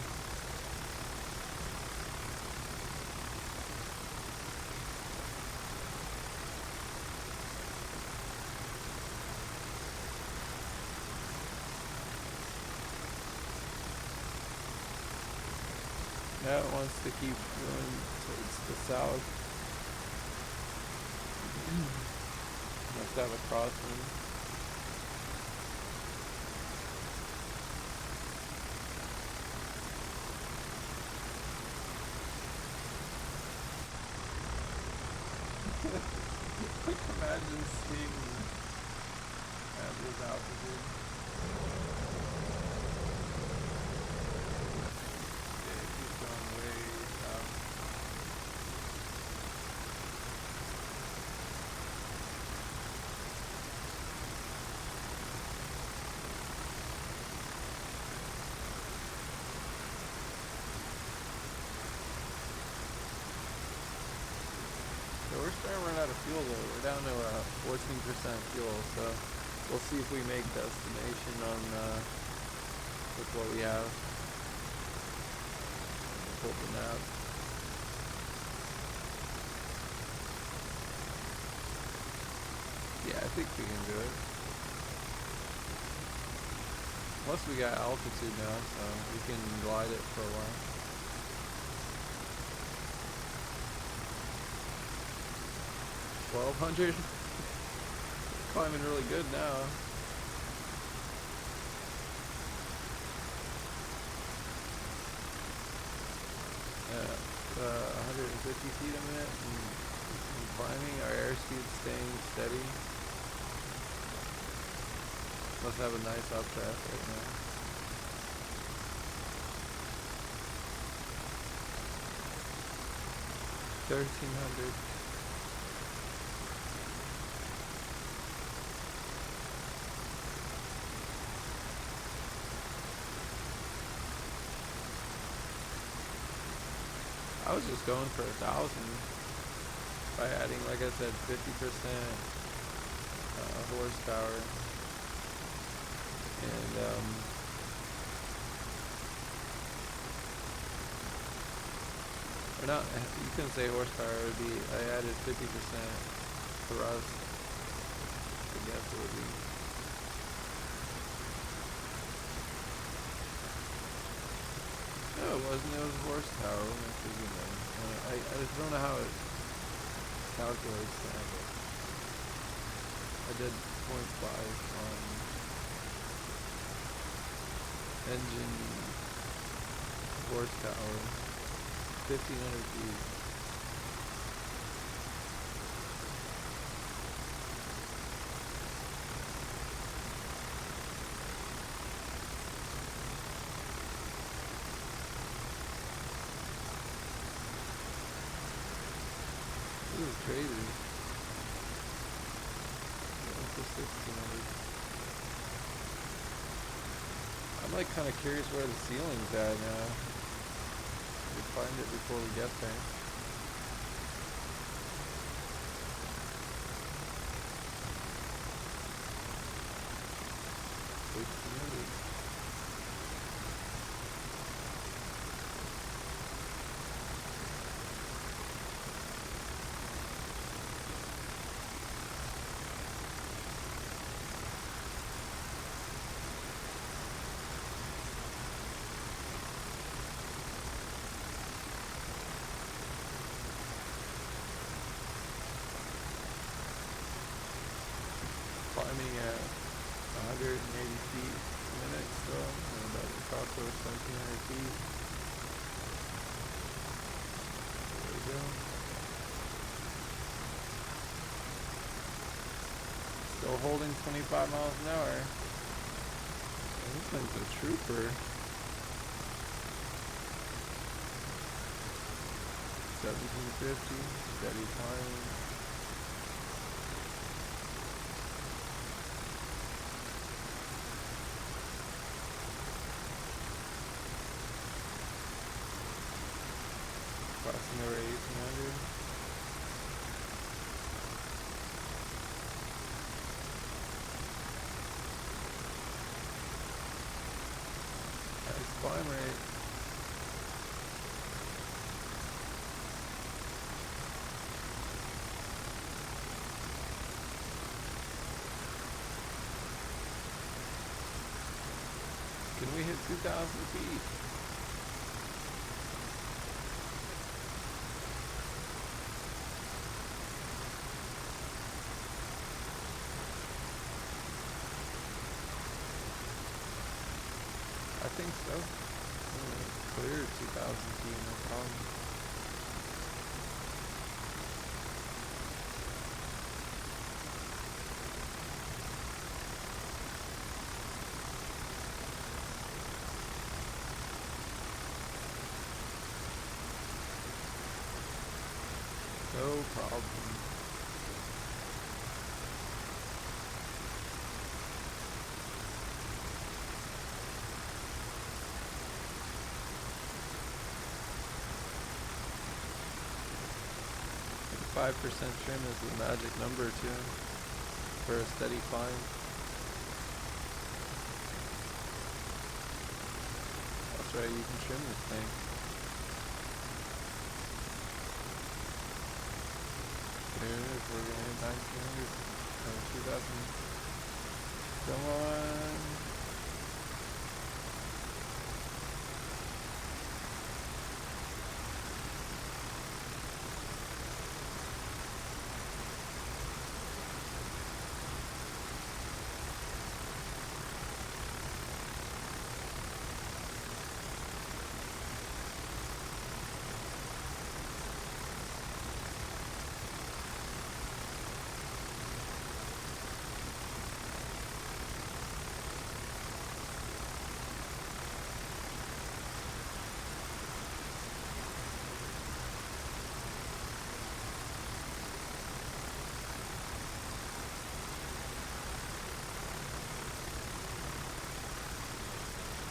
Now it wants to keep going towards the south. Must have a crosswind. Imagine seeing at this altitude. Yeah, it keeps going way south. So we're starting to run out of fuel though. We're down to 14% fuel, so we'll see if we make destination on with what we have. Pull the map. Yeah, I think we can do it. Plus we got altitude now, so we can glide it for a while. $1,200. Climbing really good now. Yeah, 150 feet a minute and climbing. Our airspeed's staying steady. Must have a nice updraft right now. $1,300. I was just going for 1,000 by adding, like I said, 50% horsepower, and or not. You can say horsepower. It would be. I added 50% thrust. I guess it would be. No, it wasn't. It was horsepower. What am I thinking of? I just don't know how it calculates that. But I did 0.5 on engine horsepower, 1,500 feet. This is crazy. Going for 1,600. I'm like kind of curious where the ceiling's at now. We'll find it before we get there. Climbing at 180 feet a minute still, and about to cross over 1,700 feet. There we go. Still holding 25 miles an hour. And this thing's a trooper. 1,750, steady climbing. Crossing over 1,800. Nice climb rate. Can we hit 2,000 feet? think so. Clear 2,000 feet, no problem. No problem. I think 5% trim is the magic number too for a steady climb. That's right, you can trim this thing. There it is, we're gonna hit 1900, 2000. Come on.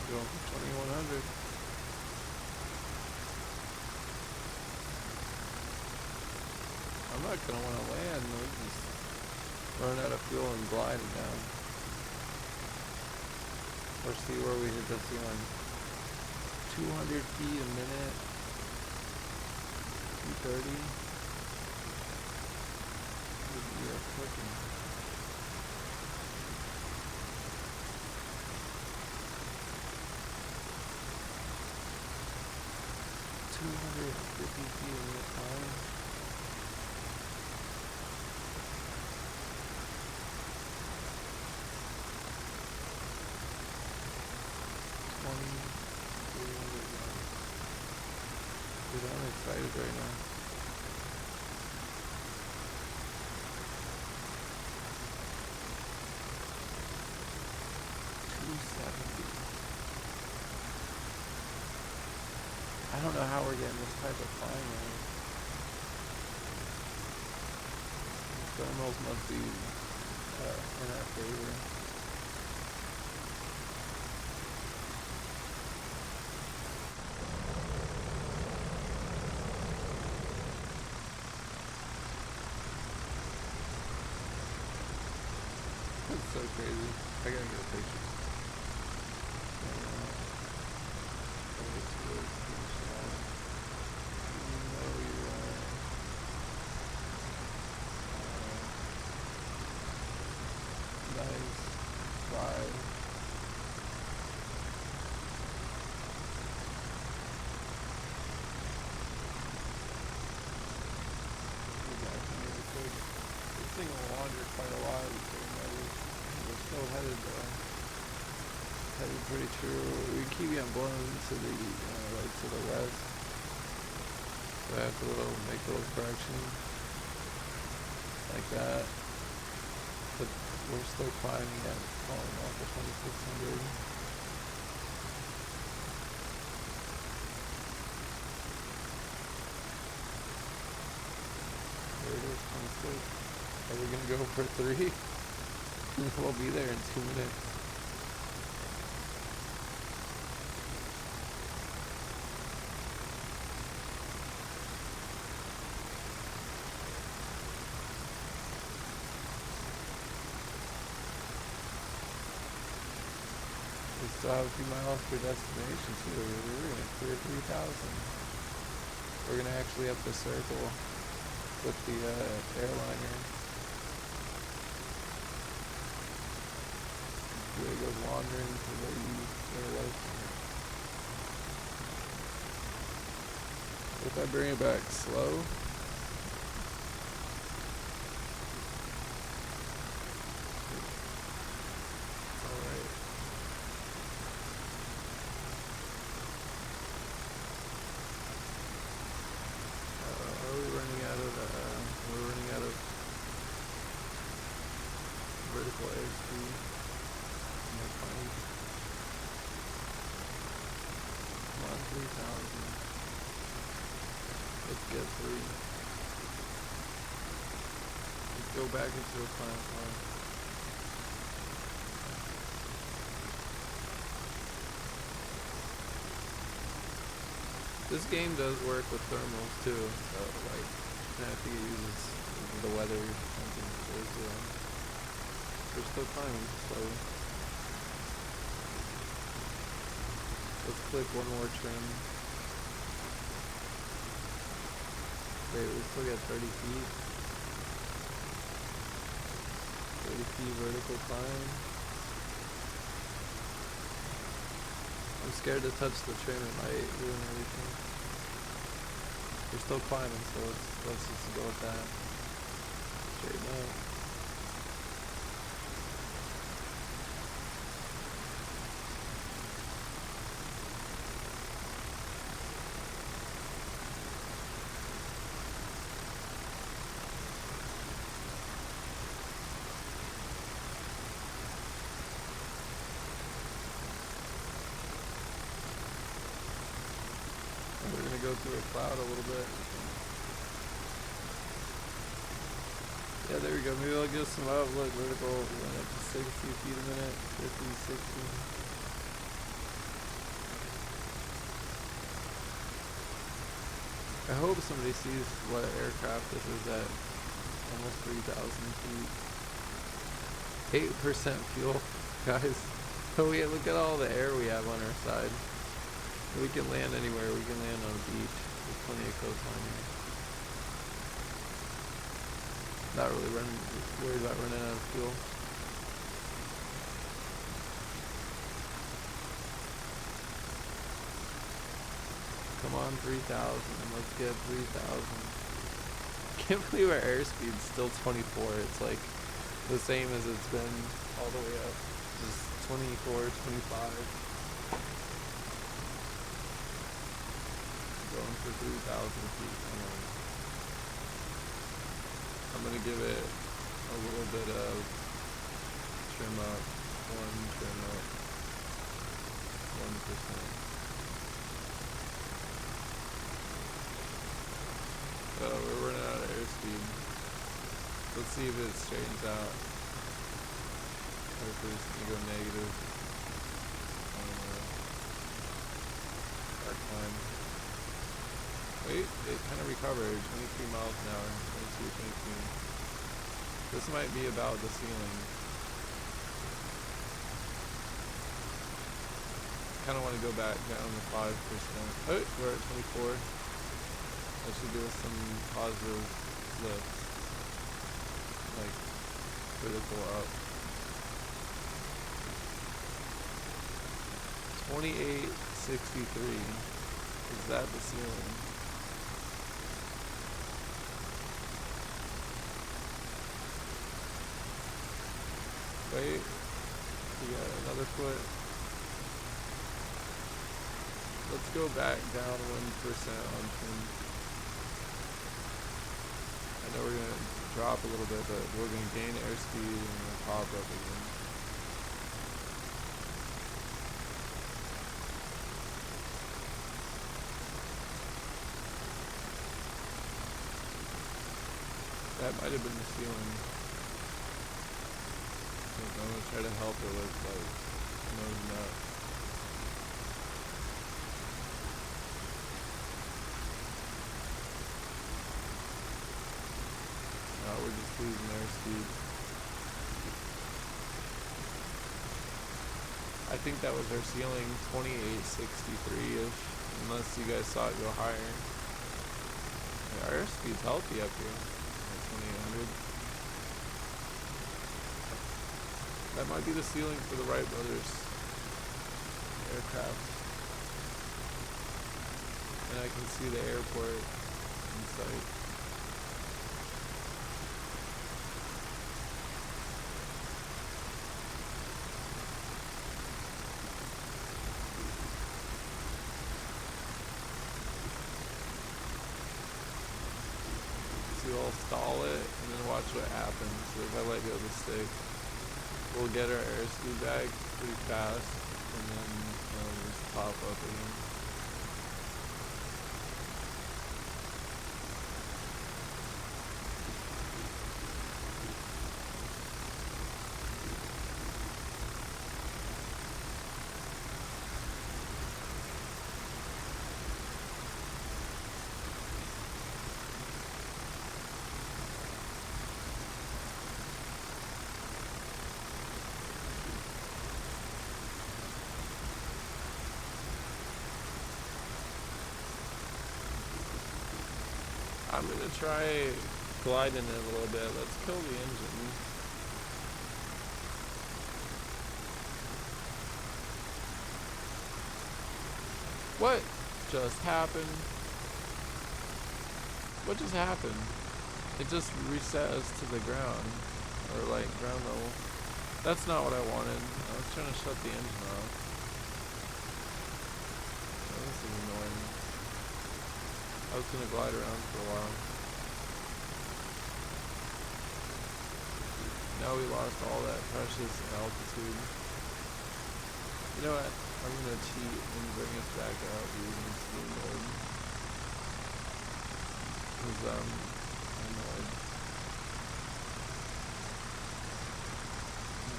Going for 2100. I'm not gonna want to land. We'll just run out of fuel and glide it down. Or see where we hit the ceiling. 200 feet a minute. 230. We are cooking. $250 feet in the time. Dude, I'm excited right now. I don't know how we're getting this type of flying right. Thermals must be in our favor. That's so crazy. I gotta get a picture. Thing will wander quite a while before we're still headed pretty true. We keep getting blown to the right to the west. So I have to make a little correction like that. But we're still climbing at falling off the 2600. There it is, 26. Are we gonna go for 3? We'll be there in 2 minutes. We still have a few miles to our destination too. We're gonna clear 3,000. We're gonna actually up the circle with the airliner. It goes wandering to the east or west. If I bring it back slow, it's alright. 3,000. Let's get 3. Let's go back into a class line. This game does work with thermals too, so like I think it uses the weather or something. They're still climbing slowly. Let's click one more trim. Wait, we still got 30 feet. 30 feet vertical climb. I'm scared to touch the trim, it might ruin everything. We're still climbing, so let's just go with that. Straighten up. We're going to go through a cloud a little bit. Yeah, there we go. Maybe I'll give some up. Look, vertical went up to 60 feet a minute. 50, 60. I hope somebody sees what aircraft this is at. Almost 3,000 feet. 8% fuel, guys. Oh yeah, look at all the air we have on our side. We can land anywhere. We can land on a beach. There's plenty of coastline here. Not really worried about running out of fuel. Come on, 3,000. Let's get 3,000. Can't believe our airspeed's still 24. It's like the same as it's been all the way up. Just 24, 25. Going for 3,000 feet. I'm gonna give it a little bit of trim up, one trim up, 1%. So we're running out of airspeed. Let's see if it straightens out. Or if we're just gonna go negative. Our climb. Wait, it kind of recovered. 23 miles an hour. 22, 23. This might be about the ceiling. Kind of want to go back down to 5%. Oh, we're at 24. That should give us some positive lift. Like, vertical up. 2863. Is that the ceiling? Wait, we got another foot. Let's go back down 1% on trim. I know we're gonna drop a little bit, but we're gonna gain airspeed and we're gonna pop up again. That might have been the ceiling. I'm gonna try to help it with like nosing up. Now we're just losing airspeed. I think that was our ceiling, 2863-ish, unless you guys saw it go higher. Yeah, our airspeed's healthy up here at 2800. That might be the ceiling for the Wright Brothers aircraft. And I can see the airport in sight. So I'll stall it and then watch what happens. So if I let go of the stick, we'll get our airspeed back pretty fast, and then just pop up again. I'm gonna try gliding it a little bit. Let's kill the engine. What just happened? What just happened? It just reset us to the ground, or like ground level. That's not what I wanted. I was trying to shut the engine off. Oh, this is annoying. I was gonna glide around for a while. Now we lost all that precious altitude. You know what? I'm gonna cheat and bring us back out using steam mode. Cause I'm annoyed.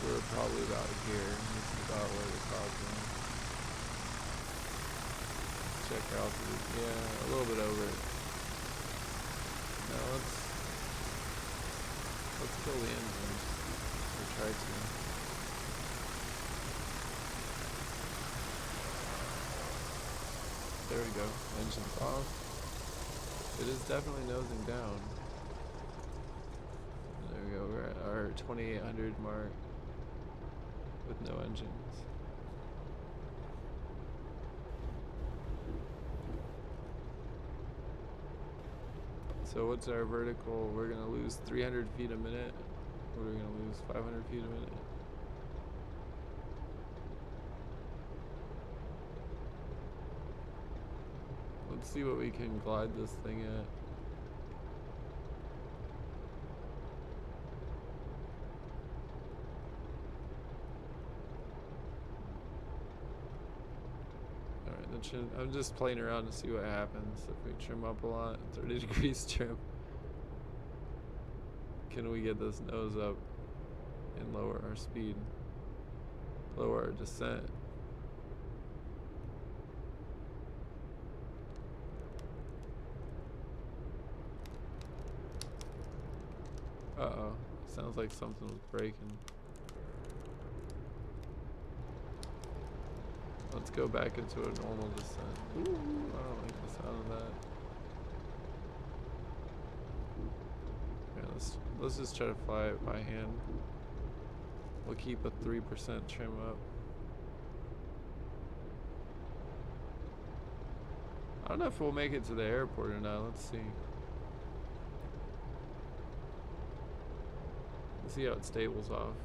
We're probably about here. This is about where the problem is. Check out the, yeah, a little bit over it. Now let's kill the engines. Or try to. There we go. Engine's off. It is definitely nosing down. There we go. We're at our 2800 mark with no engines. So what's our vertical? We're gonna lose 300 feet a minute. What are we gonna lose? 500 feet a minute. Let's see what we can glide this thing at. Alright, that should, I'm just playing around to see what happens if we trim up a lot. 30 degrees trim. Can we get this nose up and lower our speed? Lower our descent. Uh-oh. Sounds like something was breaking. Let's go back into a normal descent. Ooh, I don't like the sound of that. Yeah, let's just try to fly it by hand. We'll keep a 3% trim up. I don't know if we'll make it to the airport or not. Let's see. Let's see how it stables off.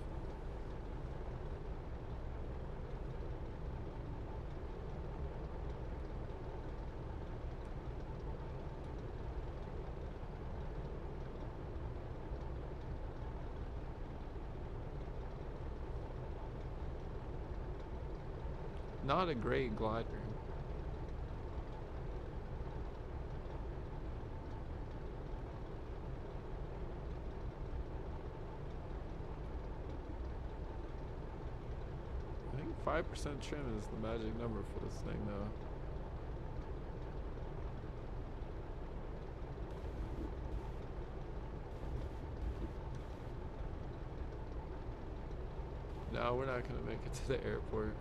Not a great glider. I think 5% trim is the magic number for this thing though. No, we're not gonna make it to the airport.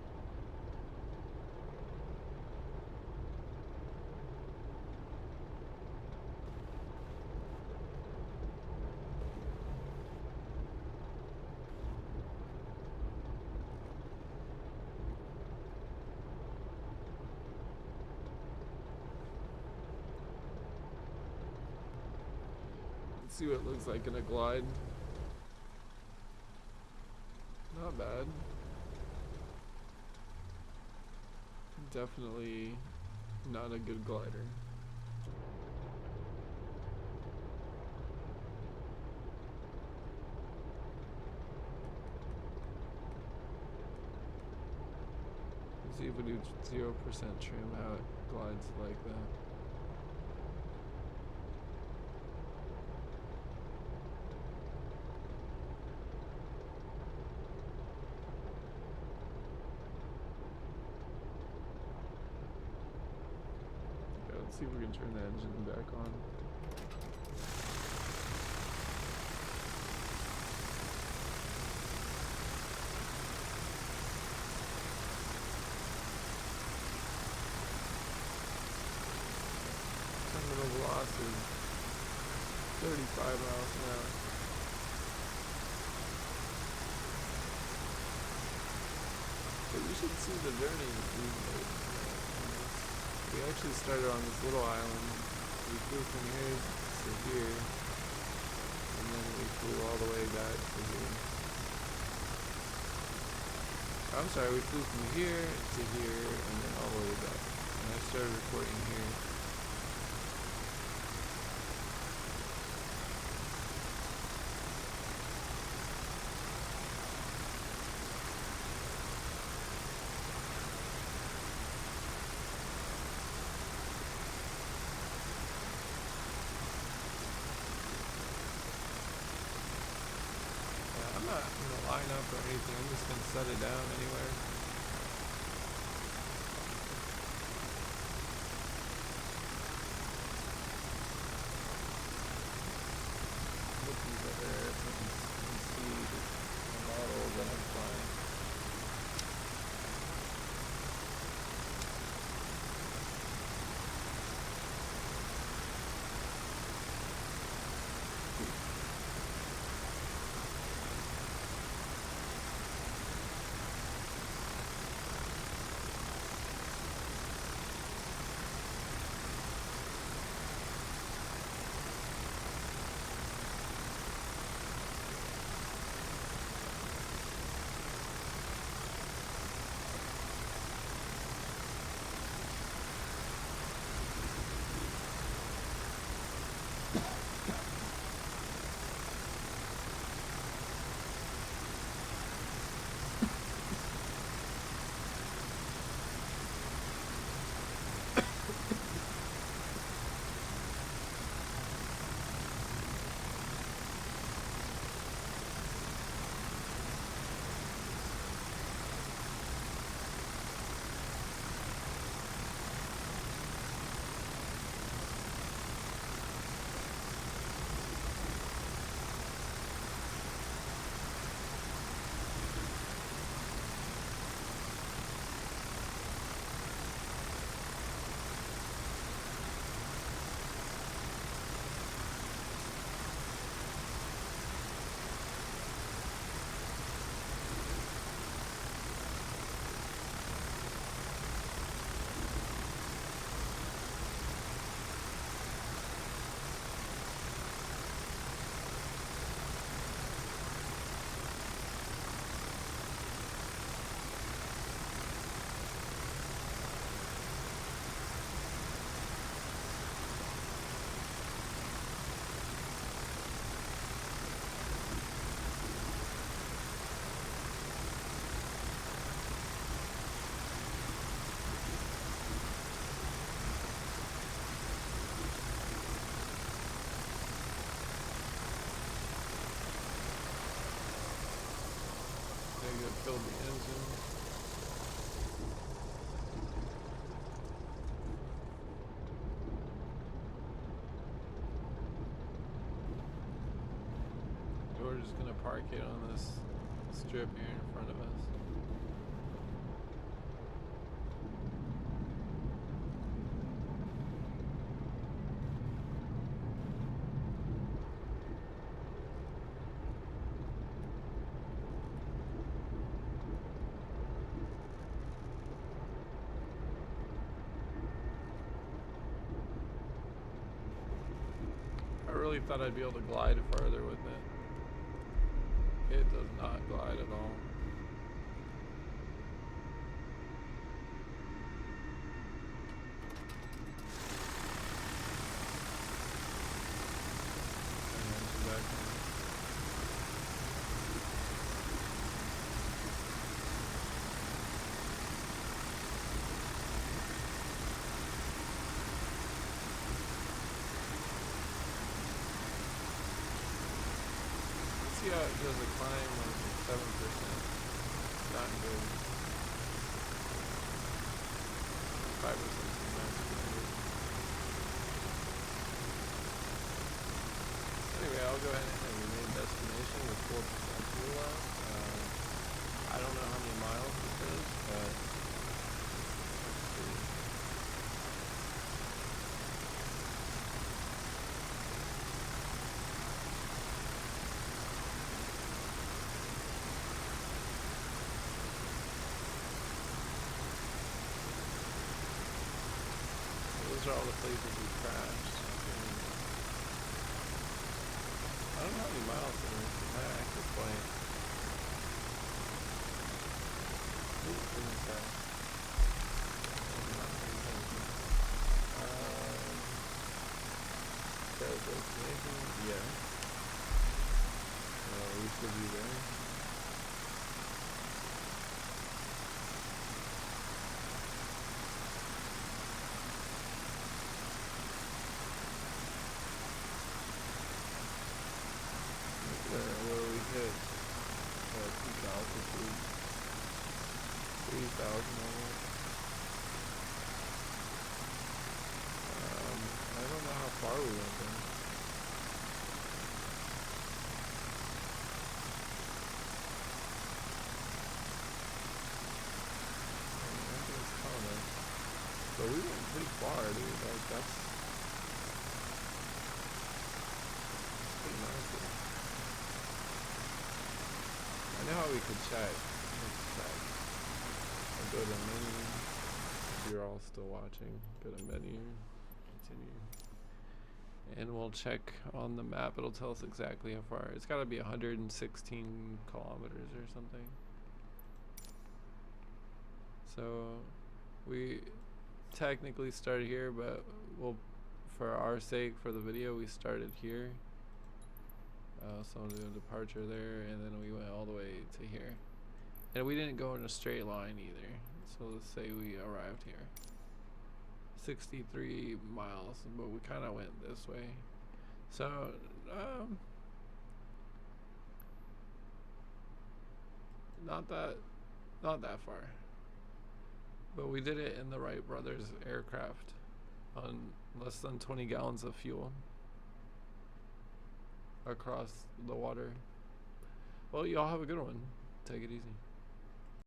Let's see what it looks like in a glide. Not bad. Definitely not a good glider. Let's see if we do 0% trim, how it glides like that. Let's see if we can turn the engine back on. Terminal velocity. 35 miles an hour. But you should see the journey we made. We actually started on this little island. We flew from here to here, and then we flew all the way back to here. I'm sorry, we flew from here to here, and then all the way back. And I started recording here. I'm not going to line up or anything. I'm just going to set it down anywhere. Look at these other airplanes and see the model that I'm flying. Filled the engine. We're just gonna park it on this strip here in front of us. I really thought I'd be able to glide further with it. It does not glide at all. See how it does a climb like 7%. Not good. 5% is not good. Anyway, I'll go ahead and we made destination with 4% fuel out. I don't know how many miles this is, but let's see. those are all the places we crashed. I don't know how many miles it is. My active flight. Destination, yeah. We should be there. Where we hit peak altitude, 3,000 almost. I don't know how far we went then. Everything's telling us. But we went pretty far, dude. Like, that's pretty nice. I know how we could check. Let's check. I'll go to menu. If you're all still watching, go to menu. Continue. And we'll check on the map. It'll tell us exactly how far. It's got to be 116 kilometers or something. So we technically started here, but we'll, for our sake, for the video, we started here. So I'll do a departure there, and then we went all the way to here. And we didn't go in a straight line either. So let's say we arrived here. 63 miles, but we kind of went this way. So, not that far. But we did it in the Wright Brothers aircraft on less than 20 gallons of fuel across the water. Well, y'all have a good one. Take it easy.